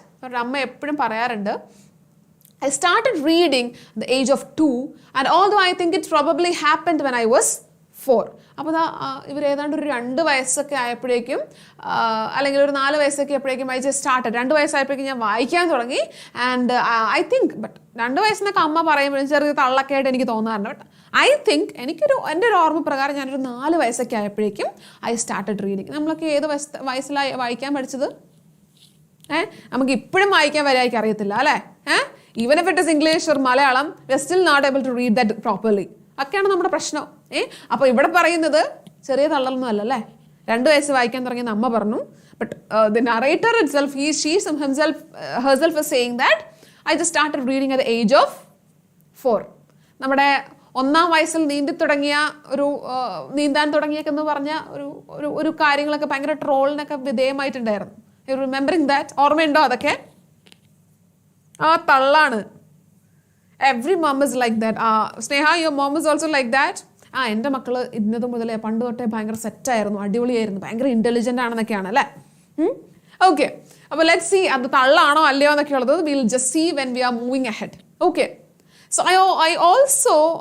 അമ്മ എപ്പോഴും പറയാറുണ്ട്, I started reading at the age of 2, and although I think it probably happened when I was 4. അപ്പോൾ ഇവർ ഏതാണ്ട് ഒരു 2 വയസ്സൊക്കെ ആയപ്പോഴേക്കും അല്ലെങ്കിൽ ഒരു 4 വയസ്സൊക്കെ ആയപ്പോഴേക്കും ഐ ജസ്റ്റ് സ്റ്റാർട്ടഡ്. 2 വയസ്സായപ്പോഴേക്കും ഞാൻ വായിക്കാൻ തുടങ്ങി. ആൻഡ് ഐ തിങ്ക് ബട്ട് 2 വയസ്സിനൊക്കെ അമ്മ പറയുമ്പോഴും ചെറിയ തള്ളൊക്കെ ആയിട്ട് എനിക്ക് തോന്നാറുണ്ട്. ബട്ട് ഐ തിങ്ക് എൻ്റെ ഒരു ഓർമ്മ പ്രകാരം ഞാനൊരു 4 വയസ്സൊക്കെ ആയപ്പോഴേക്കും ഐ സ്റ്റാർട്ടഡ് റീഡിങ്. നമ്മളൊക്കെ ഏത് വയസ്സിലായി വായിക്കാൻ പഠിച്ചത്? നമുക്ക് ഇപ്പോഴും വായിക്കാൻ വരായിരിക്കും അറിയത്തില്ല അല്ലേ? Even if it is English or Malayalam, we are still not able to read that properly. ഒക്കെയാണ് നമ്മുടെ പ്രശ്നം. അപ്പോൾ ഇവിടെ പറയുന്നത് ചെറിയ തള്ളലൊന്നും അല്ലല്ലേ. 2 വയസ്സ് വായിക്കാൻ തുടങ്ങിയെന്ന് അമ്മ പറഞ്ഞു. But the narrator itself, herself is saying that I just started reading at the age of 4. നമ്മുടെ 1-ാം വയസ്സിൽ നീന്താൻ തുടങ്ങിയേക്കെന്ന് പറഞ്ഞ ഒരു കാര്യങ്ങളൊക്കെ ഭയങ്കര ട്രോളിനൊക്കെ വിധേയമായിട്ടുണ്ടായിരുന്നു. You remembering that? ഓർമ്മയുണ്ടോ അതൊക്കെ? തള്ളാണ്. Every mom is like that. Sneha, your mom is also like that? എൻ്റെ മക്കൾ ഇന്നത് മുതലേ പണ്ട് തൊട്ടേ ഭയങ്കര സെറ്റായിരുന്നു, അടിപൊളിയായിരുന്നു, ഭയങ്കര ഇൻ്റലിജൻ്റ് ആണെന്നൊക്കെയാണ് അല്ലേ? ഓക്കെ, അപ്പോൾ ലെറ്റ്സ് സീ അത് തള്ളാണോ അല്ലയോ എന്നൊക്കെ ഉള്ളത് will just see when we are moving ahead. Okay, so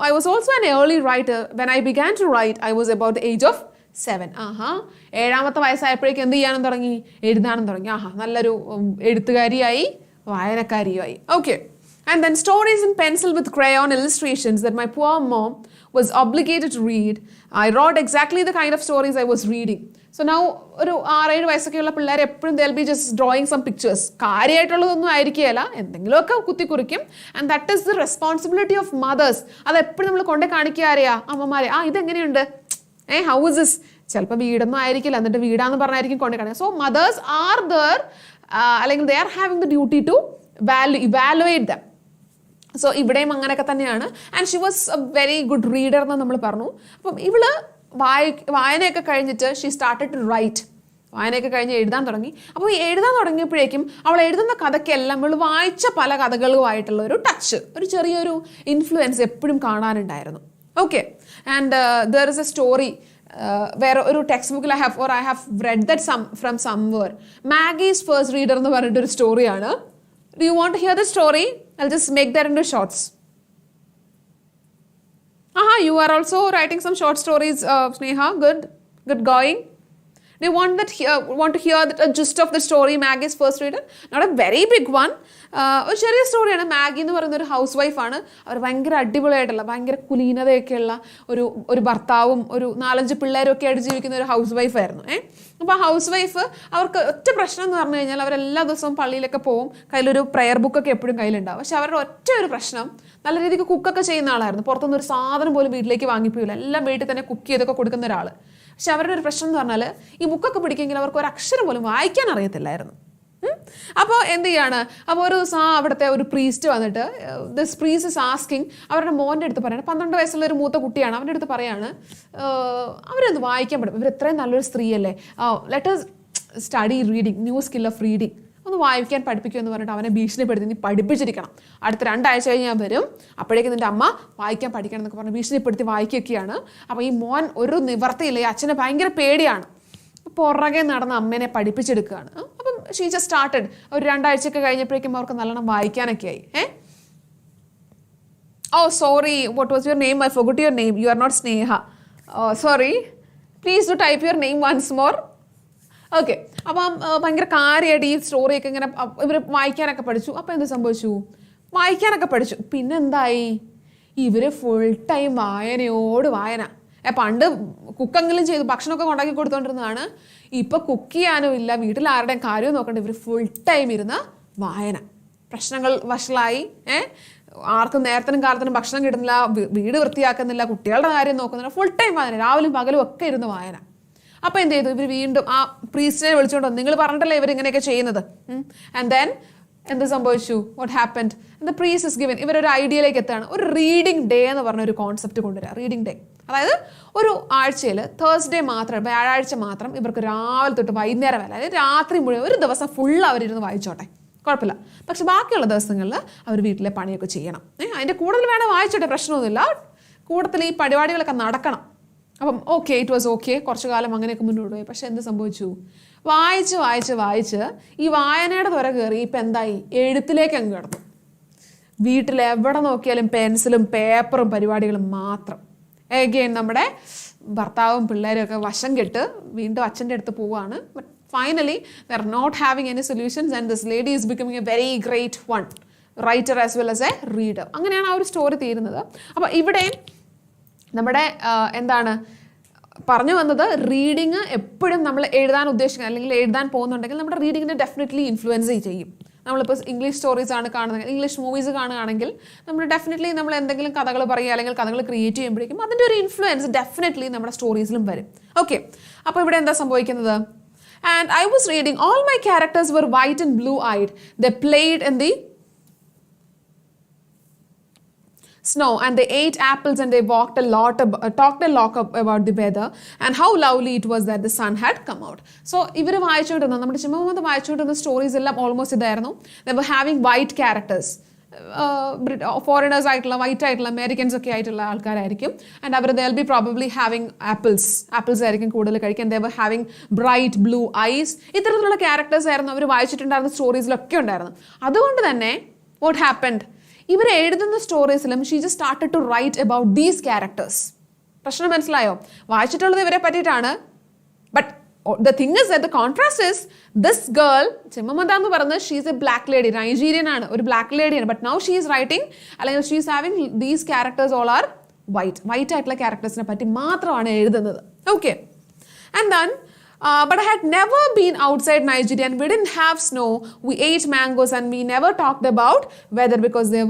I was also an early writer. When I began to write, I was about the age of 7. 7-ാമത്തെ വയസ്സായപ്പോഴേക്കും എന്ത് ചെയ്യാനും തുടങ്ങി? എഴുതാനും തുടങ്ങി. നല്ലൊരു എഴുത്തുകാരിയായി, വായനക്കാരിയായി. Okay, and then stories in pencil with crayon illustrations that my poor mom was obligated to read. I wrote exactly the kind of stories I was reading. So now ഒരു 6-7 വയസ്സൊക്കെയുള്ള പിള്ളേർ എപ്പോഴും they'll be just drawing some pictures. കാര്യമായിട്ടുള്ളതൊന്നും ആയിരിക്കുകയില്ല, എന്തെങ്കിലുമൊക്കെ കുത്തിക്കുറിക്കും. And that is the responsibility of mothers. അത് എപ്പോഴും നമ്മൾ കൊണ്ടേ കാണിക്കുക അറിയാ അമ്മമാരെ, ഇതെങ്ങനെയുണ്ട്, how is this? ചിലപ്പോൾ വീടൊന്നും ആയിരിക്കില്ല, എന്നിട്ട് വീടാന്ന് പറഞ്ഞായിരിക്കും കൊണ്ടേ കാണിക്കുക. So mothers are there, അല്ലെങ്കിൽ they are having the duty to evaluate them. So ഇവിടെയും അങ്ങനെയൊക്കെ തന്നെയാണ്. And she was a very good reader എന്ന് നമ്മൾ പറഞ്ഞു. അപ്പം ഇവള് വായനയൊക്കെ കഴിഞ്ഞിട്ട് ഷീ സ്റ്റാർട്ടഡ് ടു റൈറ്റ്. വായനയൊക്കെ കഴിഞ്ഞ് എഴുതാൻ തുടങ്ങി. അപ്പോൾ ഈ എഴുതാൻ തുടങ്ങിയപ്പോഴേക്കും അവൾ എഴുതുന്ന കഥയ്ക്കെല്ലാം അവൾ വായിച്ച പല കഥകളുമായിട്ടുള്ള ഒരു ടച്ച്, ഒരു ചെറിയൊരു ഇൻഫ്ലുവൻസ് എപ്പോഴും കാണാനുണ്ടായിരുന്നു. Okay, and there is a story വേറെ ഒരു ടെക്സ്റ്റ് ബുക്കിൽ I have read that from somewhere. മാഗീസ് first reader എന്ന് പറഞ്ഞിട്ടൊരു സ്റ്റോറിയാണ്. Do you want to hear the story? I'll just make that into shorts. You are also writing some short stories, Sneha. Good going. Do you want to hear a gist of the story, Maggie's first reader? Not a very big one. ഒരു ചെറിയ സ്റ്റോറിയാണ്. Maggi എന്ന് പറയുന്ന ഒരു house വൈഫാണ്. അവർ ഭയങ്കര അടിപൊളിയായിട്ടുള്ള, ഭയങ്കര കുലീനതയൊക്കെയുള്ള ഒരു ഭർത്താവും ഒരു 4-5 പിള്ളേരും ഒക്കെ ആയിട്ട് ജീവിക്കുന്ന ഒരു ഹൗസ് വൈഫായിരുന്നു. അപ്പോൾ ആ ഹൗസ് വൈഫ്, അവർക്ക് ഒറ്റ പ്രശ്നം എന്ന് പറഞ്ഞു കഴിഞ്ഞാൽ അവരെല്ലാ ദിവസവും പള്ളിയിലൊക്കെ പോകും, കയ്യിലൊരു പ്രെയർ ബുക്കൊക്കെ എപ്പോഴും കയ്യിലുണ്ടാവും. പക്ഷെ അവരുടെ ഒറ്റ ഒരു പ്രശ്നം, നല്ല രീതിക്ക് കുക്കൊക്കെ ചെയ്യുന്ന ആളായിരുന്നു, പുറത്തുനിന്ന് ഒരു സാധനം പോലും വീട്ടിലേക്ക് വാങ്ങിപ്പോയില്ല, എല്ലാം വീട്ടിൽ തന്നെ കുക്ക് ചെയ്തൊക്കെ കൊടുക്കുന്ന ഒരാൾ. പക്ഷെ അവരുടെ ഒരു പ്രശ്നം എന്ന് പറഞ്ഞാൽ ഈ ബുക്കൊക്കെ പിടിക്കുമെങ്കിൽ അവർക്ക് ഒരു അക്ഷരം പോലും വായിക്കാൻ അറിയത്തില്ലായിരുന്നു. അപ്പോൾ എന്ത് ചെയ്യാണ്, അപ്പോൾ ഒരു ദിവസം അവിടുത്തെ ഒരു പ്രീസ്റ്റ് വന്നിട്ട് ദിസ് പ്രീസ്റ്റ് ഇസ് ആസ്കിങ് അവരുടെ മോൻ്റെ അടുത്ത് പറയാണ്, 12 വയസ്സുള്ള ഒരു മൂത്ത കുട്ടിയാണ്, അവൻ്റെ അടുത്ത് പറയാണ് അവരൊന്ന് വായിക്കാൻ പറ്റും, ഇവർ എത്രയും നല്ലൊരു സ്ത്രീയല്ലേ, let us study reading, new skill of reading, ഒന്ന് വായിക്കാൻ പഠിപ്പിക്കുമെന്ന് പറഞ്ഞിട്ട് അവനെ ഭീഷണിപ്പെടുത്തി, നീ പഠിപ്പിച്ചിരിക്കണം, അടുത്ത 2 ആഴ്ച കഴിഞ്ഞ് ഞാൻ വരും, അപ്പോഴേക്കും നിൻ്റെ അമ്മ വായിക്കാൻ പഠിക്കണം എന്നൊക്കെ പറഞ്ഞ് ഭീഷണിപ്പെടുത്തി വായിക്കുകയൊക്കെയാണ്. അപ്പോൾ ഈ മോൻ ഒരു നിവർത്തിയില്ല, ഈ അച്ഛനെ ഭയങ്കര പേടിയാണ്, പുറകെ നടന്ന് അമ്മേനെ പഠിപ്പിച്ചെടുക്കുകയാണ്. അപ്പം ഷീ ജസ്റ്റ് സ്റ്റാർട്ടഡ്. ഒരു 2 ആഴ്ചയൊക്കെ കഴിഞ്ഞപ്പോഴേക്കും അവർക്ക് നല്ലോണം വായിക്കാനൊക്കെ ആയി. Oh sorry, what was your name? I forgot your name. You are not Sneha. Sorry, please do type your name once more. Okay. അപ്പം ഭയങ്കര കാര്യമായിട്ട് ഈ സ്റ്റോറിയൊക്കെ ഇങ്ങനെ ഇവർ വായിക്കാനൊക്കെ പഠിച്ചു. അപ്പോൾ എന്ത് സംഭവിച്ചു? വായിക്കാനൊക്കെ പഠിച്ചു. പിന്നെന്തായി? ഇവർ ഫുൾ ടൈം വായനയോട് വായന. പണ്ട് കുക്കെങ്കിലും ചെയ്ത് ഭക്ഷണമൊക്കെ ഉണ്ടാക്കി കൊടുത്തോണ്ടിരുന്നതാണ്. ഇപ്പോൾ കുക്ക് ചെയ്യാനും ഇല്ല, വീട്ടിൽ ആരുടെയും കാര്യവും നോക്കണ്ട, ഇവർ ഫുൾ ടൈം ഇരുന്ന വായന. പ്രശ്നങ്ങൾ വഷളായി. ആർക്കും നേരത്തിനും കാലത്തിനും ഭക്ഷണം കിട്ടുന്നില്ല, വീട് വൃത്തിയാക്കുന്നില്ല, കുട്ടികളുടെ കാര്യം നോക്കുന്നില്ല, ഫുൾ ടൈം വായന, രാവിലെയും പകലും ഒക്കെ ഇരുന്ന് വായന. അപ്പോൾ എന്ത് ചെയ്തു? ഇവർ വീണ്ടും ആ പ്രീസ്റ്റിനെ വിളിച്ചുകൊണ്ട് വന്നു. നിങ്ങൾ പറഞ്ഞിട്ടല്ലേ ഇവരിങ്ങനെയൊക്കെ ചെയ്യുന്നത്. ആൻഡ് ദെൻ എന്ത് സംഭവിച്ചു? What happened? The priest is given. ഇവരൊരു ഐഡിയയിലേക്ക് എത്താണ്. ഒരു റീഡിംഗ് ഡേ എന്ന് പറഞ്ഞ ഒരു കോൺസെപ്റ്റ് കൊണ്ടുവരിക. റീഡിംഗ് ഡേ, അതായത് ഒരു ആഴ്ചയിൽ തേഴ്സ്ഡേ മാത്രം, വ്യാഴാഴ്ച മാത്രം ഇവർക്ക് രാവിലെ തൊട്ട് വൈകുന്നേരം വരെ, അതായത് രാത്രി മുഴുവൻ ഒരു ദിവസം ഫുൾ അവരിരുന്ന് വായിച്ചോട്ടെ, കുഴപ്പമില്ല. പക്ഷെ ബാക്കിയുള്ള ദിവസങ്ങളിൽ അവർ വീട്ടിലെ പണിയൊക്കെ ചെയ്യണം. അതിൻ്റെ കൂടുതൽ വേണം വായിച്ചോട്ടെ, പ്രശ്നമൊന്നുമില്ല. കൂട്ടത്തിൽ ഈ പരിപാടികളൊക്കെ നടക്കണം. അപ്പം ഓക്കെ, ഇറ്റ് വാസ് ഓക്കെ. കുറച്ചു കാലം അങ്ങനെയൊക്കെ മുന്നോട്ട് പോയി. പക്ഷെ എന്ത് സംഭവിച്ചു? വായിച്ച് വായിച്ച് വായിച്ച് ഈ വായനയുടെ തുര കയറി ഇപ്പം എന്തായി? എഴുത്തിലേക്ക് അങ്ങ് കിടന്നു. വീട്ടിൽ എവിടെ നോക്കിയാലും പെൻസിലും പേപ്പറും പരിപാടികളും മാത്രം. എഗെയിൻ നമ്മുടെ ഭർത്താവും പിള്ളേരും ഒക്കെ വശം കെട്ട് വീണ്ടും അച്ഛൻ്റെ അടുത്ത് പോവുകയാണ്. But finally they are not having any solutions and this lady is becoming a very great one writer as well as a reader. അങ്ങനെയാണ് ആ ഒരു സ്റ്റോറി തീരുന്നത്. അപ്പോൾ ഇവിടെ നമ്മുടെ എന്താണ് പറഞ്ഞു വന്നത്? റീഡിങ് എപ്പോഴും നമ്മൾ എഴുതാൻ ഉദ്ദേശിക്കുന്നത് അല്ലെങ്കിൽ എഴുതാൻ പോകുന്നുണ്ടെങ്കിൽ നമ്മുടെ റീഡിങ്ങിനെ ഡെഫിനറ്റ്ലി ഇൻഫ്ലുവൻസ് ചെയ്യും. നമ്മളിപ്പോൾ ഇംഗ്ലീഷ് സ്റ്റോറീസ് ആണ് കാണുന്നത്, ഇംഗ്ലീഷ് മൂവീസ് കാണുകയാണെങ്കിൽ നമ്മൾ ഡെഫിനറ്റ്ലി നമ്മൾ എന്തെങ്കിലും കഥകൾ പറയുക അല്ലെങ്കിൽ കഥകൾ ക്രിയേറ്റ് ചെയ്യുമ്പോഴേക്കും അതിൻ്റെ ഒരു ഇൻഫ്ലുവൻസ് ഡെഫിനറ്റ്ലി നമ്മുടെ സ്റ്റോറീസിലും വരും. ഓക്കെ. അപ്പോൾ ഇവിടെ എന്താ സംഭവിക്കുന്നത്? And I was reading, all my characters were white and blue eyed, they played in the snow and they ate apples and they talked a lot about the weather and how lovely it was that the sun had come out. So ഇവർ വായിച്ചുകൊണ്ടിരുന്ന നമ്മുടെ ചിമ്മ വായിച്ചുകൊണ്ടിരുന്ന stories എല്ലാം almost ഇതായിരുന്നു. they were having white characters, foreigners ആയിട്ടുള്ള white ആയിട്ടുള്ള Americans ഒക്കെ ആയിട്ടുള്ള ആൾക്കാരായിരിക്കും. ആൻഡ് അവർ they will be probably having apples ആയിരിക്കും കൂടുതൽ കഴിക്കാൻ. they were having bright blue eyes. ഇത്തരത്തിലുള്ള ക്യാരക്ടേഴ്സ് ആയിരുന്നു അവർ വായിച്ചിട്ടുണ്ടായിരുന്ന സ്റ്റോറീസിലൊക്കെ ഉണ്ടായിരുന്നു. അതുകൊണ്ട് തന്നെ what happened? ഇവർ എഴുതുന്ന സ്റ്റോറീസിലും she just started to write about these characters. പ്രശ്നം മനസ്സിലായോ? വായിച്ചിട്ടുള്ളത് ഇവരെ പറ്റിയിട്ടാണ്. But the thing is that the contrast is this girl Chimamanda എന്ന് പറയുന്നത് she is a black lady, Nigerian ആണ്, ഒരു ബ്ലാക്ക് ലേഡിയാണ്. But now she is writing അല്ലെങ്കിൽ she is having these characters all are white ആയിട്ടുള്ള ക്യാരക്ടേഴ്സിനെ പറ്റി മാത്രമാണ് എഴുതുന്നത്. Okay. And then but I had never been outside Nigeria and we didn't have snow. We ate mangoes and we never talked about weather because there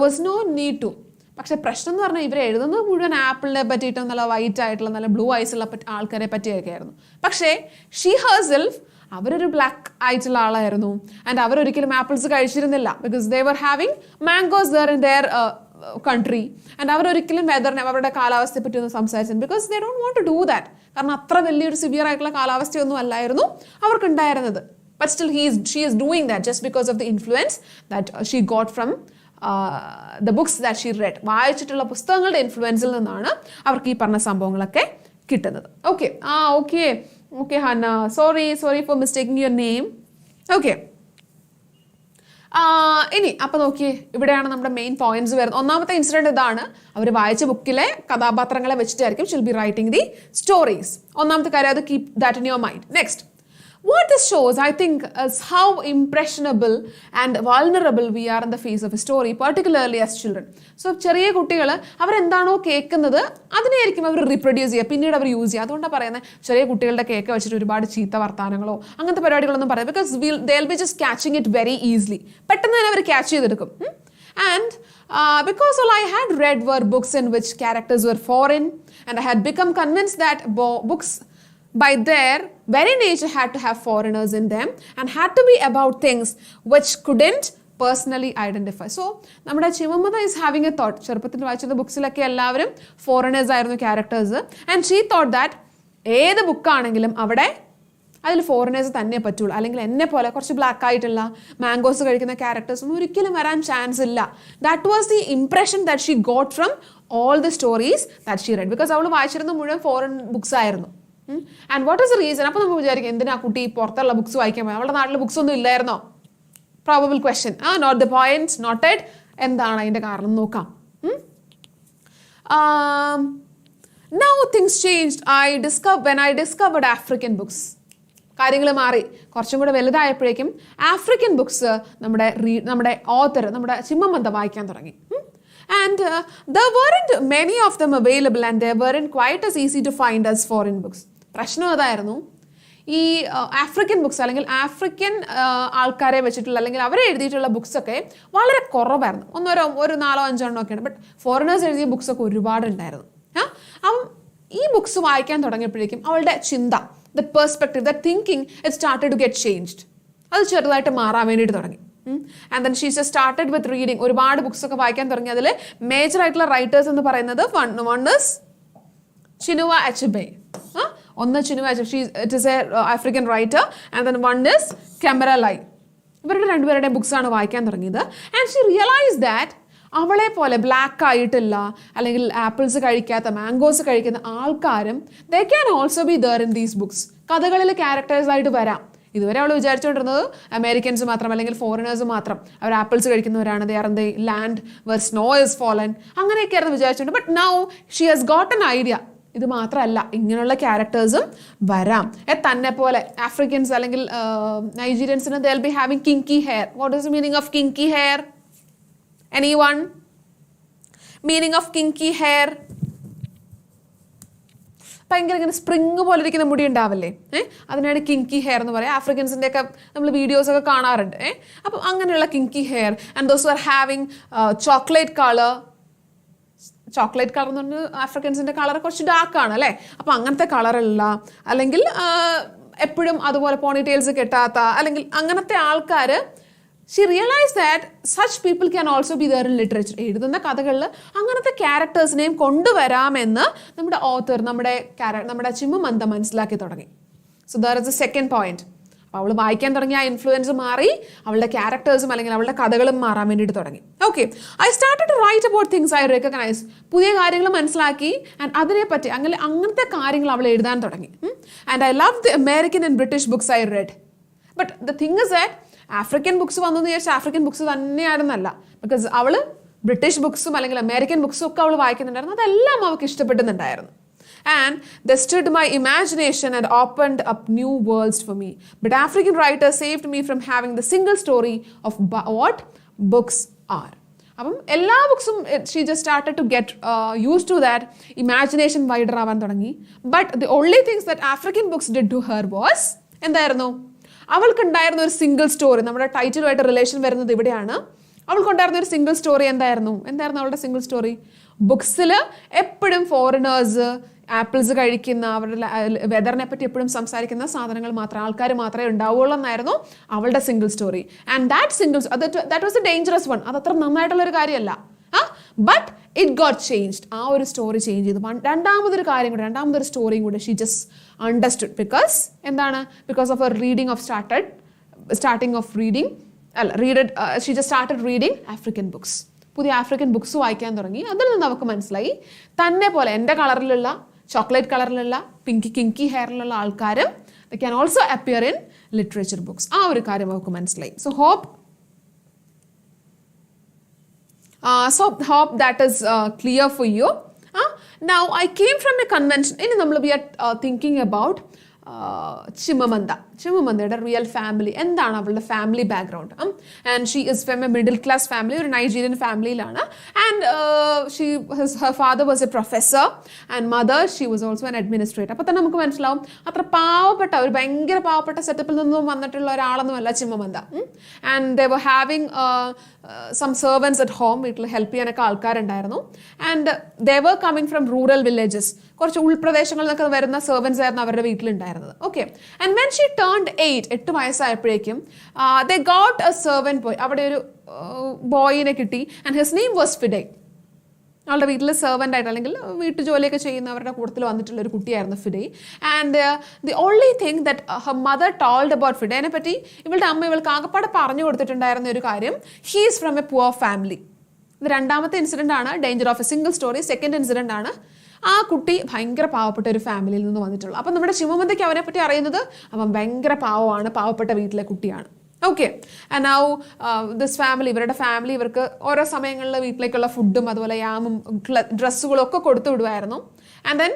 was no need to. പക്ഷെ പ്രശ്നം എന്ന് പറഞ്ഞാൽ ഇവർ എഴുതുന്നത് മുഴുവൻ ആപ്പിളിനെ പറ്റിയിട്ടും നല്ല വൈറ്റ് ആയിട്ടുള്ള നല്ല ബ്ലൂ ഐസ് ഉള്ള ആൾക്കാരെ പറ്റിയൊക്കെ ആയിരുന്നു. പക്ഷേ ഷീ ഹെർസെൽഫ് അവരൊരു ബ്ലാക്ക് ആയിട്ടുള്ള ആളായിരുന്നു. ആൻഡ് അവരൊരിക്കലും ആപ്പിൾസ് കഴിച്ചിരുന്നില്ല because they were having mangoes there in their country. And അവരൊരിക്കലും വെതറിനെ അവരുടെ കാലാവസ്ഥയെ പറ്റി ഒന്നും സംസാരിച്ചു because they don't want to do that. കാരണം അത്ര വലിയൊരു സിവിയർ ആയിട്ടുള്ള കാലാവസ്ഥയൊന്നും അല്ലായിരുന്നു അവർക്കുണ്ടായിരുന്നത്. But still she is doing that just because of the influence that she got from the books that she read. വായിച്ചിട്ടുള്ള പുസ്തകങ്ങളുടെ ഇൻഫ്ലുവൻസിൽ നിന്നാണ് അവർക്ക് ഈ പറഞ്ഞ സംഭവങ്ങളൊക്കെ കിട്ടുന്നത്. Okay. Okay Hannah, sorry for mistaking your name. Okay. ഇനി അപ്പം നോക്കിയേ, ഇവിടെയാണ് നമ്മുടെ മെയിൻ പോയിന്റ്സ് വരുന്നത്. ഒന്നാമത്തെ ഇൻസിഡന്റ് ഇതാണ്. അവർ വായിച്ച ബുക്കിലെ കഥാപാത്രങ്ങളെ വെച്ചിട്ടായിരിക്കും ഷിൽ ബി റൈറ്റിംഗ് ദി സ്റ്റോറീസ്. ഒന്നാമത്തെ കാര്യം, അത് keep that in your mind. Next, what this shows, I think, is how impressionable and vulnerable we are in the face of a story, particularly as children. So ചെറിയ കുട്ടികൾ അവരെന്താണോ കേൾക്കുന്നത് അതിനെയായിരിക്കും അവർ reproduce ചെയ്യുക, പിന്നീട് അവർ use ചെയ്യുക. അതുകൊണ്ടാണ് പറയുന്നത് ചെറിയ കുട്ടികളുടെ കേക്ക് വെച്ചിട്ട് ഒരുപാട് ചീത്ത വർത്താനങ്ങളോ അങ്ങനത്തെ പരിപാടികളൊന്നും പറയാം. Because they'll be just catching it very easily. പെട്ടെന്ന് തന്നെ അവർ ക്യാച്ച് ചെയ്തെടുക്കും. And because all I had read were books in which characters were foreign and I had become convinced that books by their very nature had to have foreigners in them and had to be about things which couldn't personally identify. So നമ്മുടെ ചിമമത is having a thought. ചെറുപ്പത്തിൽ വായിച്ച ബുക്സിലൊക്കെ എല്ലാവരും foreigners ആയിരുന്നു characters. And she thought that ഏത് ബുക്കാണെങ്കിലും അവിടെ അതിൽ foreigners തന്നെ പറ്റുള്ളൂ, അല്ലെങ്കിൽ എന്നെ പോലെ കുറച്ച് ബ്ലാക്ക് ആയിട്ടുള്ള മാംഗോസ് കഴിക്കുന്ന ക്യാരക്ടേഴ്സ് ഒരിക്കലും വരാൻ ചാൻസ് ഇല്ല. That was the impression that she got from all the stories that she red. Because അവൾ വായിച്ചിരുന്ന മുഴുവൻ ഫോറിൻ ബുക്സ് ആയിരുന്നു. And what is the reason? അപ്പോൾ നമ്മൾ വിചാരിക്കും എന്തിനാ കുട്ടി പുറത്തുള്ള ബുക്സ് വായിക്കാൻ പോയി, അവളുടെ നാട്ടിൽ ബുക്സ് ഒന്നും ഇല്ലായിരുന്നോ? Probable question. Not the point, noted. എന്താണ് അതിൻ്റെ കാരണം നോക്കാം. Now things changed. When I discovered African books. കാര്യങ്ങൾ മാറി. കുറച്ചും കൂടെ വലുതായപ്പോഴേക്കും ആഫ്രിക്കൻ ബുക്സ് നമ്മുടെ ഓത്തർ, നമ്മുടെ ചിമ്മമന്ത വായിക്കാൻ തുടങ്ങി. And there weren't many of them available and they weren't quite as easy to find as foreign books. പ്രശ്നം അതായിരുന്നു, ഈ ആഫ്രിക്കൻ ബുക്സ് അല്ലെങ്കിൽ ആഫ്രിക്കൻ ആൾക്കാരെ വെച്ചിട്ടുള്ള അല്ലെങ്കിൽ അവരെ എഴുതിയിട്ടുള്ള ബുക്സൊക്കെ വളരെ കുറവായിരുന്നു. ഒരു 4-5 ഒക്കെയാണ്. ബട്ട് ഫോറിനേഴ്സ് എഴുതിയ ബുക്സൊക്കെ ഒരുപാടുണ്ടായിരുന്നു. അപ്പം ഈ ബുക്സ് വായിക്കാൻ തുടങ്ങിയപ്പോഴേക്കും അവളുടെ ചിന്ത, that perspective, that thinking, it started to get changed. അത് ചെറുതായിട്ട് മാറാൻ വേണ്ടിയിട്ട് തുടങ്ങി. And then she just started with reading. ഒരുപാട് ബുക്സ് ഒക്കെ വായിക്കാൻ തുടങ്ങി. അതിൽ മേജർ ആയിട്ടുള്ള റൈറ്റേഴ്സ് എന്ന് പറയുന്നത് one is Chinua Achebe. ഒന്ന് Chinua Achebe, it is a African writer. And then one is Camera Lai. ഇവരുടെ രണ്ടുപേരുടെ ബുക്സാണ് വായിക്കാൻ തുടങ്ങിയത്. And she realized that അവളെ പോലെ ബ്ലാക്ക് ആയിട്ടില്ല അല്ലെങ്കിൽ ആപ്പിൾസ് കഴിക്കാത്ത, മാംഗോസ് കഴിക്കുന്ന ആൾക്കാരും they can also be there in these books. കഥകളിൽ ക്യാരക്ടേഴ്സ് ആയിട്ട് വരാം. ഇതുവരെ അവൾ വിചാരിച്ചുകൊണ്ടിരുന്നത് അമേരിക്കൻസ് മാത്രം അല്ലെങ്കിൽ ഫോറിനേഴ്സ് മാത്രം, അവർ ആപ്പിൾസ് കഴിക്കുന്നവരാണ്, they are in the land where snow is fallen, അങ്ങനെയൊക്കെയായിരുന്നു വിചാരിച്ചുകൊണ്ട്. But now she has got an idea. ഇത് മാത്രമല്ല, ഇങ്ങനെയുള്ള ക്യാരക്ടേഴ്സും വരാം. തന്നെ പോലെ ആഫ്രിക്കൻസ് അല്ലെങ്കിൽ നൈജീരിയൻസിന് they will be having kinky hair. What is the meaning of kinky hair? Anyone? Meaning of kinky hair? ഭയങ്കര ഇങ്ങനെ സ്പ്രിങ് പോലെ ഇരിക്കുന്ന മുടി ഉണ്ടാവില്ലേ, അതിനാണ് കിങ്കി ഹെയർ എന്ന് പറയുക. ആഫ്രിക്കൻസിൻ്റെ ഒക്കെ നമ്മൾ വീഡിയോസ് ഒക്കെ കാണാറുണ്ട്. അപ്പം അങ്ങനെയുള്ള Kinky hair. And those are having chocolate colour. Chocolate colour എന്ന് പറഞ്ഞാൽ ആഫ്രിക്കൻസിൻ്റെ കളർ കുറച്ച് ഡാർക്കാണ് അല്ലേ. അപ്പം അങ്ങനത്തെ കളറുള്ള, അല്ലെങ്കിൽ എപ്പോഴും അതുപോലെ പോണിറ്റെയിൽസ് കെട്ടാത്ത, അല്ലെങ്കിൽ അങ്ങനത്തെ ആൾക്കാർ, she realized that such people can also be there in literature. എഴുതുന്ന കഥകളിൽ അങ്ങനത്തെ ക്യാരക്ടേഴ്സിനെയും കൊണ്ടുവരാമെന്ന് നമ്മുടെ ഓത്തർ, നമ്മുടെ ചിമ്മമന്ത മനസ്സിലാക്കി തുടങ്ങി. So there is A second point. അപ്പോൾ അവൾ വായിക്കാൻ തുടങ്ങി, ആ ഇൻഫ്ലുവൻസ് മാറി, അവളുടെ ക്യാരക്ടേഴ്സും അല്ലെങ്കിൽ അവളുടെ കഥകളും മാറാൻ വേണ്ടിയിട്ട് തുടങ്ങി. Okay, I started to write about things I recognise. പുതിയ കാര്യങ്ങൾ മനസ്സിലാക്കി ആൻഡ് അതിനെപ്പറ്റി അങ്ങനത്തെ കാര്യങ്ങൾ അവൾ എഴുതാൻ തുടങ്ങി. And I love the American and British books I read. But the thing is that African books വന്നെന്ന് വിചാരിച്ചാൽ ആഫ്രിക്കൻ ബുക്സ് തന്നെയായിരുന്നല്ല. ബിക്കോസ് അവൾ ബ്രിട്ടീഷ് ബുക്സും അല്ലെങ്കിൽ അമേരിക്കൻ ബുക്സും ഒക്കെ അവൾ വായിക്കുന്നുണ്ടായിരുന്നു. അതെല്ലാം അവൾക്ക് ഇഷ്ടപ്പെടുന്നുണ്ടായിരുന്നു. And they stood my imagination and opened up new worlds for me. But African writers saved me from having the single story of what books are. അപ്പം എല്ലാ ബുക്സും she just started to get use to that. Imagination wider ആവാൻ തുടങ്ങി. But the only things that African books did to her was, എന്തായിരുന്നു? അവൾക്കുണ്ടായിരുന്ന ഒരു single story. നമ്മുടെ ടൈറ്റിലുമായിട്ട് relation വരുന്നത് ഇവിടെയാണ്. അവൾക്കുണ്ടായിരുന്ന ഒരു സിംഗിൾ സ്റ്റോറി എന്തായിരുന്നു അവളുടെ സിംഗിൾ സ്റ്റോറി? ബുക്സിൽ എപ്പോഴും ഫോറിനേഴ്സ്, ആപ്പിൾസ് കഴിക്കുന്ന, അവരുടെ വെതറിനെ പറ്റി എപ്പോഴും സംസാരിക്കുന്ന സാധനങ്ങൾ മാത്രം, ആൾക്കാർ മാത്രമേ ഉണ്ടാവുള്ളൂ എന്നായിരുന്നു അവളുടെ single story. And that was A dangerous one. അത് അത്ര നന്നായിട്ടുള്ളൊരു കാര്യമല്ല. But it got changed. ആ ഒരു സ്റ്റോറി ചേഞ്ച് ചെയ്തു. രണ്ടാമതൊരു സ്റ്റോറിയും കൂടെ ഷീ ജസ്റ്റ് അണ്ടർസ്റ്റുഡ്. ബിക്കോസ് എന്താണ്? Because of her reading of she just started reading African books. പുതിയ ആഫ്രിക്കൻ ബുക്സ് വായിക്കാൻ തുടങ്ങി. അതിൽ നിന്ന് അവർക്ക് മനസ്സിലായി തന്നെ പോലെ എൻ്റെ കളറിലുള്ള, ചോക്ലേറ്റ് കളറിലുള്ള, കിങ്കി ഹെയറിലുള്ള ആൾക്കാരും they can also appear in literature books. ആ ഒരു കാര്യം അവർക്ക് മനസ്സിലായി. So hope that is clear for you. Now I came from a convention. We are thinking about ചിമ്മമന്തയുടെ റിയൽ ഫാമിലി എന്താണ്, അവളുടെ family background. And she is from a middle class family, ഒരു Nigerian ഫാമിലിയിലാണ്. And her father was a professor and mother she was also an administrator. അപ്പോൾ തന്നെ നമുക്ക് മനസ്സിലാവും അത്ര പാവപ്പെട്ട, ഒരു ഭയങ്കര പാവപ്പെട്ട സെറ്റപ്പിൽ നിന്നും വന്നിട്ടുള്ള ഒരാളൊന്നുമല്ല Chimamanda. And they were having some servants at home, വീട്ടിൽ ഹെൽപ്പ് ചെയ്യാനൊക്കെ ആൾക്കാരുണ്ടായിരുന്നു. And they were coming from rural villages, കുറച്ച് ഉൾപ്രദേശങ്ങളിൽ നിന്നൊക്കെ വരുന്ന സെർവൻസ് ആയിരുന്നു അവരുടെ വീട്ടിലുണ്ടായിരുന്നത്. Okay. And when she turned 8 വയസ്സായപ്പോഴേക്കും they got a servant boy, അവിടെ ഒരു ബോയിനെ കിട്ടി. And his name was Fide. അവളുടെ വീട്ടിൽ സെർവൻ്റ് ആയിട്ട് അല്ലെങ്കിൽ വീട്ടു ജോലിയൊക്കെ ചെയ്യുന്നവരുടെ കൂട്ടത്തിൽ വന്നിട്ടുള്ള ഒരു കുട്ടിയായിരുന്നു Fide. And the only thing that her mother told about ഫിഡേനെ പറ്റി ഇവളുടെ അമ്മ ഇവൾക്ക് ആകപ്പാടെ പറഞ്ഞു കൊടുത്തിട്ടുണ്ടായിരുന്ന ഒരു കാര്യം, he is from a poor family. ഇത് രണ്ടാമത്തെ ഇൻസിഡൻ്റ് ആണ്, danger of a single story. Second incident ആണ്, ആ കുട്ടി ഭയങ്കര പാവപ്പെട്ട ഒരു ഫാമിലിയിൽ നിന്ന് വന്നിട്ടുള്ളൂ. അപ്പം നമ്മുടെ ചിമ്മമന്തയ്ക്ക് അവനെ പറ്റി അറിയുന്നത് അവൻ ഭയങ്കര പാവമാണ്, പാവപ്പെട്ട വീട്ടിലെ കുട്ടിയാണ്. Okay. And now this family, ഇവരുടെ ഫാമിലി ഇവർക്ക് ഓരോ സമയങ്ങളിൽ വീട്ടിലേക്കുള്ള ഫുഡും അതുപോലെ യാമും ഡ്രസ്സുകളും ഒക്കെ കൊടുത്തു വിടുമായിരുന്നു. ആൻഡ് ദെൻ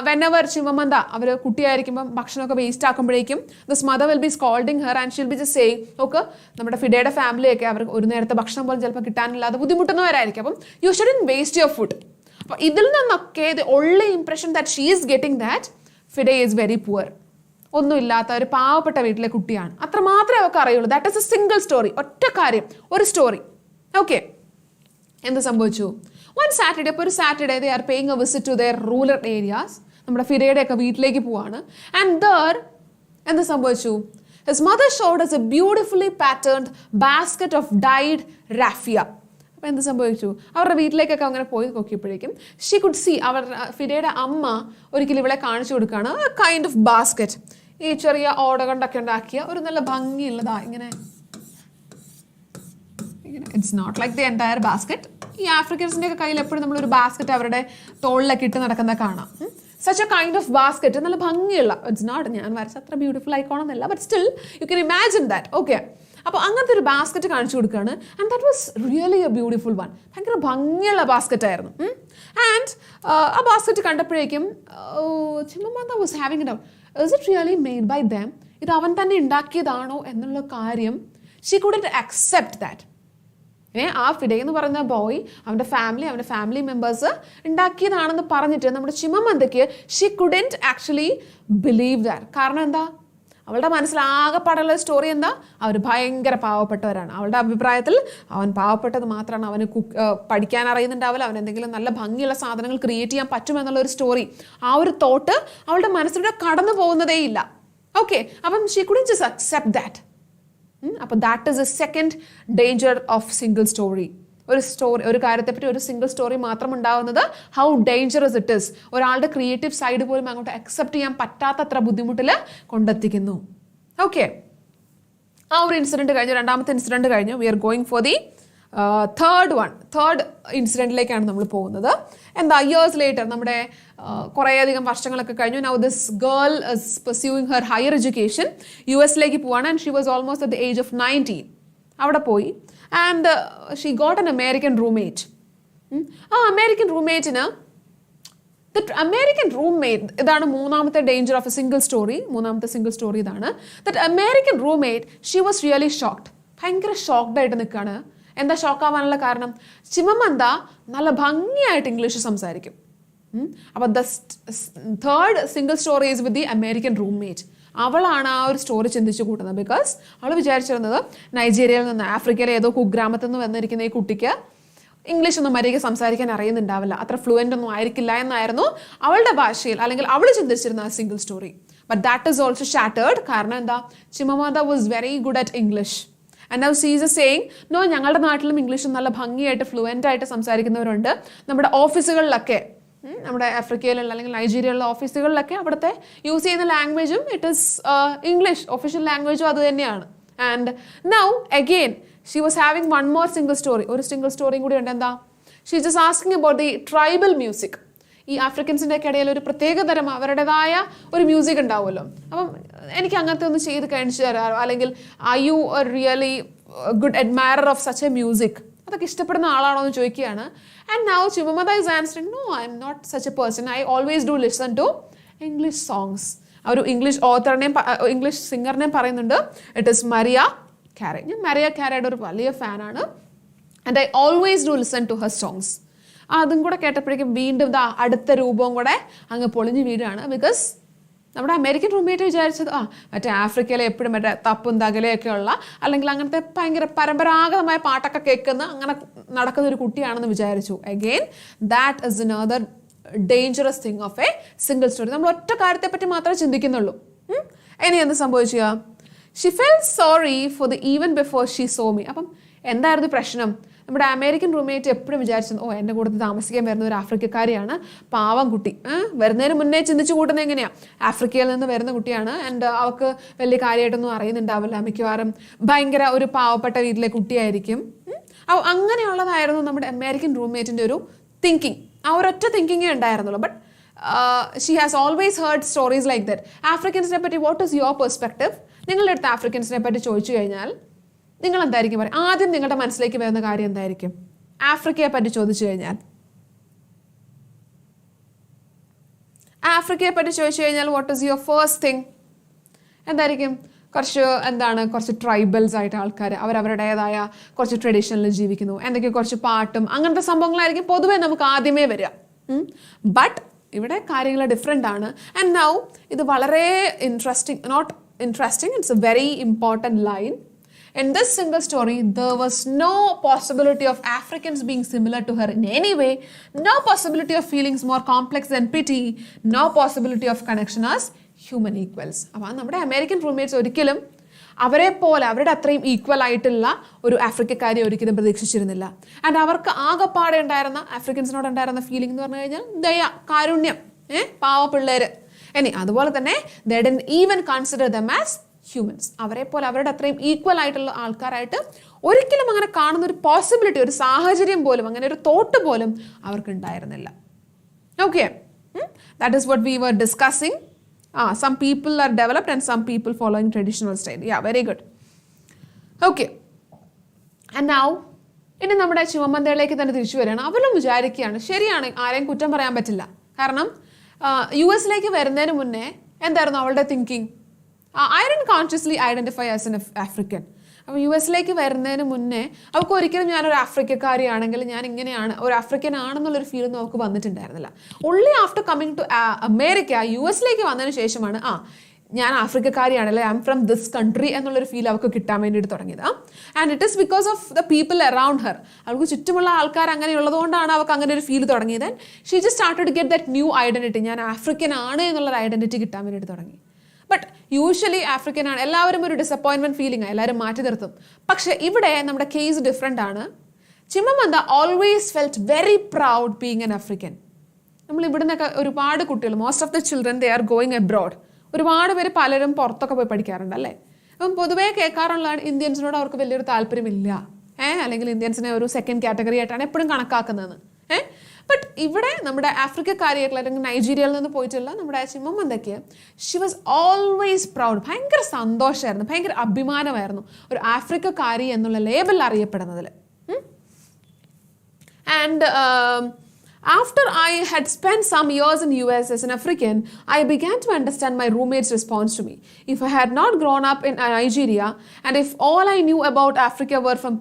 വെനെവർ ചിമ്മമന്ത അവർ കുട്ടിയായിരിക്കുമ്പം ഭക്ഷണമൊക്കെ വേസ്റ്റ് ആക്കുമ്പോഴേക്കും this mother will be scolding her and she'll be just saying, okay നമ്മുടെ ഫിഡയുടെ ഫാമിലിയൊക്കെ അവർക്ക് ഒരു നേരത്തെ ഭക്ഷണം പോലും ചിലപ്പോൾ കിട്ടാനില്ലാതെ ബുദ്ധിമുട്ടുന്നവരായിരിക്കും. അപ്പം you shouldn't waste your food. അപ്പോൾ ഇതിൽ നിന്നൊക്കെ the only impression that she is getting that Fide is very poor, ഒന്നുമില്ലാത്ത ഒരു പാവപ്പെട്ട വീട്ടിലെ കുട്ടിയാണ്. അത്ര മാത്രമേ അവർക്ക് അറിയുള്ളൂ. That is a single story, ഒറ്റ കാര്യം, ഒരു സ്റ്റോറി. ഓക്കെ. എന്ത് സംഭവിച്ചു? വൺ സാറ്റർഡേ, അപ്പോൾ ഒരു Saturday they are paying a visit to their rural areas, നമ്മുടെ ഫിഡയുടെയൊക്കെ വീട്ടിലേക്ക് പോവാണ്. ആൻഡ് ദർ എന്ത് സംഭവിച്ചു? His mother showed us a beautifully patterned basket of dyed raffia. അപ്പോൾ എന്ത് സംഭവിച്ചു? അവരുടെ വീട്ടിലേക്കൊക്കെ അങ്ങനെ പോയി നോക്കിയപ്പോഴേക്കും ഷീ കുഡ് സീ, അവർ ഫിഡയുടെ അമ്മ ഒരിക്കലും ഇവളെ കാണിച്ചു കൊടുക്കുകയാണ് കൈൻഡ് ഓഫ് ബാസ്ക്കറ്റ്. ഈ ചെറിയ ഓട കൊണ്ടൊക്കെ ഉണ്ടാക്കിയ ഒരു നല്ല ഭംഗിയുള്ളതാ ഇങ്ങനെ, it's not like the entire basket. ഈ ആഫ്രിക്കൻസിൻ്റെ ഒക്കെ കയ്യിൽ എപ്പോഴും നമ്മളൊരു ബാസ്ക്കറ്റ് അവരുടെ തോളിലൊക്കെ ഇട്ട് നടക്കുന്ന കാണാം. Such a kind of basket, നല്ല ഭംഗിയുള്ള, ഇറ്റ്സ് നോട്ട് ഞാൻ വരച്ച അത്ര ബ്യൂട്ടിഫുൾ ആയിക്കോണമെന്നില്ല, but still you can imagine that. Okay. അപ്പോൾ അങ്ങനത്തെ ഒരു ബാസ്ക്കറ്റ് കാണിച്ചു കൊടുക്കുകയാണ്. And that was really a beautiful one, ഭയങ്കര ഭംഗിയുള്ള ബാസ്ക്കറ്റ് ആയിരുന്നു. ആൻഡ് ആ ബാസ്ക്കറ്റ് കണ്ടപ്പോഴേക്കും Chimamanda was having it out, is it really made by them, ഇത് അവൻ തന്നെ ഉണ്ടാക്കിയതാണോ എന്നുള്ള കാര്യം ഷീ കുഡൻറ്റ് അക്സെപ്റ്റ് ദാറ്റ്. ആ ഫിഡെ എന്ന് പറയുന്ന ബോയ് അവൻ്റെ ഫാമിലി മെമ്പേഴ്സ് ഉണ്ടാക്കിയതാണെന്ന് പറഞ്ഞിട്ട് നമ്മുടെ ചിമ്മമന്തയ്ക്ക് she couldn't actually believe that. കാരണം എന്താ? അവളുടെ മനസ്സിലാകെപ്പാടുള്ള സ്റ്റോറി എന്താ? അവർ ഭയങ്കര പാവപ്പെട്ടവരാണ്. അവളുടെ അഭിപ്രായത്തിൽ അവൻ പാവപ്പെട്ടത് മാത്രമാണ്, അവന് പഠിക്കാൻ അറിയുന്നുണ്ടാവില്ല, അവൻ എന്തെങ്കിലും നല്ല ഭംഗിയുള്ള സാധനങ്ങൾ ക്രിയേറ്റ് ചെയ്യാൻ പറ്റുമെന്നുള്ളൊരു സ്റ്റോറി, ആ ഒരു തോട്ട് അവളുടെ മനസ്സിലൂടെ കടന്നു പോകുന്നതേ ഇല്ല. ഓക്കെ. അപ്പം she couldn't just accept that. അപ്പോൾ that is a second danger of single story. ഒരു കാര്യത്തെപ്പറ്റി ഒരു സിംഗിൾ സ്റ്റോറി മാത്രം ഉണ്ടാകുന്നത് ഹൗ ഡേഞ്ചറസ് ഇറ്റ് ഈസ്. ഒരാളുടെ ക്രിയേറ്റീവ് സൈഡ് പോലും അങ്ങോട്ട് അക്സെപ്റ്റ് ചെയ്യാൻ പറ്റാത്തത്ര ബുദ്ധിമുട്ടിൽ കൊണ്ടെത്തിക്കുന്നു. ഓക്കെ. ആ ഒരു ഇൻസിഡൻറ്റ് കഴിഞ്ഞു, രണ്ടാമത്തെ ഇൻസിഡൻറ്റ് കഴിഞ്ഞു. We are going for the third ഇൻസിഡൻറ്റിലേക്കാണ് നമ്മൾ പോകുന്നത്. എന്താ? ഇയേഴ്സ് ലേറ്റർ, നമ്മുടെ കുറേയധികം വർഷങ്ങളൊക്കെ കഴിഞ്ഞു. Now this girl is pursuing her higher education. US പോവാണ്. And she was almost at the age of 19. അവിടെ പോയി. And she got an American roommate. ആ അമേരിക്കൻ റൂംമേറ്റിന് ഇതാണ് മൂന്നാമത്തെ danger of a single story. മൂന്നാമത്തെ സിംഗിൾ സ്റ്റോറി ഇതാണ്. That American roommate, she was really shocked. ഭയങ്കര ഷോക്ക്ഡ് ആയിട്ട് നിൽക്കുകയാണ്. എന്താ ഷോക്കാവാനുള്ള കാരണം? ചിമ്മമന്ത നല്ല ഭംഗിയായിട്ട് ഇംഗ്ലീഷ് സംസാരിക്കും. അപ്പോൾ the third single story is with the American roommate. അവളാണ് ആ ഒരു സ്റ്റോറി ചിന്തിച്ചു കൂട്ടുന്നത്. ബിക്കോസ് അവൾ വിചാരിച്ചിരുന്നത് നൈജീരിയയിൽ നിന്ന്, ആഫ്രിക്കയിലെ ഏതോ കുഗ്രാമത്തിൽ നിന്ന് വന്നിരിക്കുന്ന ഈ കുട്ടിക്ക് ഇംഗ്ലീഷ് ഒന്നും മര്യാദയ്ക്ക് സംസാരിക്കാൻ അറിയുന്നുണ്ടാവില്ല, അത്ര ഫ്ലുവൻ്റ് ഒന്നും ആയിരിക്കില്ല എന്നായിരുന്നു അവളുടെ ഭാഷയിൽ അല്ലെങ്കിൽ അവൾ ചിന്തിച്ചിരുന്ന ആ single story. But that is also shattered. കാരണം എന്താ? Chimamanda was very good at English. And now she is saying, no, ഞങ്ങളുടെ നാട്ടിലും ഇംഗ്ലീഷ് നല്ല ഭംഗിയായിട്ട് ഫ്ലുവൻ്റ് ആയിട്ട് സംസാരിക്കുന്നവരുണ്ട്. നമ്മുടെ ഓഫീസുകളിലൊക്കെ, നമ്മുടെ ആഫ്രിക്കയിലുള്ള അല്ലെങ്കിൽ നൈജീരിയയിലുള്ള ഓഫീസുകളിലൊക്കെ അവിടുത്തെ യൂസ് ചെയ്യുന്ന ലാംഗ്വേജും ഇറ്റ് ഈസ് ഇംഗ്ലീഷ്, ഒഫീഷ്യൽ ലാംഗ്വേജും അത് തന്നെയാണ്. And now again she was having one more single story. ഒരു സിംഗിൾ സ്റ്റോറിയും കൂടി ഉണ്ട്. എന്താ? She just asking about the tribal music. ഈ ആഫ്രിക്കൻസിൻ്റെ ഒക്കെ ഇടയിൽ ഒരു പ്രത്യേക തരം അവരുടേതായ ഒരു മ്യൂസിക് ഉണ്ടാവുമല്ലോ. അപ്പം എനിക്ക് അങ്ങനത്തെ ഒന്ന് ചെയ്ത് കാണിച്ചു തരാറോ, അല്ലെങ്കിൽ are you a really good admirer of such a music, അതൊക്കെ ഇഷ്ടപ്പെടുന്ന ആളാണോ എന്ന് ചോദിക്കുകയാണ്. And now Chimamanda is answering, no, I am not such a person, I always do listen to English songs. ഒരു ഇംഗ്ലീഷ് ഓത്തറിനെയും ഇംഗ്ലീഷ് സിംഗറിനെയും പറയുന്നുണ്ട്. It is Mariah Carey. ഞാൻ മരിയ കാരയുടെ ഒരു വലിയ ഫാനാണ്. And I always do listen to her songs. അതും കൂടെ കേട്ടപ്പോഴേക്കും വീണ്ടും അടുത്ത രൂപവും കൂടെ അങ്ങ് പൊളിഞ്ഞു വീഴാണ്. ബിക്കോസ് നമ്മുടെ അമേരിക്കൻ റൂംമേറ്റ് വിചാരിച്ചത് മറ്റേ ആഫ്രിക്കയിലെ എപ്പോഴും മറ്റേ തപ്പും തകലയൊക്കെ ഉള്ള അല്ലെങ്കിൽ അങ്ങനത്തെ ഭയങ്കര പരമ്പരാഗതമായ പാട്ടൊക്കെ കേൾക്കുന്ന അങ്ങനെ നടക്കുന്ന ഒരു കുട്ടിയാണെന്ന് വിചാരിച്ചു. Again that is another dangerous thing of a single story. നമ്മൾ ഒറ്റ കാര്യത്തെ പറ്റി മാത്രമേ ചിന്തിക്കുന്നുള്ളൂ. ഇനി എന്ത് സംഭവിച്ചു? She felt sorry for the even before she saw me. അപ്പം എന്തായിരുന്നു പ്രശ്നം? നമ്മുടെ അമേരിക്കൻ റൂംമേറ്റ് എപ്പോഴും വിചാരിച്ചത് എൻ്റെ കൂടെ താമസിക്കാൻ വരുന്ന ഒരു ആഫ്രിക്കക്കാരിയാണ്, പാവം കുട്ടി. വരുന്നതിന് മുന്നേ ചിന്തിച്ചു കൂട്ടുന്നത് എങ്ങനെയാണ്? ആഫ്രിക്കയിൽ നിന്ന് വരുന്ന കുട്ടിയാണ്, ആൻഡ് അവൾക്ക് വലിയ കാര്യമായിട്ടൊന്നും അറിയുന്നുണ്ടാവില്ല, മിക്കവാറും ഭയങ്കര ഒരു പാവപ്പെട്ട വീട്ടിലെ കുട്ടിയായിരിക്കും. അങ്ങനെയുള്ളതായിരുന്നു നമ്മുടെ അമേരിക്കൻ റൂംമേറ്റിൻ്റെ ഒരു തിങ്കിങ്. ആ ഒരൊറ്റ തിങ്കിങ്ങേ ഉണ്ടായിരുന്നുള്ളൂ. But she has always heard stories like that. ആഫ്രിക്കൻസിനെ പറ്റി വാട്ട് ഈസ് യുവർ പെർസ്പെക്റ്റീവ്? നിങ്ങളുടെ അടുത്ത് ആഫ്രിക്കൻസിനെ പറ്റി ചോദിച്ചു കഴിഞ്ഞാൽ നിങ്ങൾ എന്തായിരിക്കും പറയുക? ആദ്യം നിങ്ങളുടെ മനസ്സിലേക്ക് വരുന്ന കാര്യം എന്തായിരിക്കും? ആഫ്രിക്കയെ പറ്റി ചോദിച്ചു കഴിഞ്ഞാൽ what is your first thing? എന്തായിരിക്കും? കുറച്ച് ട്രൈബൽസ് ആയിട്ട് ആൾക്കാർ അവരവരുടേതായ കുറച്ച് ട്രഡീഷനിൽ ജീവിക്കുന്നു, എന്തൊക്കെയോ കുറച്ച് പാട്ടും അങ്ങനത്തെ സംഭവങ്ങളായിരിക്കും പൊതുവേ നമുക്ക് ആദ്യമേ വരിക. ബട്ട് ഇവിടെ കാര്യങ്ങൾ ഡിഫറെൻ്റ് ആണ്. ആൻഡ് നൗ ഇത് വളരെ interesting, it's a very important line. In this single story, there was no possibility of Africans being similar to her in any way, no possibility of feelings more complex than pity, no possibility of connection as human equals. അപ്പോൾ നമ്മുടെ American roommates ഒരിക്കലും അവരെ പോലെ അവരുടെ അത്രയും equal ആയിട്ടുള്ള ഒരു ആഫ്രിക്കക്കാരെ ഒരിക്കലും പ്രതീക്ഷിച്ചിരുന്നില്ല. ആൻഡ് അവർക്ക് ആകെപ്പാടെ ഉണ്ടായിരുന്ന ആഫ്രിക്കൻസിനോട് ഉണ്ടായിരുന്ന ഫീലിംഗ് എന്ന് പറഞ്ഞു കഴിഞ്ഞാൽ ദയ, കാരുണ്യം, പാവ പിള്ളേര്. ഇനി അതുപോലെ തന്നെ they didn't even consider them as humans. അവരെ പോലെ അവരുടെ അത്രയും ഈക്വൽ ആയിട്ടുള്ള ആൾക്കാരായിട്ട് ഒരിക്കലും അങ്ങനെ കാണുന്ന ഒരു പോസിബിലിറ്റി, ഒരു സാഹചര്യം പോലും, അങ്ങനെ ഒരു തോട്ട് പോലും അവർക്ക് ഉണ്ടായിരുന്നില്ല. Okay, that is what we were discussing. some people are developed and some people following traditional style. Yeah, very good. Okay, and now ഇനി നമ്മുടെ ചുമമന്തയിലേക്ക് തന്നെ തിരിച്ചു വരികയാണ്. അവരും വിചാരിക്കുകയാണ്, ശരിയാണ്, ആരെയും കുറ്റം പറയാൻ പറ്റില്ല. കാരണം യു എസിലേക്ക് വരുന്നതിന് മുന്നേ എന്തായിരുന്നു അവളുടെ thinking? I didn't consciously identify as an African. അപ്പോൾ യു എസിലേക്ക് വരുന്നതിന് മുന്നേ അവൾക്ക് ഒരിക്കലും ഞാനൊരു ആഫ്രിക്കക്കാരിയാണെങ്കിൽ ഞാൻ ഇങ്ങനെയാണ്, ഒരു ആഫ്രിക്കൻ ആണെന്നുള്ളൊരു ഫീലൊന്നും അവൾക്ക് വന്നിട്ടുണ്ടായിരുന്നില്ല. Only after coming to America, U എസിലേക്ക് വന്നതിന് ശേഷമാണ് ഞാൻ ആഫ്രിക്കക്കാരിയാണല്ലേ, I am from this country എന്നുള്ളൊരു ഫീൽ അവൾക്ക് കിട്ടാൻ വേണ്ടിയിട്ട് തുടങ്ങിയത്. And it is because of the people around her. അവൾക്ക് ചുറ്റുമുള്ള ആൾക്കാർ അങ്ങനെ ഉള്ളതുകൊണ്ടാണ് അവൾക്ക് അങ്ങനെ ഒരു ഫീൽ തുടങ്ങിയത്. And she just started to get that new identity. ഞാൻ ആഫ്രിക്കൻ ആണ് എന്നുള്ളൊരു ഐഡന്റിറ്റി കിട്ടാൻ വേണ്ടിയിട്ട് തുടങ്ങി. ബട്ട് യൂഷ്വലി ആഫ്രിക്കൻ ആണ്, എല്ലാവരും ഒരു ഡിസപ്പോയിൻമെന്റ് ഫീലിംഗ് എല്ലാവരും മാറ്റി നിർത്തും. പക്ഷെ ഇവിടെ നമ്മുടെ കേസ് ഡിഫറെൻ്റ് ആണ്. Chimamanda always felt very proud being an African. നമ്മൾ ഇവിടുന്നൊക്കെ ഒരുപാട് കുട്ടികൾ, most of the children they are going abroad. ഒരുപാട് പേര് പലരും പുറത്തൊക്കെ പോയി പഠിക്കാറുണ്ട് അല്ലേ. അപ്പം പൊതുവേ കേൾക്കാറുള്ളതാണ് ഇന്ത്യൻസിനോട് അവർക്ക് വലിയൊരു താല്പര്യമില്ല, അല്ലെങ്കിൽ ഇന്ത്യൻസിനെ ഒരു സെക്കൻഡ് കാറ്റഗറി ആയിട്ടാണ് എപ്പോഴും കണക്കാക്കുന്നത്. ബട്ട് ഇവിടെ നമ്മുടെ ആഫ്രിക്കക്കാരിയായിട്ടുള്ള അല്ലെങ്കിൽ നൈജീരിയയിൽ നിന്ന് പോയിട്ടുള്ള നമ്മുടെ ചിമമന്തയ്ക്ക് ഷി വാസ് ഓൾവേസ് പ്രൗഡ്. ഭയങ്കര സന്തോഷമായിരുന്നു, ഭയങ്കര അഭിമാനമായിരുന്നു ഒരു ആഫ്രിക്കക്കാരി എന്നുള്ള ലേബൽ അറിയപ്പെടുന്നതിൽ. And after I had spent some years in US as an African, I began to understand my roommate's response to me. If I had not grown up in Nigeria, and if all I knew about Africa were from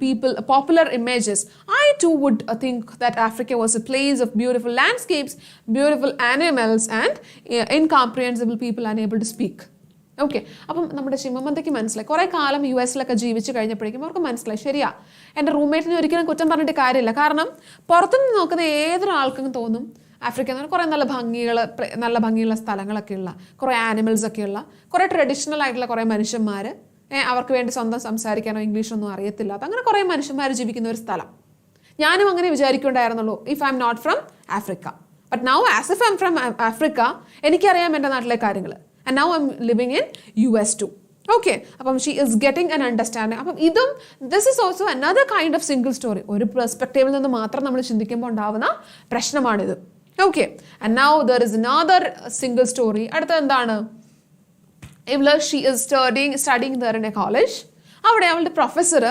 popular images, I too would think that Africa was a place of beautiful landscapes, beautiful animals, and incomprehensible people unable to speak. Okay, അപ്പം നമ്മുടെ ചിമമന്തയ്ക്ക് മനസ്സിലായി. കുറേ കാലം U എസിലൊക്കെ ജീവിച്ച് കഴിഞ്ഞപ്പോഴേക്കും അവർക്ക് മനസ്സിലായി, ശരിയാ, എൻ്റെ റൂംമേറ്റിനെ ഒരിക്കലും കുറ്റം പറഞ്ഞിട്ട് കാര്യമില്ല. കാരണം പുറത്തുനിന്ന് നോക്കുന്ന ഏതൊരാൾക്കും തോന്നും ആഫ്രിക്ക എന്ന് പറഞ്ഞാൽ കുറേ നല്ല ഭംഗിയുള്ള സ്ഥലങ്ങളൊക്കെയുള്ള, കുറേ ആനിമൽസൊക്കെയുള്ള, കുറേ ട്രഡീഷണൽ ആയിട്ടുള്ള കുറേ മനുഷ്യന്മാർ, അവർക്ക് വേണ്ടി സ്വന്തം സംസാരിക്കാനോ ഇംഗ്ലീഷൊന്നും അറിയത്തില്ലാത്ത അങ്ങനെ കുറേ മനുഷ്യന്മാർ ജീവിക്കുന്ന ഒരു സ്ഥലം. ഞാനും അങ്ങനെ വിചാരിക്കുന്നുണ്ടായിരുന്നുള്ളൂ if I am not from Africa. But now as if I am from Africa, എനിക്കറിയാം എൻ്റെ നാട്ടിലെ കാര്യങ്ങൾ. And now I'm living in US too. Okay, അപ്പം she is getting an understanding. അപ്പം ഇതും this is also another kind of single story. ഒരു പെർസ്പെക്റ്റീവിൽ നിന്ന് മാത്രം നമ്മൾ ചിന്തിക്കുമ്പോൾ ഉണ്ടാവുന്ന പ്രശ്നമാണിത്. Okay, and now there is another single story. അടുത്ത എന്താണ്? ഇവള് she is studying there in a college. അവിടെ അവളുടെ professor,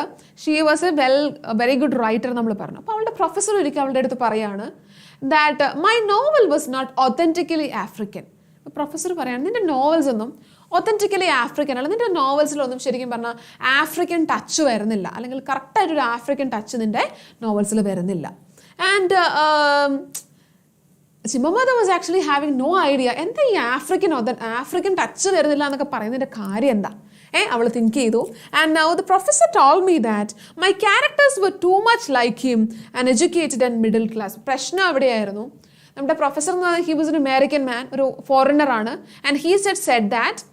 she was a very good writer നമ്മൾ പറഞ്ഞു. അപ്പോൾ അവളുടെ പ്രൊഫസർ ഒരിക്കൽ അവളുടെ അടുത്ത് പറയാണ് that my novel was not authentically African. Professor പറയാണ് നിൻ്റെ നോവൽസ് ഒന്നും ഒത്തൻറ്റിക്കലി ആഫ്രിക്കൻ അല്ല, നിൻ്റെ നോവൽസിലൊന്നും ശരിക്കും പറഞ്ഞാൽ ആഫ്രിക്കൻ ടച്ച് വരുന്നില്ല, അല്ലെങ്കിൽ കറക്റ്റായിട്ടൊരു ആഫ്രിക്കൻ ടച്ച് നിൻ്റെ നോവൽസിൽ വരുന്നില്ല. And Chimamanda was actually having no idea എന്താ ഈ ആഫ്രിക്കൻ ടച്ച് വരുന്നില്ല എന്നൊക്കെ പറയുന്നതിൻ്റെ കാര്യം എന്താ. അവൾ തിങ്ക് ചെയ്തു. And now the professor told me that my characters were too much like him and educated and middle class. പ്രശ്നം എവിടെയായിരുന്നു, നമ്മുടെ പ്രൊഫസർ എന്ന് പറഞ്ഞാൽ he was an American man, ഒരു ഫോറിനറാണ്. ആൻഡ് ഹീ സെഡ് ദാറ്റ്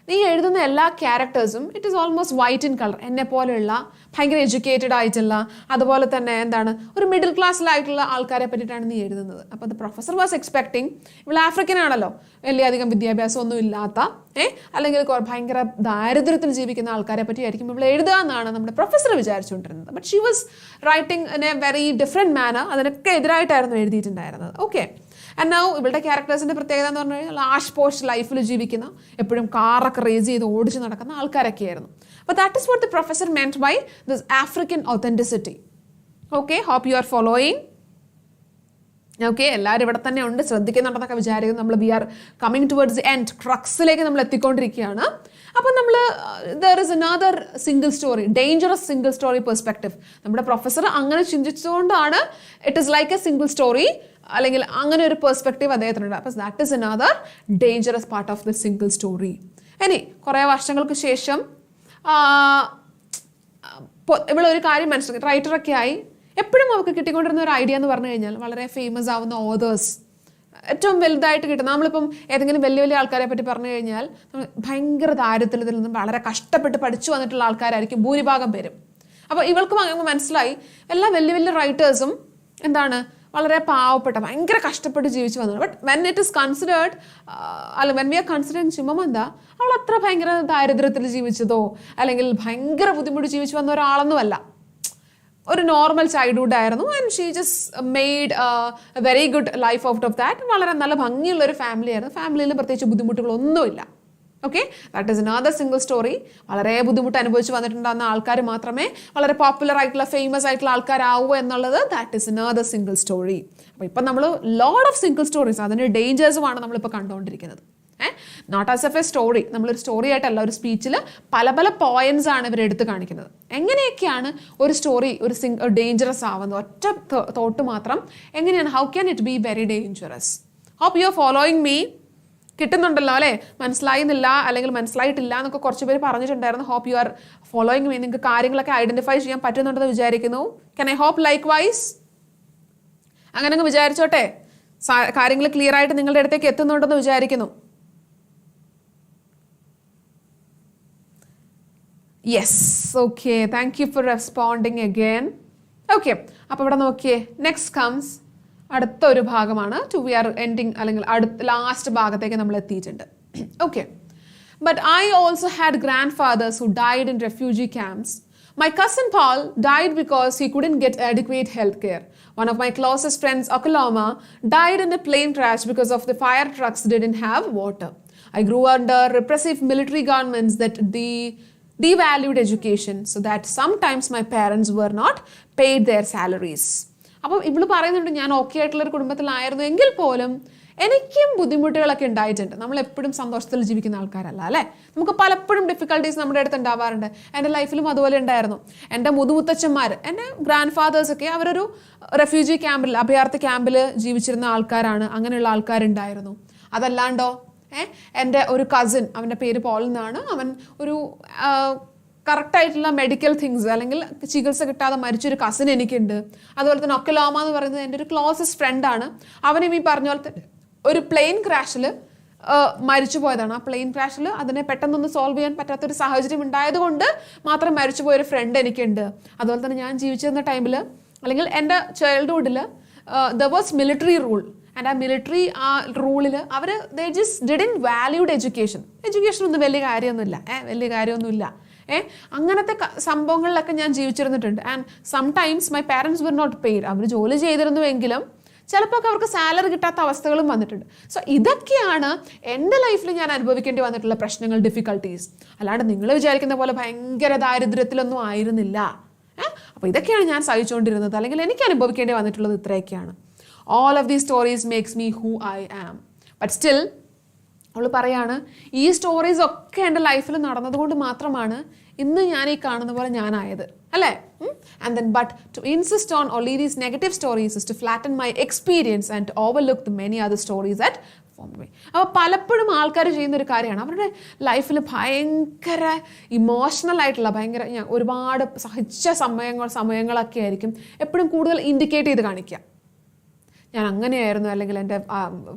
നീ എഴുതുന്ന എല്ലാ ക്യാരക്ടേഴ്സും it is almost white in colour, എന്നെ പോലെയുള്ള ഭയങ്കര എഡ്യൂക്കേറ്റഡ് ആയിട്ടുള്ള, അതുപോലെ തന്നെ എന്താണ് ഒരു മിഡിൽ ക്ലാസ്സിലായിട്ടുള്ള ആൾക്കാരെ പറ്റിയിട്ടാണ് നീ എഴുതുന്നത്. അപ്പോൾ ദ പ്രൊഫസർ വാസ് എക്സ്പെക്ടിങ് ഇവൾ ആഫ്രിക്കൻ ആണല്ലോ, വലിയധികം വിദ്യാഭ്യാസം ഒന്നും ഇല്ലാത്ത അല്ലെങ്കിൽ ഭയങ്കര ദാരിദ്ര്യത്തിൽ ജീവിക്കുന്ന ആൾക്കാരെ പറ്റിയായിരിക്കും ഇവൾ എഴുതുക എന്നാണ് നമ്മുടെ പ്രൊഫസർ വിചാരിച്ചുകൊണ്ടിരുന്നത്. But she was writing in a very different manner, അതിനൊക്കെ എതിരായിട്ടായിരുന്നു എഴുതിയിട്ടുണ്ടായിരുന്നത്. ഓക്കെ. ആൻഡ് നൗ ഇവളുടെ ക്യാരക്ടേഴ്സിൻ്റെ പ്രത്യേകത എന്ന് പറഞ്ഞു കഴിഞ്ഞാൽ ആഷ് പോഷ് ലൈഫിൽ ജീവിക്കുന്ന, എപ്പോഴും കാറൊക്കെ റേസ് ചെയ്ത് ഓടിച്ച് നടക്കുന്ന ആൾക്കാരൊക്കെ ആയിരുന്നു. അപ്പോൾ that is what the professor meant by this African authenticity. Okay, hope you are following. Okay, എല്ലാവരും ഇവിടെ തന്നെ ഉണ്ട്, ശ്രദ്ധിക്കുന്നുണ്ടെന്നൊക്കെ വിചാരിക്കുന്നു. നമ്മൾ we are coming towards the end, ക്രക്സിലേക്ക് നമ്മൾ എത്തിക്കൊണ്ടിരിക്കുകയാണ്. അപ്പോൾ നമ്മൾ there is another single story, dangerous single story perspective. നമ്മുടെ പ്രൊഫസർ അങ്ങനെ ചിന്തിച്ചുകൊണ്ടാണ് it is like a single story, അല്ലെങ്കിൽ അങ്ങനെ ഒരു പെർസ്പെക്റ്റീവ് അദ്ദേഹത്തിനുണ്ട്. അപ്പോൾ that is another dangerous part of the single story. ഇനി കുറേ വർഷങ്ങൾക്ക് ശേഷം ഇവളൊരു കാര്യം മനസ്സിലാക്കി, റൈറ്ററൊക്കെ ആയി. എപ്പോഴും അവർക്ക് കിട്ടിക്കൊണ്ടിരുന്ന ഒരു ഐഡിയ എന്ന് പറഞ്ഞു കഴിഞ്ഞാൽ വളരെ ഫേമസ് ആവുന്ന ഓതേഴ്സ്, ഏറ്റവും വലുതായിട്ട് കിട്ടും. നമ്മളിപ്പം ഏതെങ്കിലും വലിയ വലിയ ആൾക്കാരെ പറ്റി പറഞ്ഞു കഴിഞ്ഞാൽ ഭയങ്കര ദാരിദ്ര്യത്തിൽ നിന്നും വളരെ കഷ്ടപ്പെട്ട് പഠിച്ചു വന്നിട്ടുള്ള ആൾക്കാരായിരിക്കും ഭൂരിഭാഗം പേരും. അപ്പോൾ ഇവൾക്ക് മനസ്സിലായി എല്ലാ വലിയ വലിയ റൈറ്റേഴ്സും എന്താണ് വളരെ പാവപ്പെട്ട, ഭയങ്കര കഷ്ടപ്പെട്ട് ജീവിച്ചു വന്നത്. But when it is considered when we are considered Chimamanda അവൾ അത്ര ഭയങ്കര ദാരിദ്ര്യത്തിൽ ജീവിച്ചതോ അല്ലെങ്കിൽ ഭയങ്കര ബുദ്ധിമുട്ട് ജീവിച്ചു വന്ന ഒരാളൊന്നുമല്ല, ഒരു നോർമൽ ചൈൽഡ്ഹുഡ് ആയിരുന്നു. And she just made a very good life out of that. വളരെ നല്ല ഭംഗിയുള്ളൊരു ഫാമിലി ആയിരുന്നു. ഫാമിലിയിൽ പ്രത്യേകിച്ച് ബുദ്ധിമുട്ടുകളൊന്നുമില്ല. Okay, that is another single story. വളരെ ബുദ്ധിമുട്ട് അനുഭവിച്ച് വന്നിട്ടുണ്ടാകുന്ന ആൾക്കാർ മാത്രമേ വളരെ പോപ്പുലർ ആയിട്ടുള്ള ഫേമസ് ആയിട്ടുള്ള ആൾക്കാരാവൂ എന്നുള്ളത് that is another single story. അപ്പോൾ ഇപ്പം നമ്മൾ ലോഡ് ഓഫ് സിംഗിൾ സ്റ്റോറീസ്, അതിൻ്റെ ഡേഞ്ചേഴ്സുമാണ് നമ്മളിപ്പോൾ കണ്ടുകൊണ്ടിരിക്കുന്നത്. Not as of a story, നമ്മളൊരു സ്റ്റോറി ആയിട്ടല്ല, ഒരു സ്പീച്ചിൽ പല പല പോയിന്റ്സ് ആണ് ഇവർ എടുത്ത് കാണിക്കുന്നത്. എങ്ങനെയൊക്കെയാണ് ഒരു സ്റ്റോറി ഒരു ഡേഞ്ചറസ് ആവുന്നത്, ഒറ്റ തോട്ട് മാത്രം എങ്ങനെയാണ്, how can it be very dangerous. Hope you are following me. കിട്ടുന്നുണ്ടല്ലോ അല്ലേ, മനസ്സിലായിരുന്നില്ല അല്ലെങ്കിൽ മനസ്സിലായിട്ടില്ല എന്നൊക്കെ കുറച്ച് പേര് പറഞ്ഞിട്ടുണ്ടായിരുന്നു. Hope you are following me. നിങ്ങൾക്ക് കാര്യങ്ങളൊക്കെ ഐഡന്റിഫൈ ചെയ്യാൻ പറ്റുന്നുണ്ടെന്ന് വിചാരിക്കുന്നു. Can I hope likewise? അങ്ങനെ അങ്ങ് വിചാരിച്ചോട്ടെ, കാര്യങ്ങൾ ക്ലിയർ ആയിട്ട് നിങ്ങളുടെ അടുത്തേക്ക് എത്തുന്നുണ്ടെന്ന് വിചാരിക്കുന്നു. Yes, okay, thank you for responding again. Okay, അപ്പോൾ ഇവിടെ നോക്കിയേ, നെക്സ്റ്റ് കംസ് അടുത്ത ഒരു ഭാഗമാണ്. വി ആർ എൻഡിങ്, അല്ലെങ്കിൽ അടുത്ത ലാസ്റ്റ് ഭാഗത്തേക്ക് നമ്മൾ എത്തിയിട്ടുണ്ട്. Okay, but I also had grandfathers who died in refugee camps. My cousin Paul died because he couldn't get adequate health care. One of my closest friends, Anupama, died in a plane crash because of the fire trucks didn't have water. I grew under repressive military governments that devalued education, so that sometimes my parents were not paid their salaries. അപ്പം ഇവള് പറയുന്നുണ്ട്, ഞാൻ okay ആയിട്ടുള്ളൊരു കുടുംബത്തിലായിരുന്നു എങ്കിൽ പോലും എനിക്കും ബുദ്ധിമുട്ടുകളൊക്കെ ഉണ്ടായിട്ടുണ്ട്. നമ്മളെപ്പോഴും സന്തോഷത്തിൽ ജീവിക്കുന്ന ആൾക്കാരല്ല അല്ലേ, നമുക്ക് പലപ്പോഴും ഡിഫിക്കൽട്ടീസ് നമ്മുടെ അടുത്ത് ഉണ്ടാവാറുണ്ട്. എൻ്റെ ലൈഫിലും അതുപോലെ ഉണ്ടായിരുന്നു. എൻ്റെ മുതുമുത്തച്ഛന്മാർ, എൻ്റെ ഗ്രാൻഡ് ഫാദേഴ്സൊക്കെ അവരൊരു റെഫ്യൂജി ക്യാമ്പിൽ, അഭയാർത്ഥി ക്യാമ്പിൽ ജീവിച്ചിരുന്ന ആൾക്കാരാണ്. അങ്ങനെയുള്ള ആൾക്കാരുണ്ടായിരുന്നു. അതല്ലാണ്ടോ എൻ്റെ ഒരു കസിൻ, അവൻ്റെ പേര് പോൾ എന്നാണ്, അവൻ ഒരു കറക്റ്റായിട്ടുള്ള മെഡിക്കൽ തിങ്സ് അല്ലെങ്കിൽ ചികിത്സ കിട്ടാതെ മരിച്ചൊരു കസിൻ എനിക്കുണ്ട്. അതുപോലെ തന്നെ ഒക്കലോമ എന്ന് പറയുന്നത് എൻ്റെ ഒരു ക്ലോസസ്റ്റ് ഫ്രണ്ടാണ്. അവനും ഈ പറഞ്ഞ പോലെ തന്നെ ഒരു പ്ലെയിൻ ക്രാഷിൽ മരിച്ചു പോയതാണ്. ആ പ്ലെയിൻ ക്രാഷിൽ അതിനെ പെട്ടെന്നൊന്ന് സോൾവ് ചെയ്യാൻ പറ്റാത്തൊരു സാഹചര്യം ഉണ്ടായതുകൊണ്ട് മാത്രം മരിച്ചു പോയൊരു ഫ്രണ്ട് എനിക്കുണ്ട്. അതുപോലെ തന്നെ ഞാൻ ജീവിച്ചിരുന്ന ടൈമിൽ അല്ലെങ്കിൽ എൻ്റെ ചൈൽഡ്ഹുഡിൽ there was military rule. And ആ മിലിറ്ററി ആ റൂളിൽ അവർ they just didn't valued education. ഒന്നും വലിയ കാര്യമൊന്നുമില്ല. അങ്ങനത്തെ സംഭവങ്ങളിലൊക്കെ ഞാൻ ജീവിച്ചിരുന്നിട്ടുണ്ട്. And sometimes my parents were not paid. അവർ ജോലി ചെയ്തിരുന്നുവെങ്കിലും ചിലപ്പോൾ അവർക്ക് സാലറി കിട്ടാത്ത അവസ്ഥകളും വന്നിട്ടുണ്ട്. സോ ഇതൊക്കെയാണ് എൻ്റെ ലൈഫിൽ ഞാൻ അനുഭവിക്കേണ്ടി വന്നിട്ടുള്ള പ്രശ്നങ്ങൾ, ഡിഫിക്കൽട്ടീസ്. അല്ലാണ്ട് നിങ്ങൾ വിചാരിക്കുന്ന പോലെ ഭയങ്കര ദാരിദ്ര്യത്തിലൊന്നും ആയിരുന്നില്ല. അപ്പോൾ ഇതൊക്കെയാണ് ഞാൻ സഹിച്ചുകൊണ്ടിരുന്നത്, അല്ലെങ്കിൽ എനിക്ക് അനുഭവിക്കേണ്ടി വന്നിട്ടുള്ളത് ഇത്രയൊക്കെയാണ്. All of these stories makes me who I am. But still, അവൾ പറയാണ്, ഈ സ്റ്റോറീസ് ഒക്കെ എൻ്റെ ലൈഫിൽ നടന്നതുകൊണ്ട് മാത്രമാണ് ഇന്ന് ഞാൻ ഈ കാണുന്ന പോലെ ഞാനായത്, അല്ലേ? And then but to insist on only these negative stories is to flatten my experience and to overlook the many other stories that form me. അപ്പോൾ പലപ്പോഴും ആൾക്കാർ ചെയ്യുന്ന ഒരു കാര്യമാണ്, അവരുടെ ലൈഫിൽ ഭയങ്കര ഇമോഷണൽ ആയിട്ടുള്ള ഞാൻ ഒരുപാട് സഹിച്ച സമയങ്ങളൊക്കെ ആയിരിക്കും എപ്പോഴും കൂടുതൽ ഇൻഡിക്കേറ്റ് ചെയ്ത് കാണിക്കുക. ഞാൻ അങ്ങനെയായിരുന്നു, അല്ലെങ്കിൽ എൻ്റെ